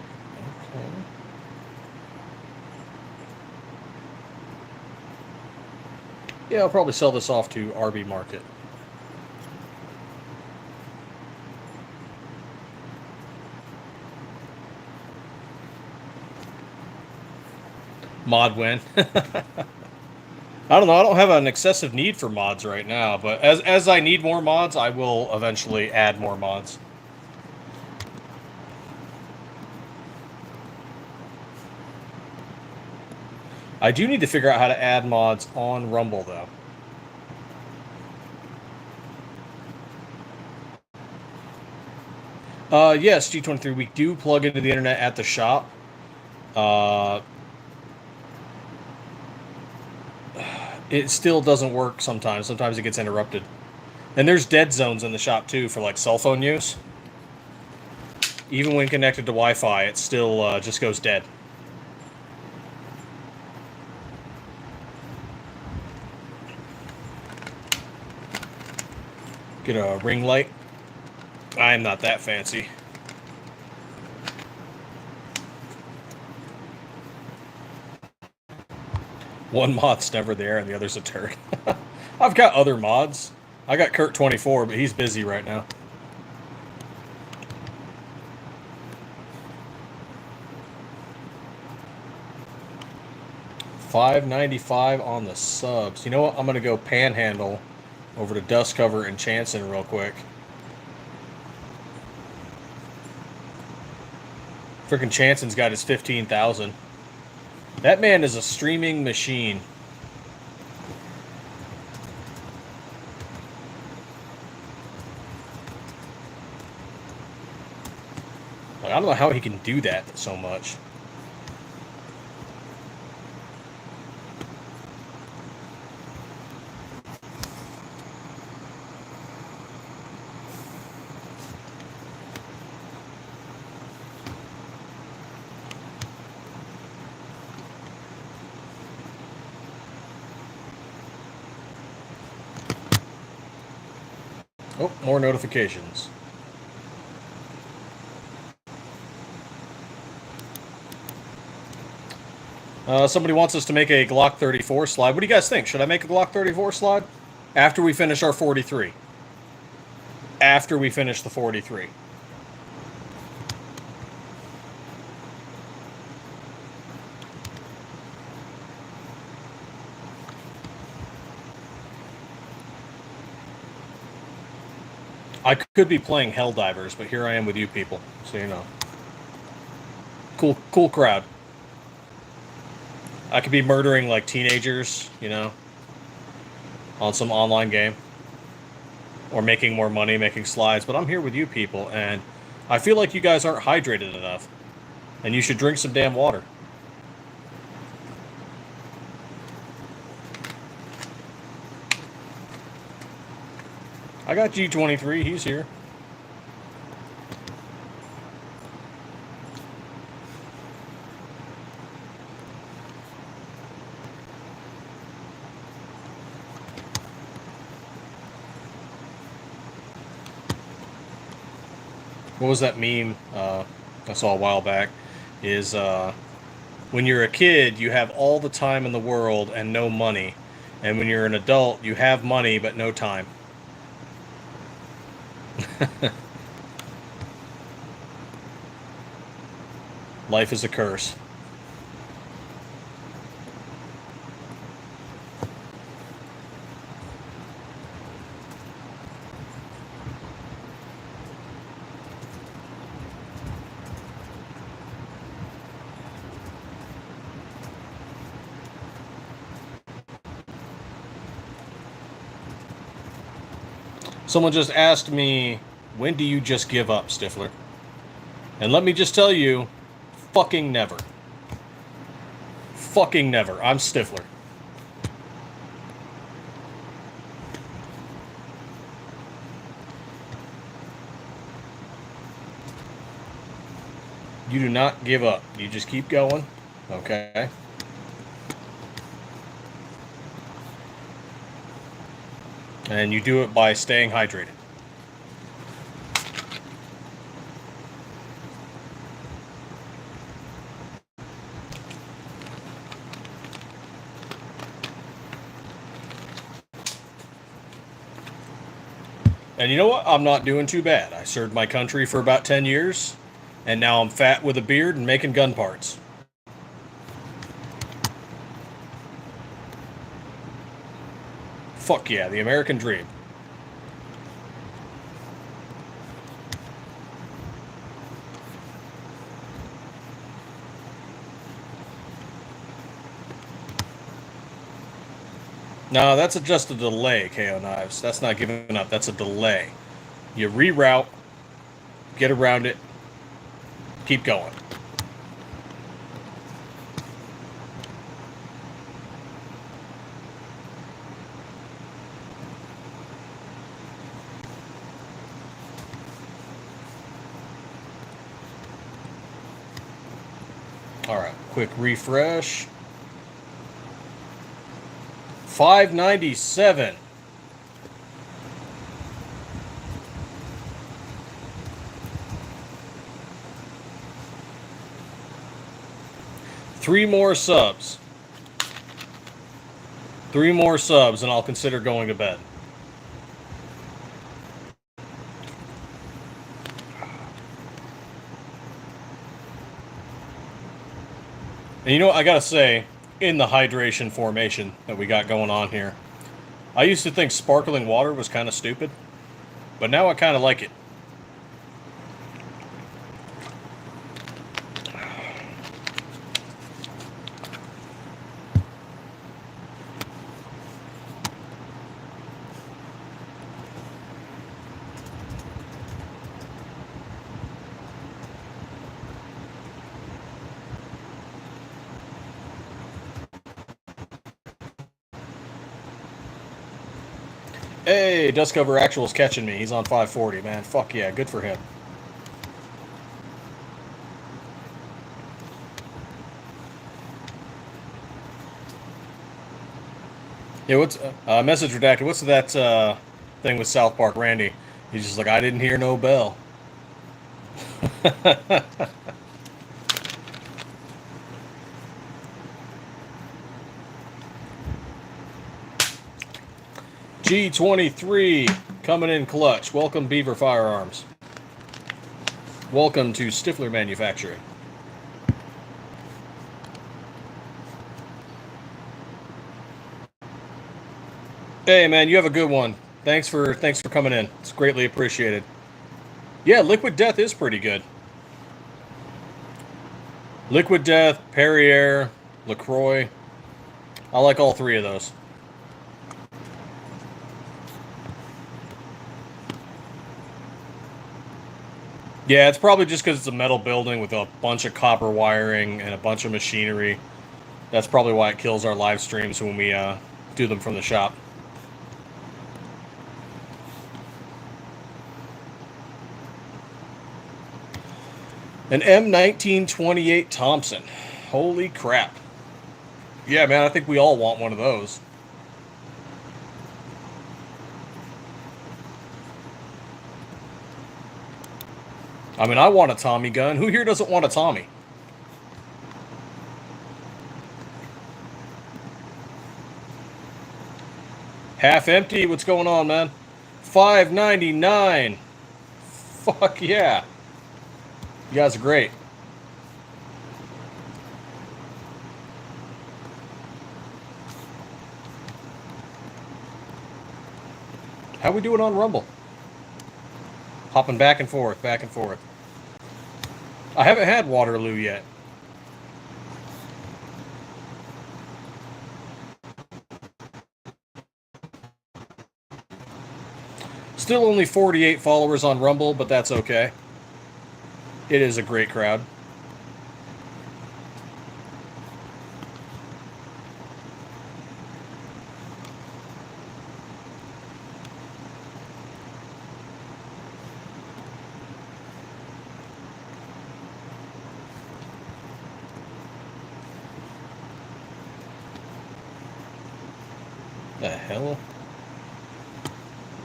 Yeah, I'll probably sell this off to RB Market. Mod win. I don't know. I don't have an excessive need for mods right now, but as I need more mods, I will eventually add more mods. I do need to figure out how to add mods on Rumble, though. Yes, G23. We do plug into the internet at the shop. It still doesn't work sometimes. Sometimes it gets interrupted. And there's dead zones in the shop, too, for, like, cell phone use. Even when connected to Wi-Fi, it still just goes dead. Get a ring light. I am not that fancy. One mod's never there and the other's a turd. I've got other mods. I got Kurt24, but he's busy right now. $5.95 on the subs. You know what? I'm going to go panhandle over to Dust Cover and Chanson real quick. Freaking Chanson's got his 15,000. That man is a streaming machine. Like, I don't know how he can do that so much. Oh, more notifications. Somebody wants us to make a Glock 34 slide. What do you guys think? Should I make a Glock 34 slide? After we finish our 43. After we finish the 43. I could be playing Helldivers, but here I am with you people, so you know. Cool crowd. I could be murdering, like, teenagers, you know, on some online game. Or making more money, making slides, but I'm here with you people, and I feel like you guys aren't hydrated enough. And you should drink some damn water. I got G23, he's here. What was that meme I saw a while back? Is when you're a kid, you have all the time in the world and no money. And when you're an adult, you have money but no time. Life is a curse. Someone just asked me, when do you just give up, Stiffler? And let me just tell you, fucking never. Fucking never. I'm Stiffler. You do not give up. You just keep going. Okay? And you do it by staying hydrated. And you know what? I'm not doing too bad. I served my country for about 10 years, and now I'm fat with a beard and making gun parts. Fuck yeah, the American dream. No, that's just a delay, KO Knives. That's not giving up. That's a delay. You reroute, get around it, keep going. All right, quick refresh. 597. Three more subs. 3 more subs, and I'll consider going to bed. And you know what, I gotta say, in the hydration formation that we got going on here, I used to think sparkling water was kind of stupid, but now I kind of like it. Hey, Dust Cover Actual's catching me. He's on 540, man. Fuck yeah, good for him. Yeah, what's message redacted? What's that thing with South Park Randy? He's just like, I didn't hear no bell. G23 coming in clutch. Welcome, Beaver Firearms. Welcome to Stiffler Manufacturing. Hey man, you have a good one. Thanks for coming in. It's greatly appreciated. Yeah, Liquid Death is pretty good. Liquid Death, Perrier, LaCroix. I like all 3 of those. Yeah, it's probably just because it's a metal building with a bunch of copper wiring and a bunch of machinery. That's probably why it kills our live streams when we do them from the shop. An M1928 Thompson. Holy crap. Yeah, man, I think we all want one of those. I mean, I want a Tommy gun. Who here doesn't want a Tommy? Half empty? What's going on, man? $5.99. Fuck yeah. You guys are great. How we doing on Rumble? Hopping back and forth, back and forth. I haven't had Waterloo yet. Still only 48 followers on Rumble, but that's okay. It is a great crowd. The hell?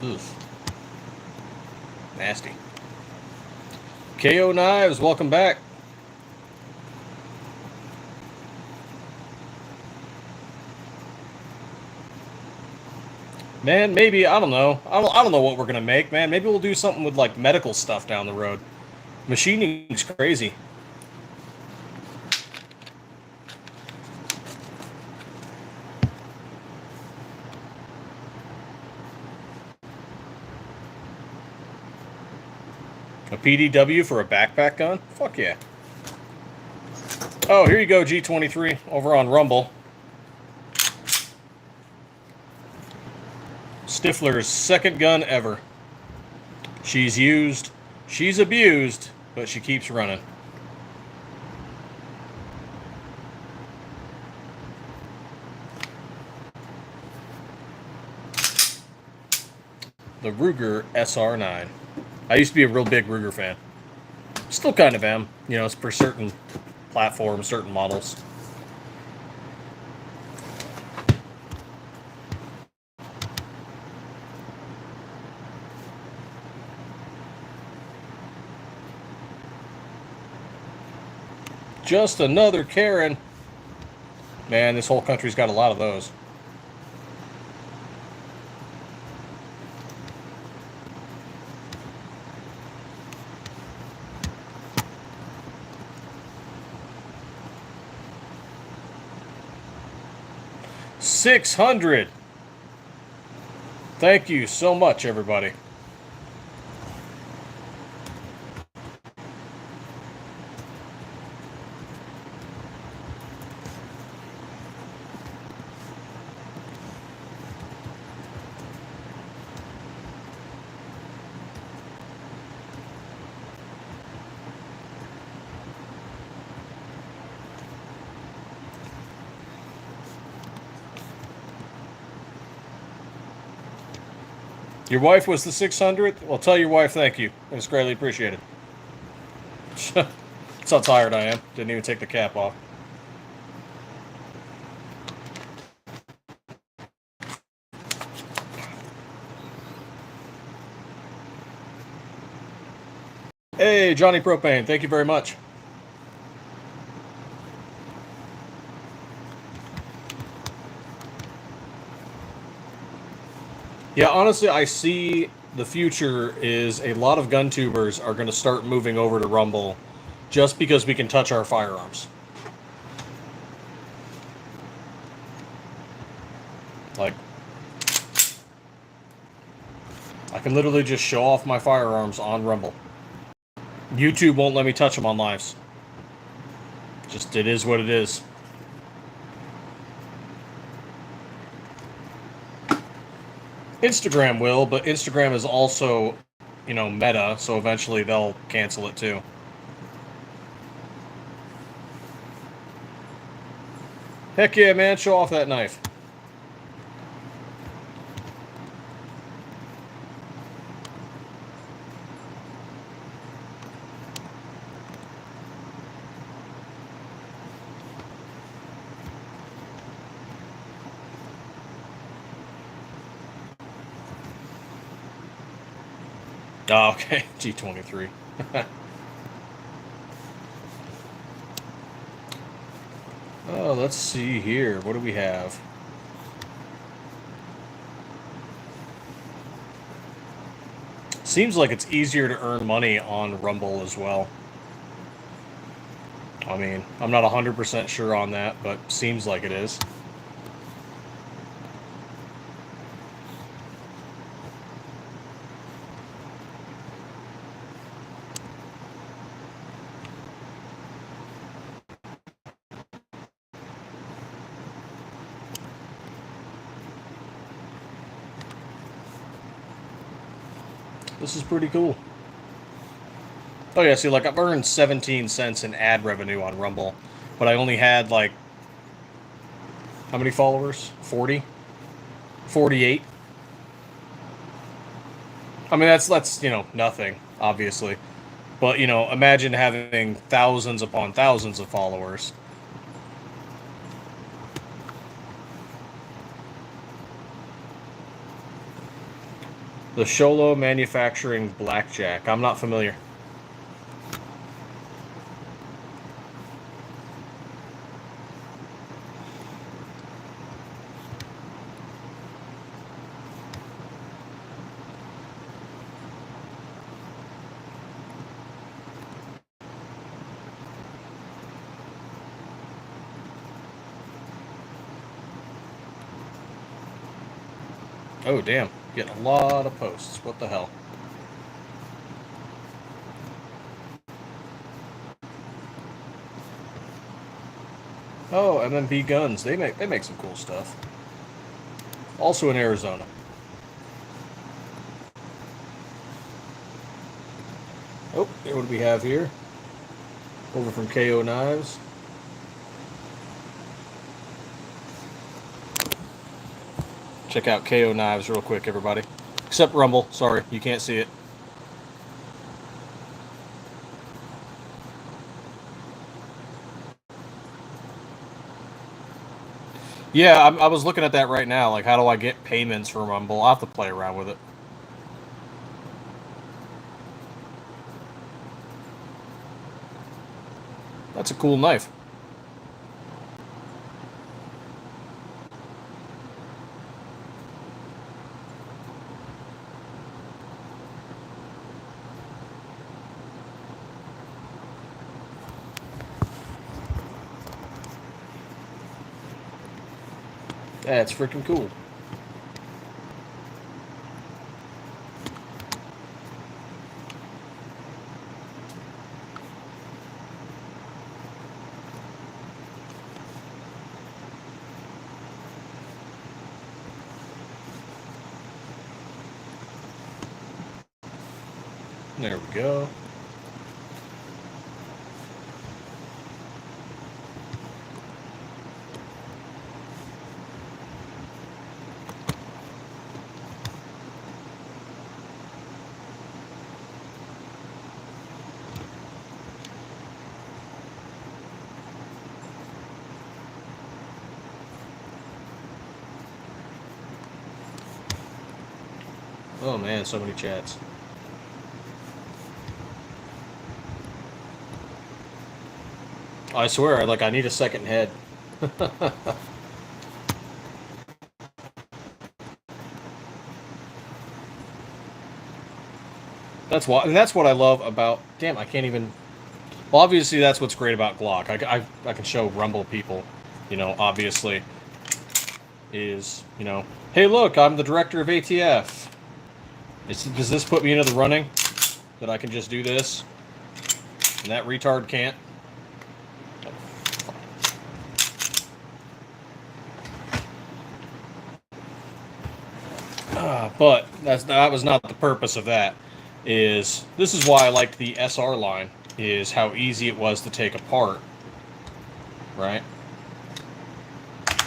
Ugh. Nasty. KO Knives, welcome back. Man, maybe, I don't know. I don't know what we're gonna make, man. Maybe we'll do something with like medical stuff down the road. Machining's crazy. A PDW for a backpack gun? Fuck yeah. Oh, here you go, G23, over on Rumble. Stiffler's second gun ever. She's used, she's abused, but she keeps running. The Ruger SR9. I used to be a real big Ruger fan. Still kind of am. You know, it's for certain platforms, certain models. Just another Karen. Man, this whole country's got a lot of those. $600. Thank you so much, everybody. Your wife was the 600th? Well, tell your wife thank you. It's greatly appreciated. That's how tired I am. Didn't even take the cap off. Hey, Johnny Propane, thank you very much. Yeah, honestly, I see the future is a lot of gun tubers are going to start moving over to Rumble just because we can touch our firearms. Like, I can literally just show off my firearms on Rumble. YouTube won't let me touch them on lives. Just, it is what it is. Instagram will, but Instagram is also, you know, meta, so eventually they'll cancel it too. Heck yeah, man, show off that knife. Oh, okay, G23. Oh, let's see here. What do we have? Seems like it's easier to earn money on Rumble as well. I mean, I'm not 100% sure on that, but seems like it is. This is pretty cool. Oh yeah, see, like I've earned 17 cents in ad revenue on Rumble, but I only had like, how many followers? 40? 48? I mean, that's nothing, obviously. But, imagine having thousands upon thousands of followers. The Stiffler Manufacturing Blackjack. I'm not familiar. Oh, damn. Getting a lot of posts. What the hell? Oh, MMB Guns. They make some cool stuff. Also in Arizona. Oh, what do we have here? Over from KO Knives. Check out KO Knives real quick, everybody. Except Rumble. Sorry, you can't see it. Yeah, I was looking at that right now. Like, how do I get payments from Rumble? I'll have to play around with it. That's a cool knife. That's freaking cool. There we go. Oh man, so many chats. I swear, I need a second head. That's what I love about. Damn, I can't even. Well, obviously, that's what's great about Glock. I can show Rumble people, obviously, hey, look, I'm the director of ATF. Does this put me into the running? That I can just do this? And that retard can't? But that was not the purpose of that. This is why I liked the SR line, is how easy it was to take apart. Right?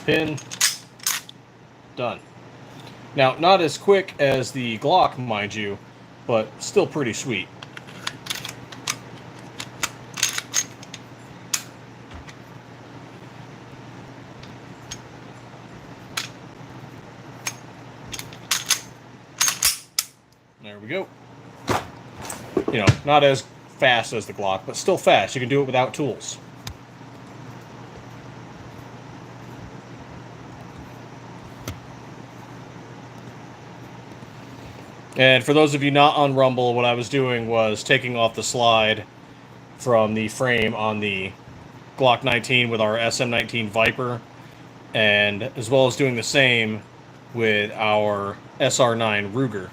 Pin. Done. Now, not as quick as the Glock, mind you, but still pretty sweet. There we go. Not as fast as the Glock, but still fast. You can do it without tools. And for those of you not on Rumble, what I was doing was taking off the slide from the frame on the Glock 19 with our SM19 Viper, and as well as doing the same with our SR9 Ruger.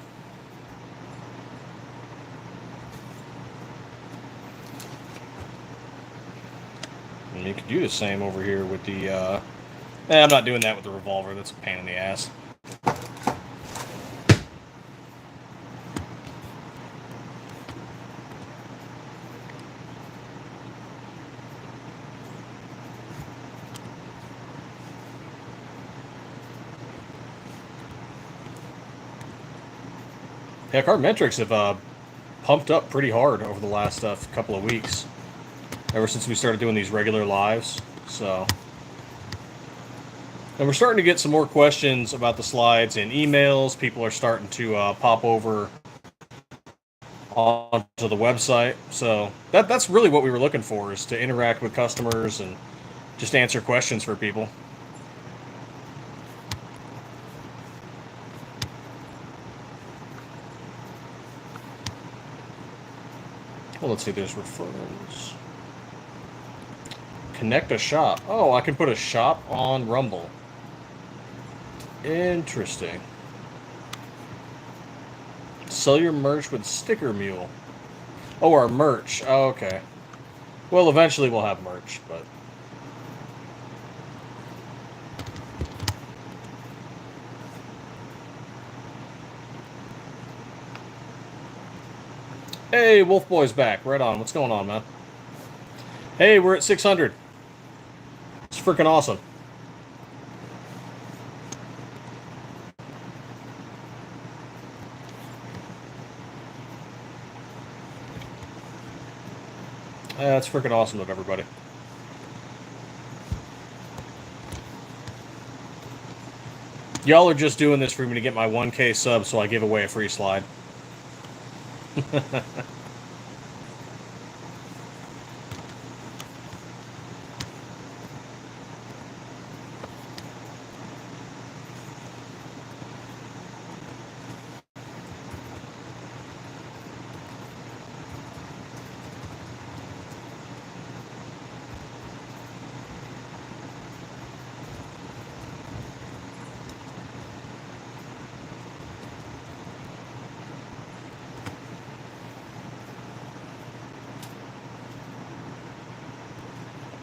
And you can do the same over here with the... I'm not doing that with the revolver. That's a pain in the ass. Heck, our metrics have pumped up pretty hard over the last couple of weeks. Ever since we started doing these regular lives. So, and we're starting to get some more questions about the slides in emails. People are starting to pop over onto the website. So that's really what we were looking for, is to interact with customers and just answer questions for people. Well, let's see, there's referrals. Connect a shop. Oh, I can put a shop on Rumble. Interesting. Sell your merch with Sticker Mule. Oh, our merch. Oh, okay. Well, eventually we'll have merch, but... Hey, Wolf Boy's back. Right on. What's going on, man? Hey, we're at 600. It's freaking awesome. That's freaking awesome of everybody. Y'all are just doing this for me to get my 1K sub, so I give away a free slide.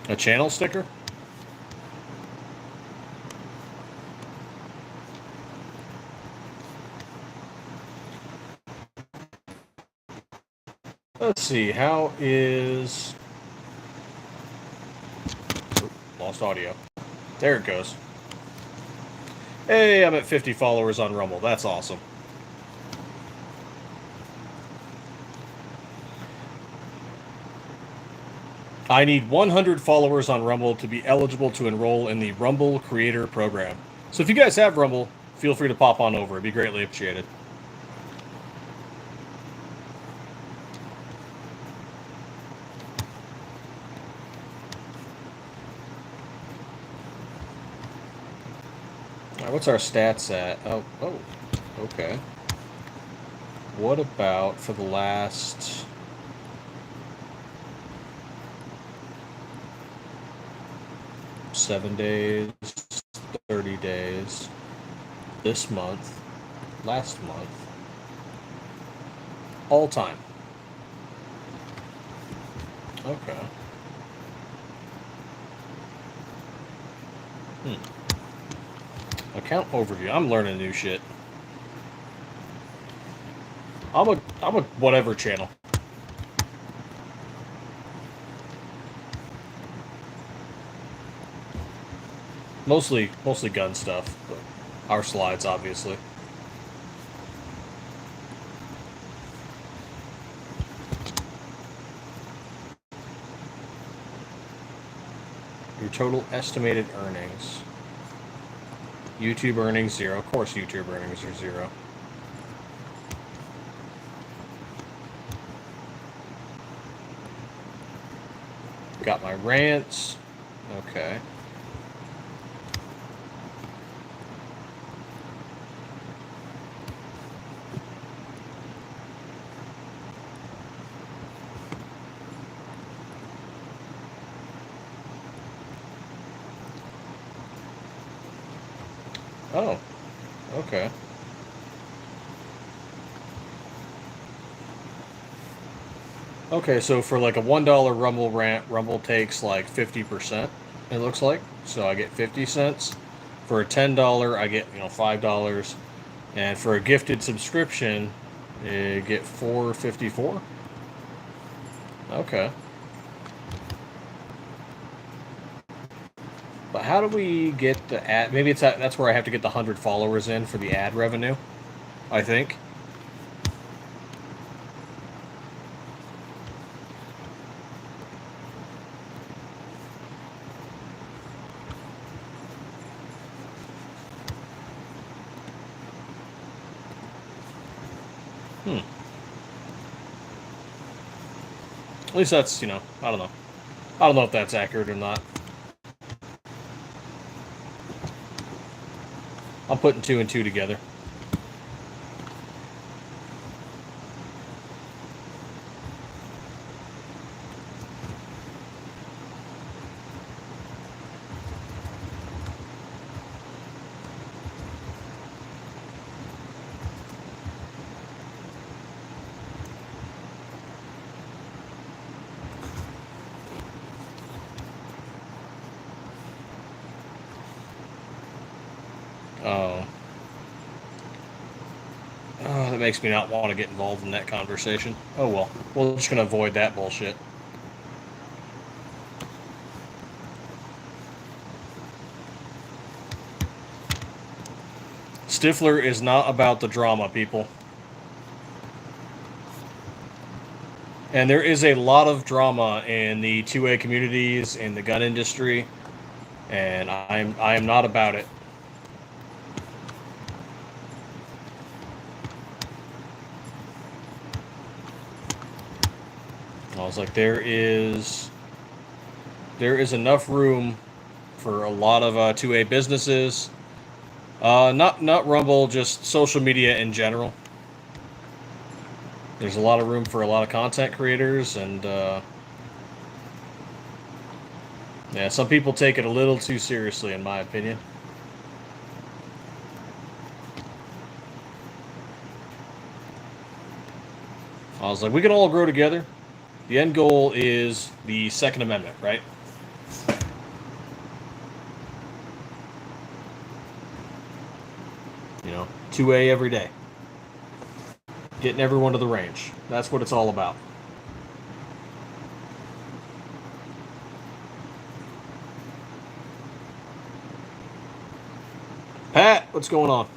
A channel sticker? Let's see, how is... Oop, lost audio. There it goes. Hey, I'm at 50 followers on Rumble. That's awesome. I need 100 followers on Rumble to be eligible to enroll in the Rumble Creator Program. So if you guys have Rumble, feel free to pop on over. It'd be greatly appreciated. All right, what's our stats at? Oh, okay. What about for the last... ...7 days, 30 days, this month, last month, all time. Okay. Account overview. I'm learning new shit. I'm a whatever channel. Mostly gun stuff, but our slides, obviously. Your total estimated earnings. YouTube earnings, 0. Of course YouTube earnings are 0. Got my rants. Okay. Oh, okay. Okay, so for like a $1 Rumble rant, Rumble takes like 50%, it looks like. So I get 50 cents. For a $10, I get, $5. And for a gifted subscription, you get $4.54. Okay. But how do we get the ad? Maybe that's where I have to get the 100 followers in for the ad revenue, I think. Hmm. At least that's, I don't know. I don't know if that's accurate or not. I'm putting 2 and 2 together. Oh. Oh, that makes me not want to get involved in that conversation. Oh well. We're just going to avoid that bullshit. Stiffler is not about the drama, people. And there is a lot of drama in the 2A communities, in the gun industry, and I am not about it. I was like, there is enough room for a lot of 2A businesses. Not Rumble, just social media in general. There's a lot of room for a lot of content creators, and yeah, some people take it a little too seriously, in my opinion. I was like, we can all grow together. The end goal is the Second Amendment, right? 2A every day. Getting everyone to the range. That's what it's all about. Pat, what's going on?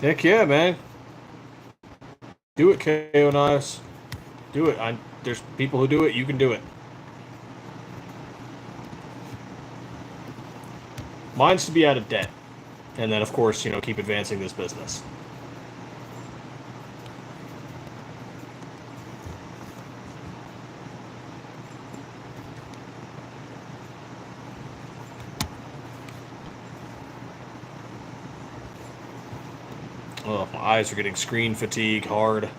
Heck yeah, man. Do it, KO Knives. Do it. There's people who do it. You can do it. Mine's to be out of debt. And then, of course, keep advancing this business. Oh, my eyes are getting screen fatigue hard.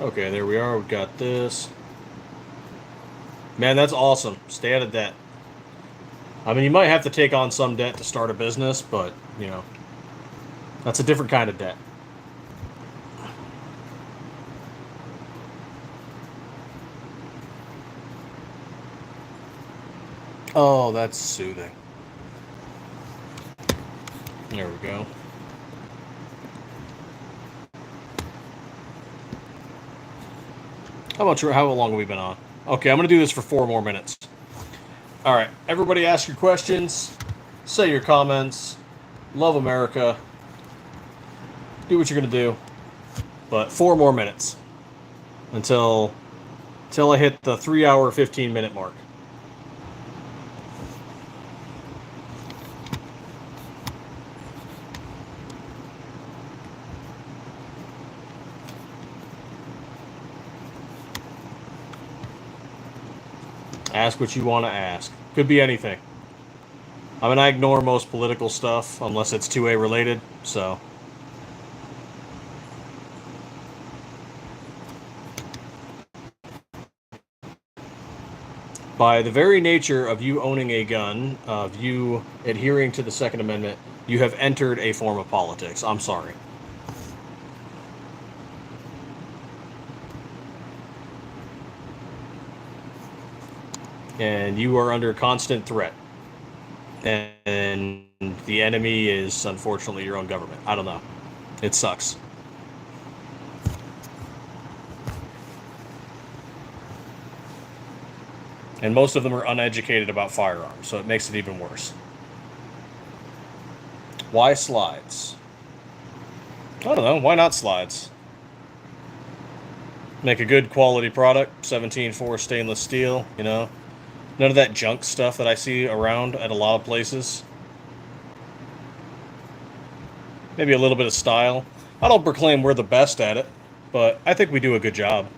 Okay, there we are. We've got this. Man, that's awesome. Stay out of debt. I mean, you might have to take on some debt to start a business, but, that's a different kind of debt. Oh, that's soothing. There we go. How long have we been on? Okay, I'm going to do this for 4 more minutes. All right, everybody ask your questions, say your comments, love America, do what you're going to do, but 4 more minutes until I hit the 3-hour, 15-minute mark. Ask what you want to ask. Could be anything. I mean, I ignore most political stuff unless it's 2A related, so. By the very nature of you owning a gun, of you adhering to the Second Amendment, you have entered a form of politics. I'm sorry. And you are under constant threat. And the enemy is, unfortunately, your own government. I don't know. It sucks. And most of them are uneducated about firearms, so it makes it even worse. Why slides? I don't know. Why not slides? Make a good quality product, 17.4 stainless steel, you know. None of that junk stuff that I see around at a lot of places. Maybe a little bit of style. I don't proclaim we're the best at it, but I think we do a good job.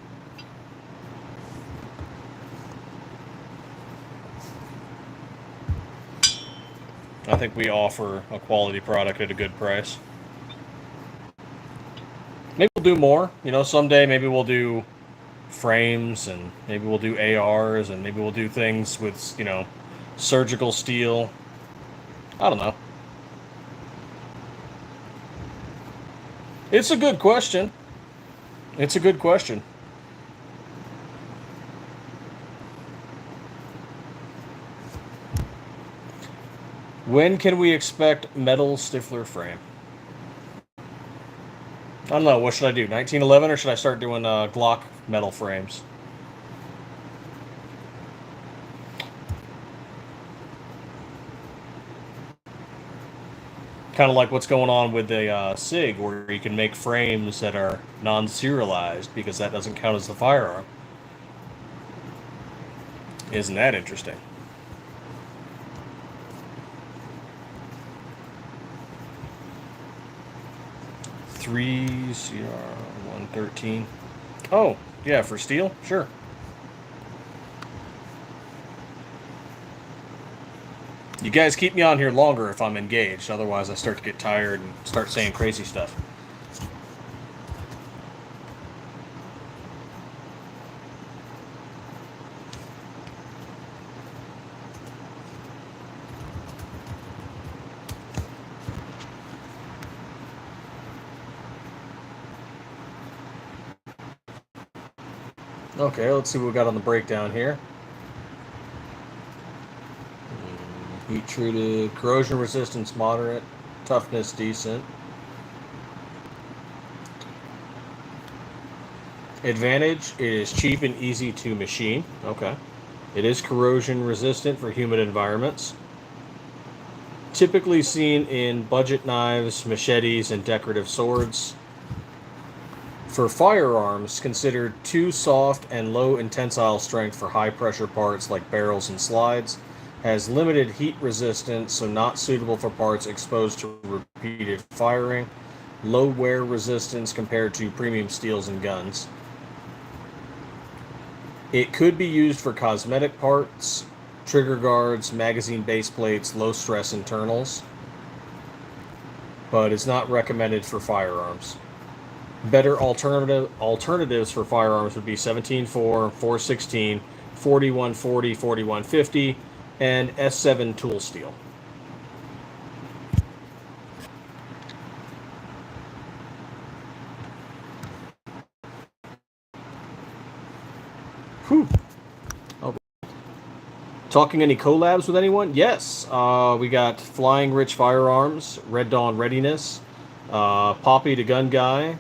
I think we offer a quality product at a good price. Maybe we'll do more. You know, someday maybe we'll do frames, and maybe we'll do ARs, and maybe we'll do things with, you know, surgical steel. I don't know. It's a good question. It's a good question. When can we expect metal Stiffler frame? I don't know. What should I do? 1911, or should I start doing Glock metal frames? Kind of like what's going on with the SIG, where you can make frames that are non-serialized because that doesn't count as the firearm. Isn't that interesting? Three CR 113. Oh, yeah, for steel? Sure. You guys keep me on here longer if I'm engaged, otherwise I start to get tired and start saying crazy stuff. Okay, let's see what we got on the breakdown here. Heat treated, corrosion resistance moderate, toughness decent. Advantage, it is cheap and easy to machine. Okay. It is corrosion resistant for humid environments. Typically seen in budget knives, machetes, and decorative swords. For firearms, considered too soft and low in tensile strength for high pressure parts like barrels and slides. Has limited heat resistance, so not suitable for parts exposed to repeated firing. Low wear resistance compared to premium steels and guns. It could be used for cosmetic parts, trigger guards, magazine base plates, low stress internals, but it's not recommended for firearms. Better alternatives for firearms would be 17.4, 416, 4140, 4150, and S7 tool steel. Whew. Oh. Talking any collabs with anyone? Yes. We got Flying Rich Firearms, Red Dawn Readiness, Poppy the Gun Guy.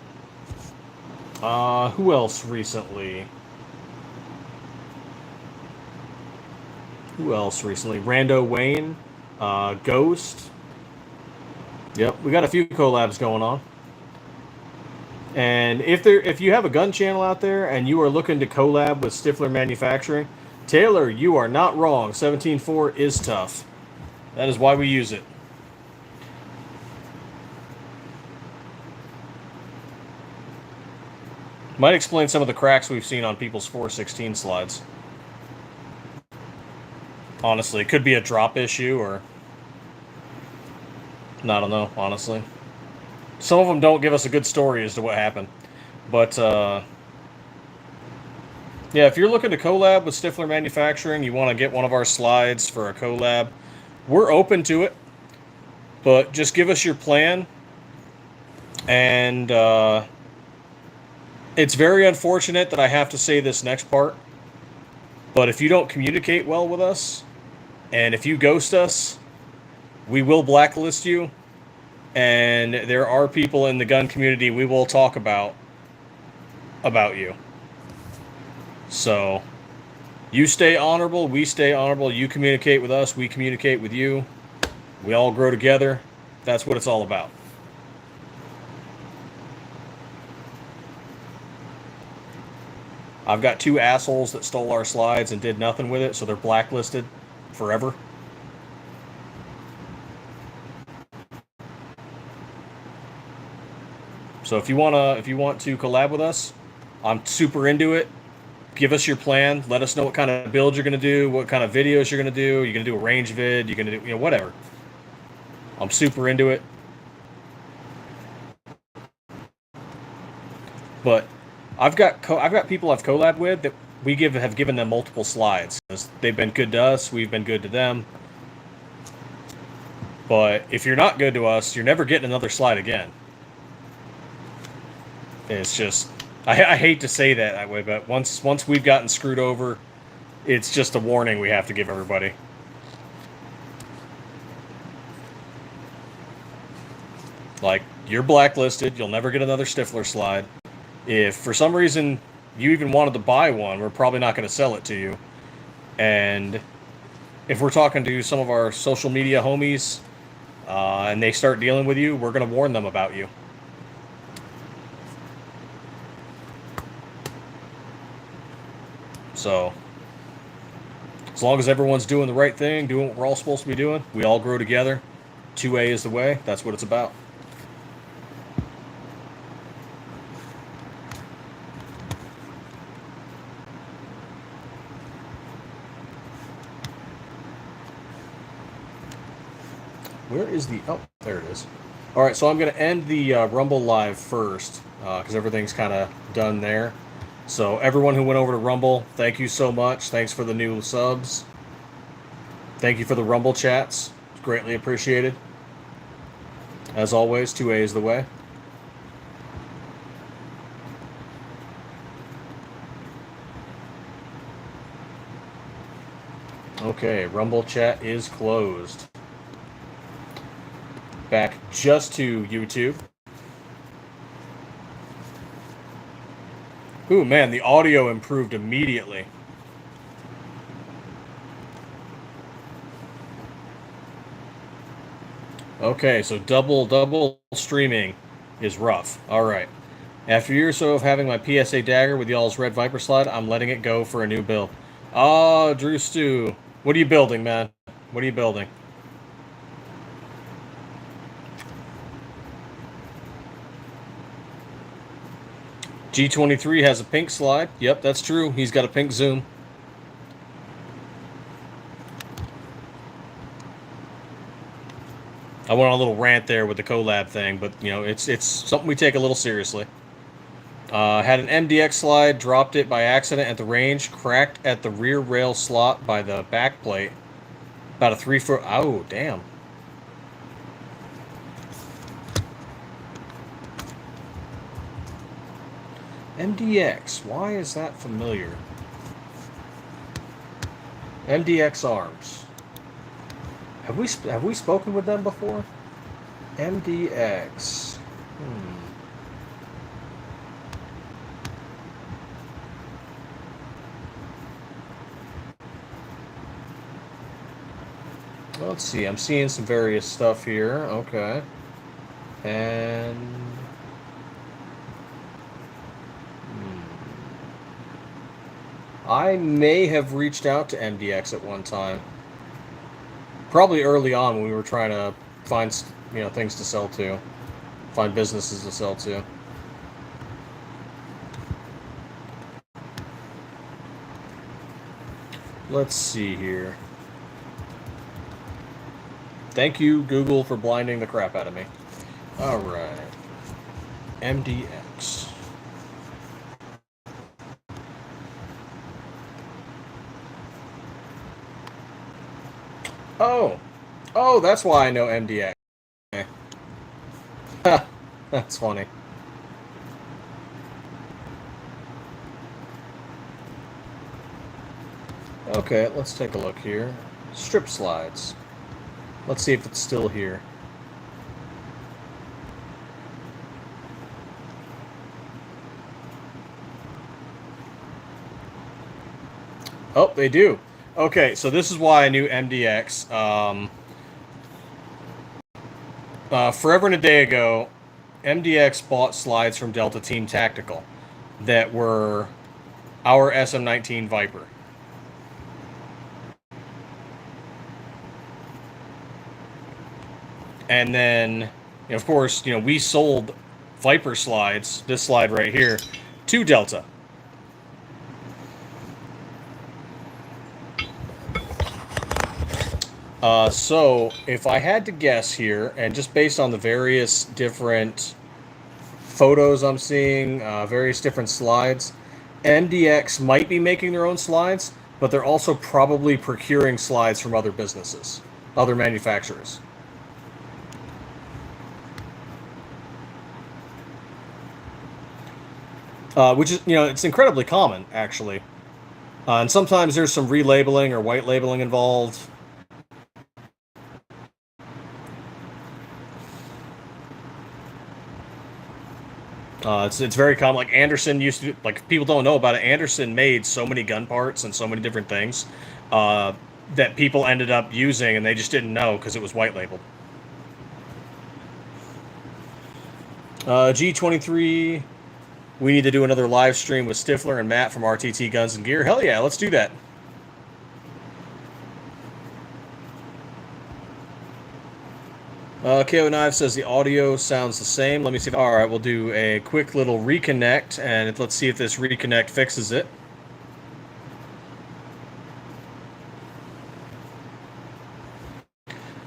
Who else recently? Rando Wayne, Ghost. Yep, we got a few collabs going on. And if you have a gun channel out there and you are looking to collab with Stiffler Manufacturing, Taylor, you are not wrong. 17.4 is tough. That is why we use it. Might explain some of the cracks we've seen on people's 416 slides. Honestly, it could be a drop issue, or I don't know, honestly. Some of them don't give us a good story as to what happened. But, yeah, if you're looking to collab with Stiffler Manufacturing, you want to get one of our slides for a collab, we're open to it. But just give us your plan. And, it's very unfortunate that I have to say this next part. But if you don't communicate well with us, and if you ghost us, we will blacklist you. And there are people in the gun community we will talk about you. So, you stay honorable, we stay honorable. You communicate with us, we communicate with you. We all grow together. That's what it's all about. I've got 2 assholes that stole our slides and did nothing with it, so they're blacklisted forever. So if you want to collab with us, I'm super into it. Give us your plan. Let us know what kind of build you're gonna do, what kind of videos you're gonna do. You're gonna do a range vid. You're gonna do whatever. I'm super into it. But I've got people I've collabed with that have given them multiple slides. They've been good to us. We've been good to them. But if you're not good to us, you're never getting another slide again. It's just, I hate to say that way, but once we've gotten screwed over, it's just a warning we have to give everybody. Like, you're blacklisted. You'll never get another Stiffler slide. If for some reason you even wanted to buy one, we're probably not going to sell it to you. And if we're talking to some of our social media homies and they start dealing with you, we're going to warn them about you. So, as long as everyone's doing the right thing, doing what we're all supposed to be doing, we all grow together. 2A is the way. That's what it's about. Where is the... Oh, there it is. All right, so I'm going to end the Rumble live first because everything's kind of done there. So everyone who went over to Rumble, thank you so much. Thanks for the new subs. Thank you for the Rumble chats. It's greatly appreciated. As always, 2A is the way. Okay, Rumble chat is closed. Back just to YouTube. Ooh, man, the audio improved immediately. Okay, so double streaming is rough. All right. After a year or so of having my PSA dagger with y'all's Red Viper slide, I'm letting it go for a new build. Oh, Drew Stew. What are you building, man? What are you building? G23 has a pink slide. Yep, that's true. He's got a pink zoom. I went on a little rant there with the collab thing, but you know, it's something we take a little seriously. Had an MDX slide, dropped it by accident at the range, cracked at the rear rail slot by the back plate. About a 3 foot. Oh, damn. MDX. Why is that familiar? MDX Arms. Have we spoken with them before? MDX. Let's see. I'm seeing some various stuff here. Okay. And I may have reached out to MDX at one time. Probably early on when we were trying to find, things to sell to. Find businesses to sell to. Let's see here. Thank you, Google, for blinding the crap out of me. Alright. MDX. Oh, that's why I know MDX. Okay. That's funny. Okay, let's take a look here. Strip slides. Let's see if it's still here. Oh, they do. Okay, so this is why I knew MDX. Forever and a day ago, MDX bought slides from Delta Team Tactical that were our SM19 Viper. And then, of course, we sold Viper slides, this slide right here, to Delta. So if I had to guess here, and just based on the various different photos I'm seeing, various different slides, MDX might be making their own slides, but they're also probably procuring slides from other businesses, other manufacturers. Which is, it's incredibly common, actually. And sometimes there's some relabeling or white labeling involved. It's very common. Like Anderson used to, like people don't know about it. Anderson made so many gun parts and so many different things that people ended up using, and they just didn't know because it was white labeled. G23, we need to do another live stream with Stiffler and Matt from RTT Guns and Gear. Hell yeah, let's do that. KO Knife says the audio sounds the same. Let me see. All right, we'll do a quick little reconnect, and let's see if this reconnect fixes it.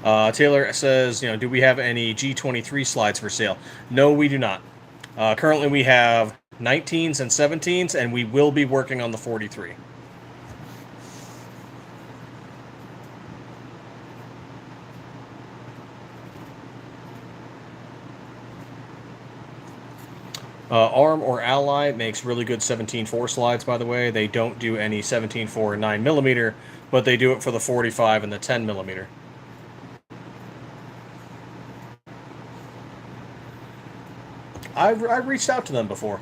Taylor says, do we have any G23 slides for sale? No, we do not. Currently, we have 19s and 17s, and we will be working on the 43. Arm or Ally makes really good 17.4 slides, by the way. They don't do any 17.4 9mm, but they do it for the 45 and the 10mm. I've reached out to them before.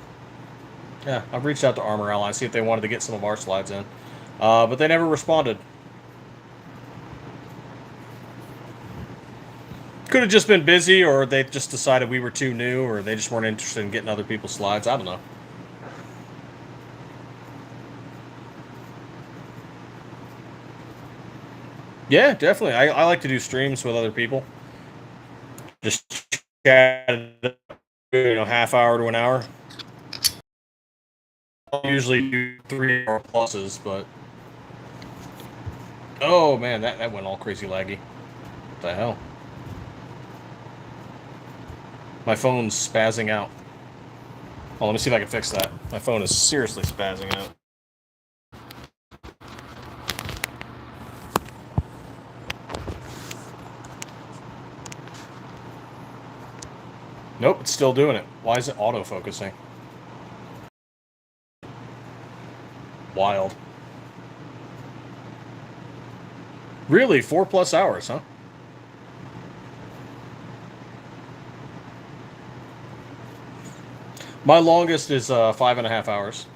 Yeah, I've reached out to Armor Ally, see if they wanted to get some of our slides in. But they never responded. Could have just been busy, or they just decided we were too new, or they just weren't interested in getting other people's slides. I don't know. Yeah, definitely. I like to do streams with other people. Just chat, half hour to an hour. I'll usually do 3 hour pluses, but... Oh, man, that went all crazy laggy. What the hell? My phone's spazzing out. Oh, let me see if I can fix that. My phone is seriously spazzing out. Nope, it's still doing it. Why is it auto-focusing? Wild. Really? 4+ hours, huh? My longest is 5.5 hours.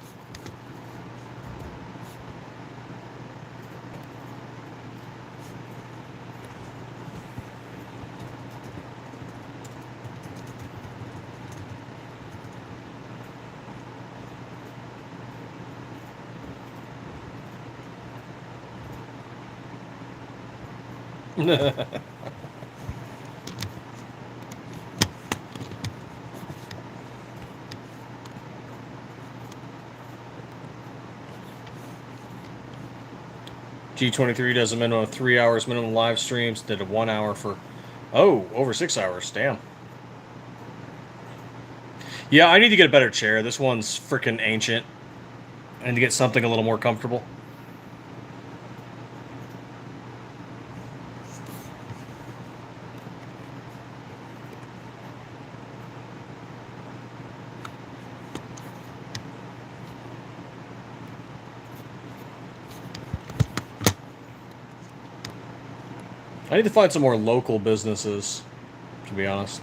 G23 does a minimum of 3 hours minimum live streams. Did a 1 hour for, over 6 hours. Damn. Yeah, I need to get a better chair. This one's freaking ancient. I need to get something a little more comfortable. I need to find some more local businesses, to be honest.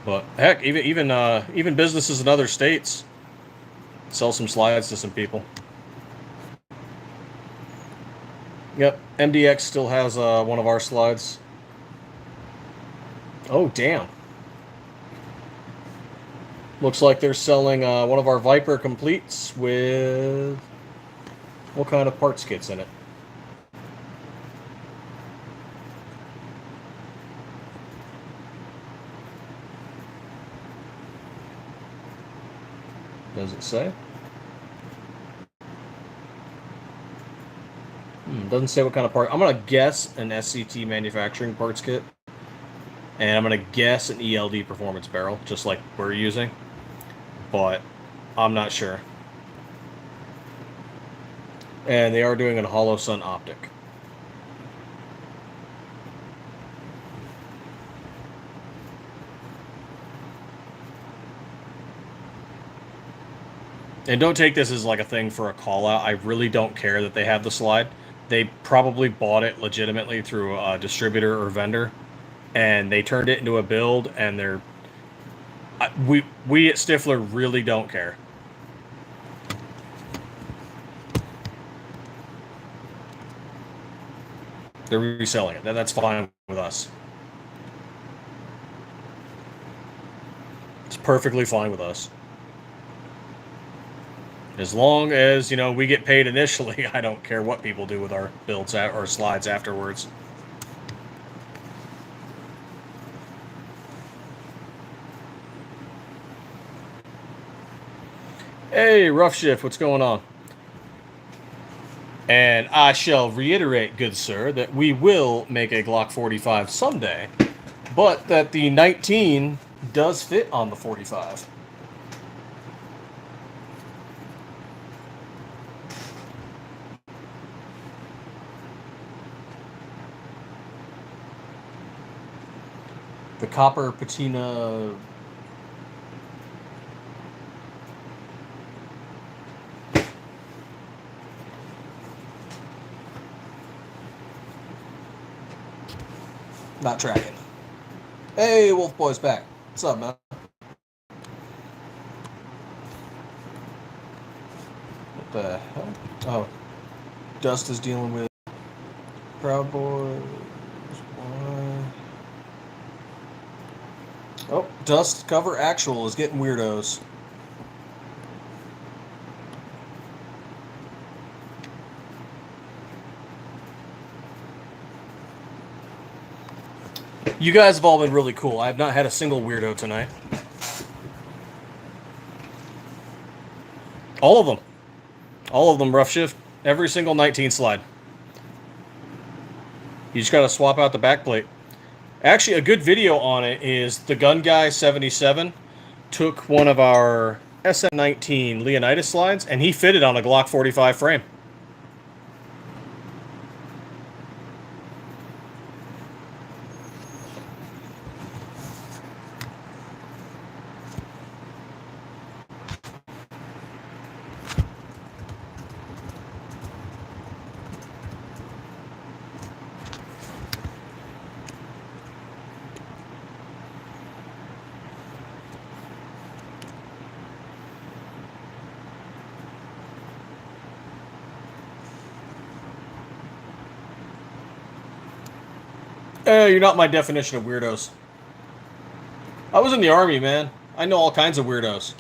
But heck, even businesses in other states sell some slides to some people. Yep, MDX still has one of our slides. Oh, damn. Looks like they're selling one of our Viper completes with what kind of parts kits in it? Does it say? Doesn't say what kind of part. I'm gonna guess an SCT manufacturing parts kit, and I'm gonna guess an ELD performance barrel, just like we're using, but I'm not sure. And they are doing a hollow sun optic. And don't take this as like a thing for a call out. I really don't care that they have the slide. They probably bought it legitimately through a distributor or vendor, and they turned it into a build. And we at Stiffler really don't care. They're reselling it. That's fine with us. It's perfectly fine with us. As long as, we get paid initially, I don't care what people do with our builds or slides afterwards. Hey, Rough Shift, what's going on? And I shall reiterate, good sir, that we will make a Glock 45 someday, but that the 19 does fit on the 45. The copper patina. Not tracking. Hey, Wolf Boy's back. What's up, man? What the hell? Oh, Dust is dealing with Proud Boys. Oh, Dust cover actual is getting weirdos. You guys have all been really cool. I have not had a single weirdo tonight. All of them. All of them, Rough Shift. Every single 19 slide. You just gotta swap out the backplate. Actually, a good video on it is the Gun Guy 77 took one of our SM19 Leonidas slides, and he fitted on a Glock 45 frame. You're not my definition of weirdos. I was in the Army, man. I know all kinds of weirdos.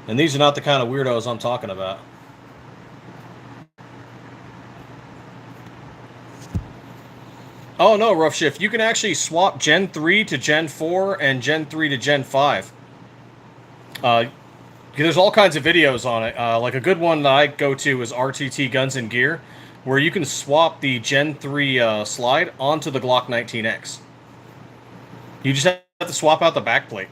And these are not the kind of weirdos I'm talking about. Oh no, Rough Shift. You can actually swap Gen 3 to Gen 4 and Gen 3 to Gen 5. There's all kinds of videos on it. Like a good one that I go to is RTT Guns and Gear, where you can swap the Gen 3 slide onto the Glock 19X. You just have to swap out the backplate.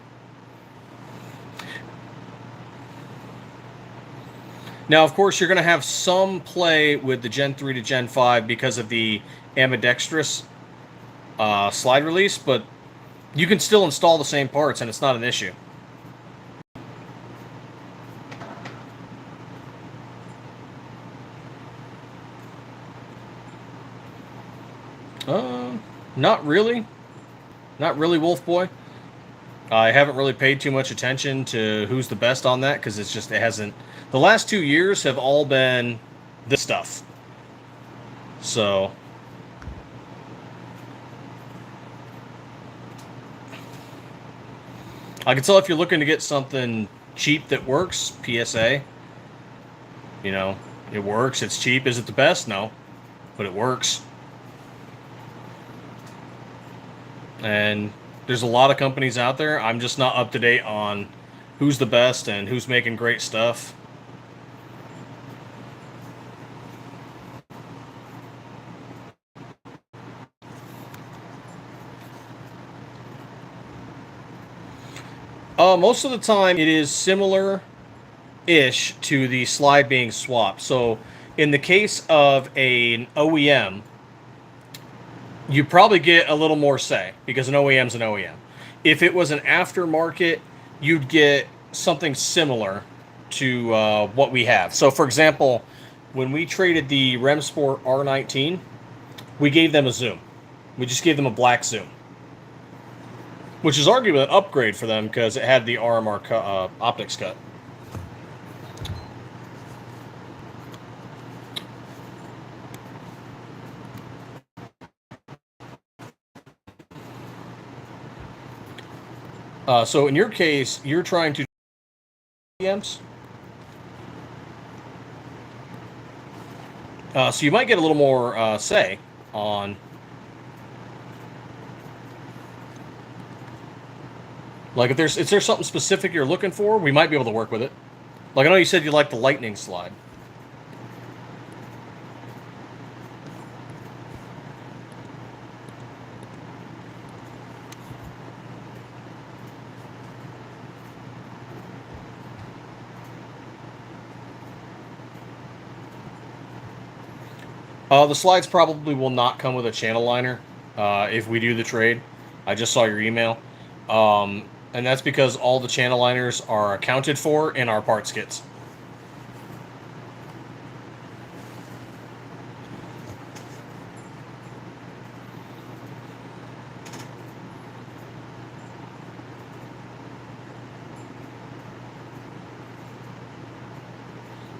Now, of course, you're going to have some play with the Gen 3 to Gen 5 because of the ambidextrous slide release, but you can still install the same parts and it's not an issue. Not really. Not really, Wolf Boy. I haven't really paid too much attention to who's the best on that because it hasn't. The last 2 years have all been this stuff. So. I can tell if you're looking to get something cheap that works, PSA. You know, it works. It's cheap. Is it the best? No, but it works. And there's a lot of companies out there. I'm just not up to date on who's the best and who's making great stuff. Most of the time, it is similar-ish to the slide being swapped. So, in the case of an OEM, you probably get a little more say because an OEM's an OEM. If it was an aftermarket, you'd get something similar to what we have. So, for example, when we traded the Remsport R19, we gave them a zoom. We just gave them a black zoom, which is arguably an upgrade for them because it had the RMR optics cut. So in your case, you're trying to OEMs. So you might get a little more say on. Like if there's something specific you're looking for, we might be able to work with it. Like I know you said you like the lightning slide. The slides probably will not come with a channel liner if we do the trade. I just saw your email. And that's because all the channel liners are accounted for in our parts kits.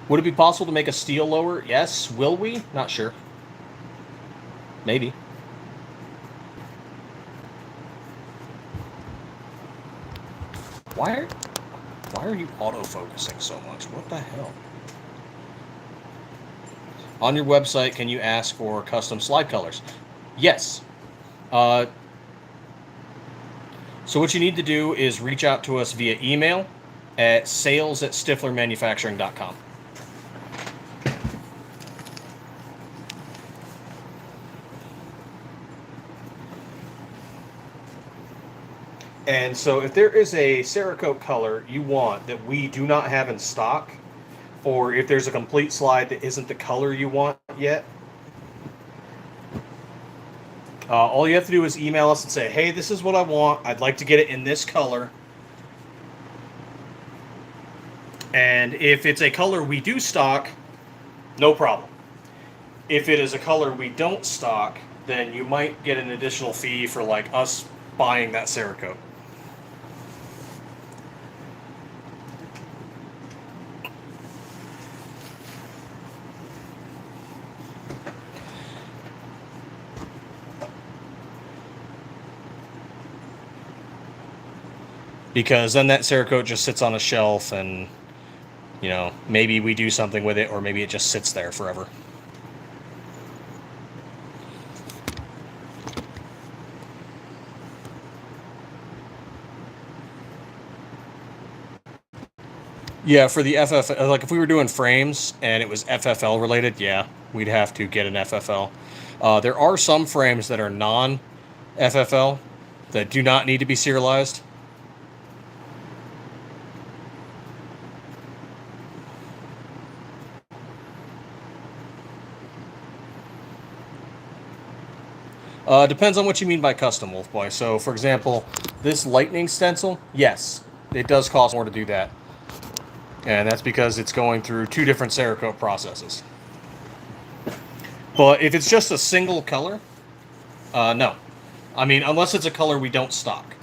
Would it be possible to make a steel lower? Yes. Will we? Not sure. Maybe. Why are you autofocusing so much? What the hell? On your website, can you ask for custom slide colors? Yes. So what you need to do is reach out to us via email at sales@stifflermanufacturing.com. And so if there is a Cerakote color you want that we do not have in stock, or if there's a complete slide that isn't the color you want yet, all you have to do is email us and say, hey, this is what I want. I'd like to get it in this color. And if it's a color we do stock, no problem. If it is a color we don't stock, then you might get an additional fee for like us buying that Cerakote. Because then that Cerakote just sits on a shelf and, you know, maybe we do something with it or maybe it just sits there forever. Yeah, for the FFL, like if we were doing frames and it was FFL related, yeah, we'd have to get an FFL. There are some frames that are non-FFL that do not need to be serialized. Depends on what you mean by custom, Wolfboy. So, for example, this lightning stencil, yes, it does cost more to do that. And that's because it's going through two different Cerakote processes. But if it's just a single color, no. I mean, unless it's a color we don't stock.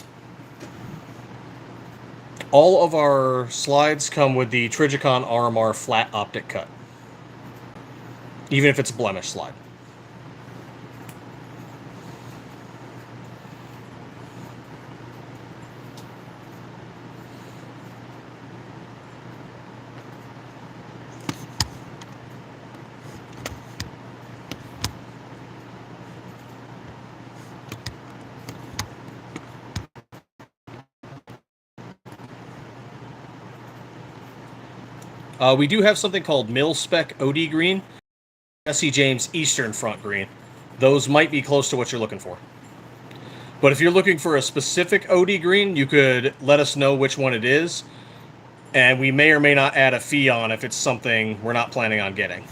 All of our slides come with the Trijicon RMR flat optic cut. Even if it's a blemish slide. We do have something called Mil Spec OD Green, Jesse James Eastern Front Green. Those might be close to what you're looking for. But if you're looking for a specific OD green, you could let us know which one it is, and we may or may not add a fee on if it's something we're not planning on getting.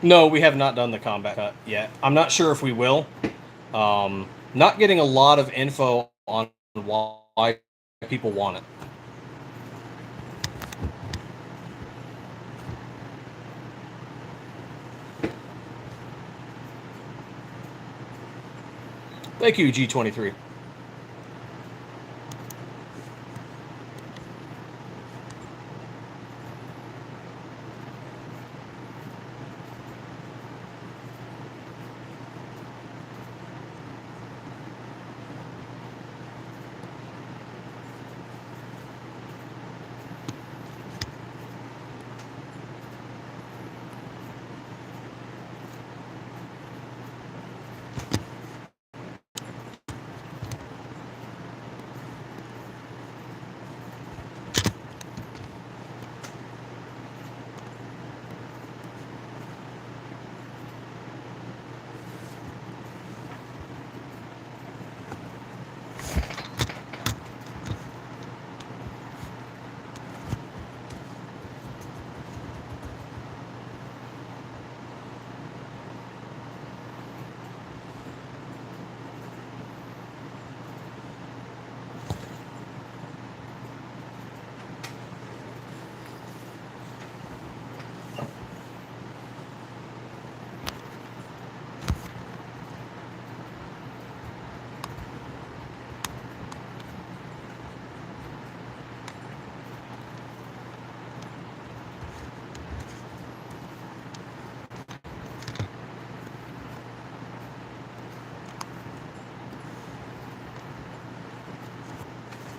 No, we have not done the combat cut yet. I'm not sure if we will. Not getting a lot of info on why people want it. Thank you, G23.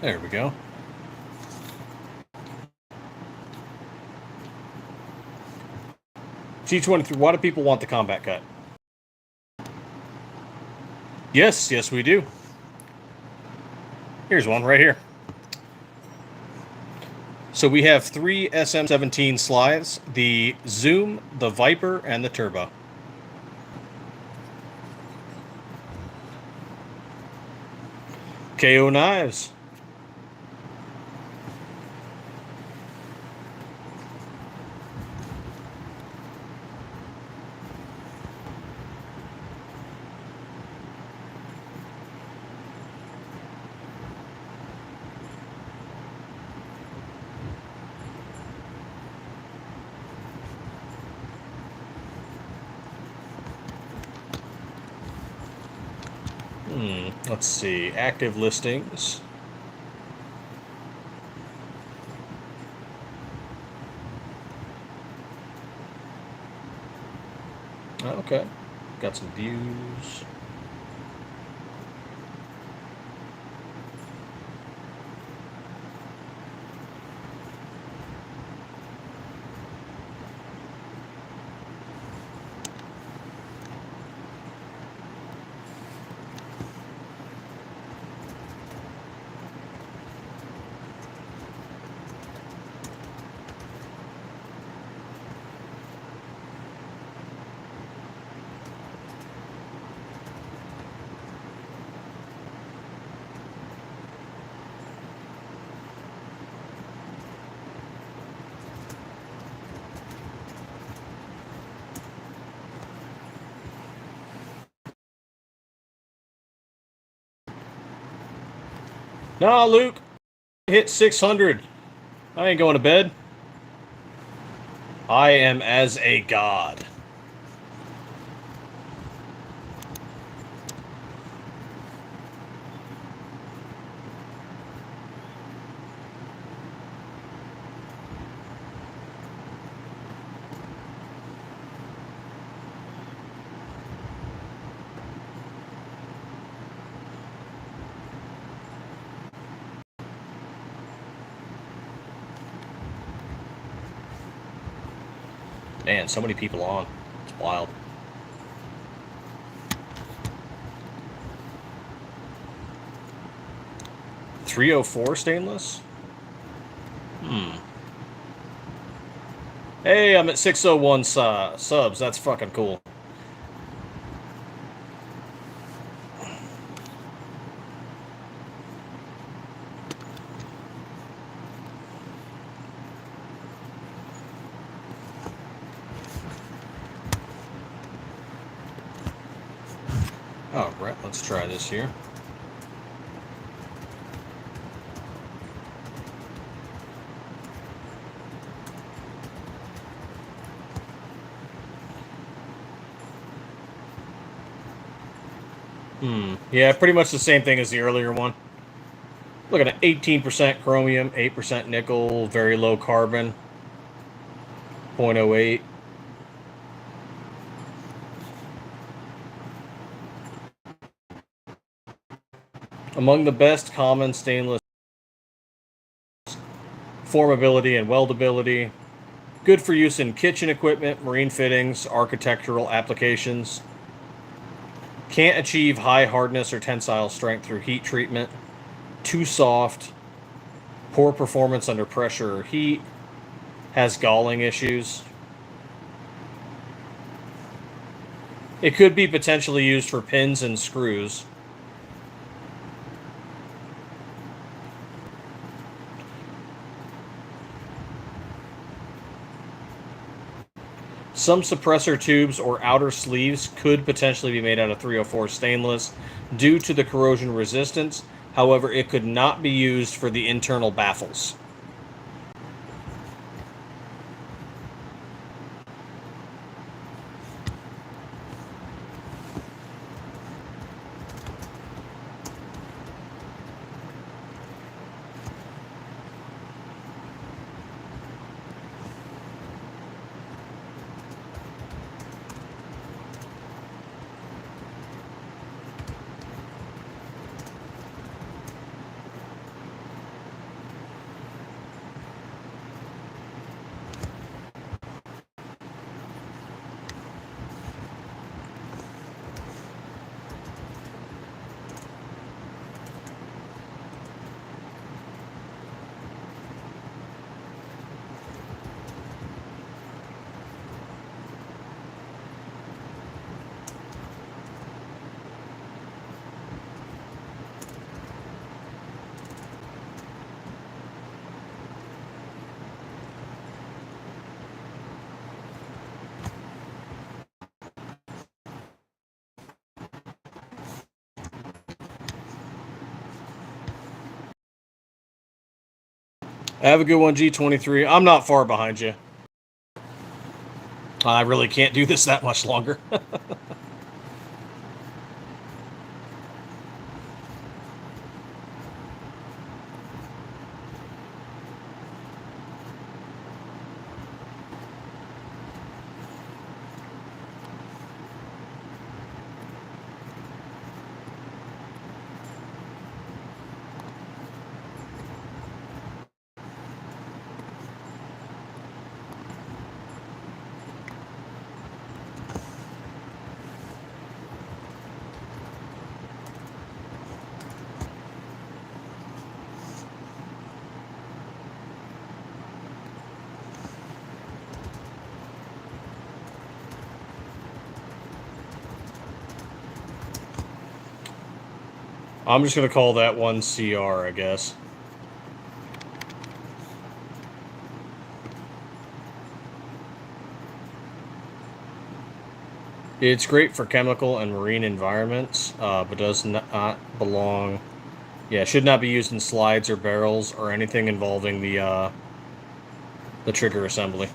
There we go. G23, why do people want the combat cut? Yes, yes we do. Here's one right here. So we have 3 SM17 slides, the Zoom, the Viper, and the Turbo. KO knives. Let's see. Active listings. Okay. Got some views. Nah, Luke. Hit 600. I ain't going to bed. I am as a god. Man, so many people on. It's wild. 304 stainless? Hey, I'm at 601 subs. That's fucking cool. All right, let's try this here. Yeah, pretty much the same thing as the earlier one. Look at it, 18% chromium, 8% nickel, very low carbon, 0.08. Among the best common stainless formability and weldability. Good for use in kitchen equipment, marine fittings, architectural applications. Can't achieve high hardness or tensile strength through heat treatment. Too soft. Poor performance under pressure or heat. Has galling issues. It could be potentially used for pins and screws. Some suppressor tubes or outer sleeves could potentially be made out of 304 stainless due to the corrosion resistance. However, it could not be used for the internal baffles. Have a good one, G23. I'm not far behind you. I really can't do this that much longer. I'm just going to call that one CR, I guess. It's great for chemical and marine environments, but does not belong... Yeah, should not be used in slides or barrels or anything involving the trigger assembly.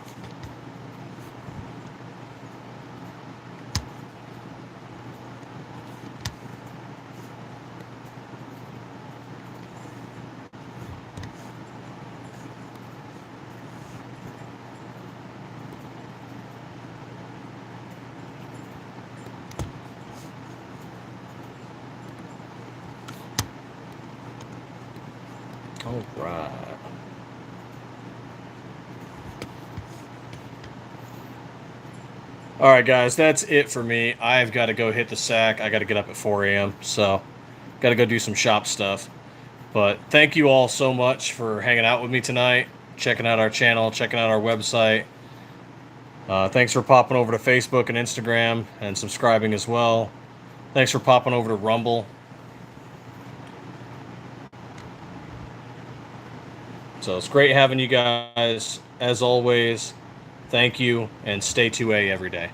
All right. All right, guys, that's it for me. I've got to go hit the sack. I got to get up at 4 a.m., so got to go do some shop stuff. But thank you all so much for hanging out with me tonight, checking out our channel, checking out our website. Thanks for popping over to Facebook and Instagram and subscribing as well. Thanks for popping over to Rumble. So it's great having you guys. As always, thank you, and stay 2A every day.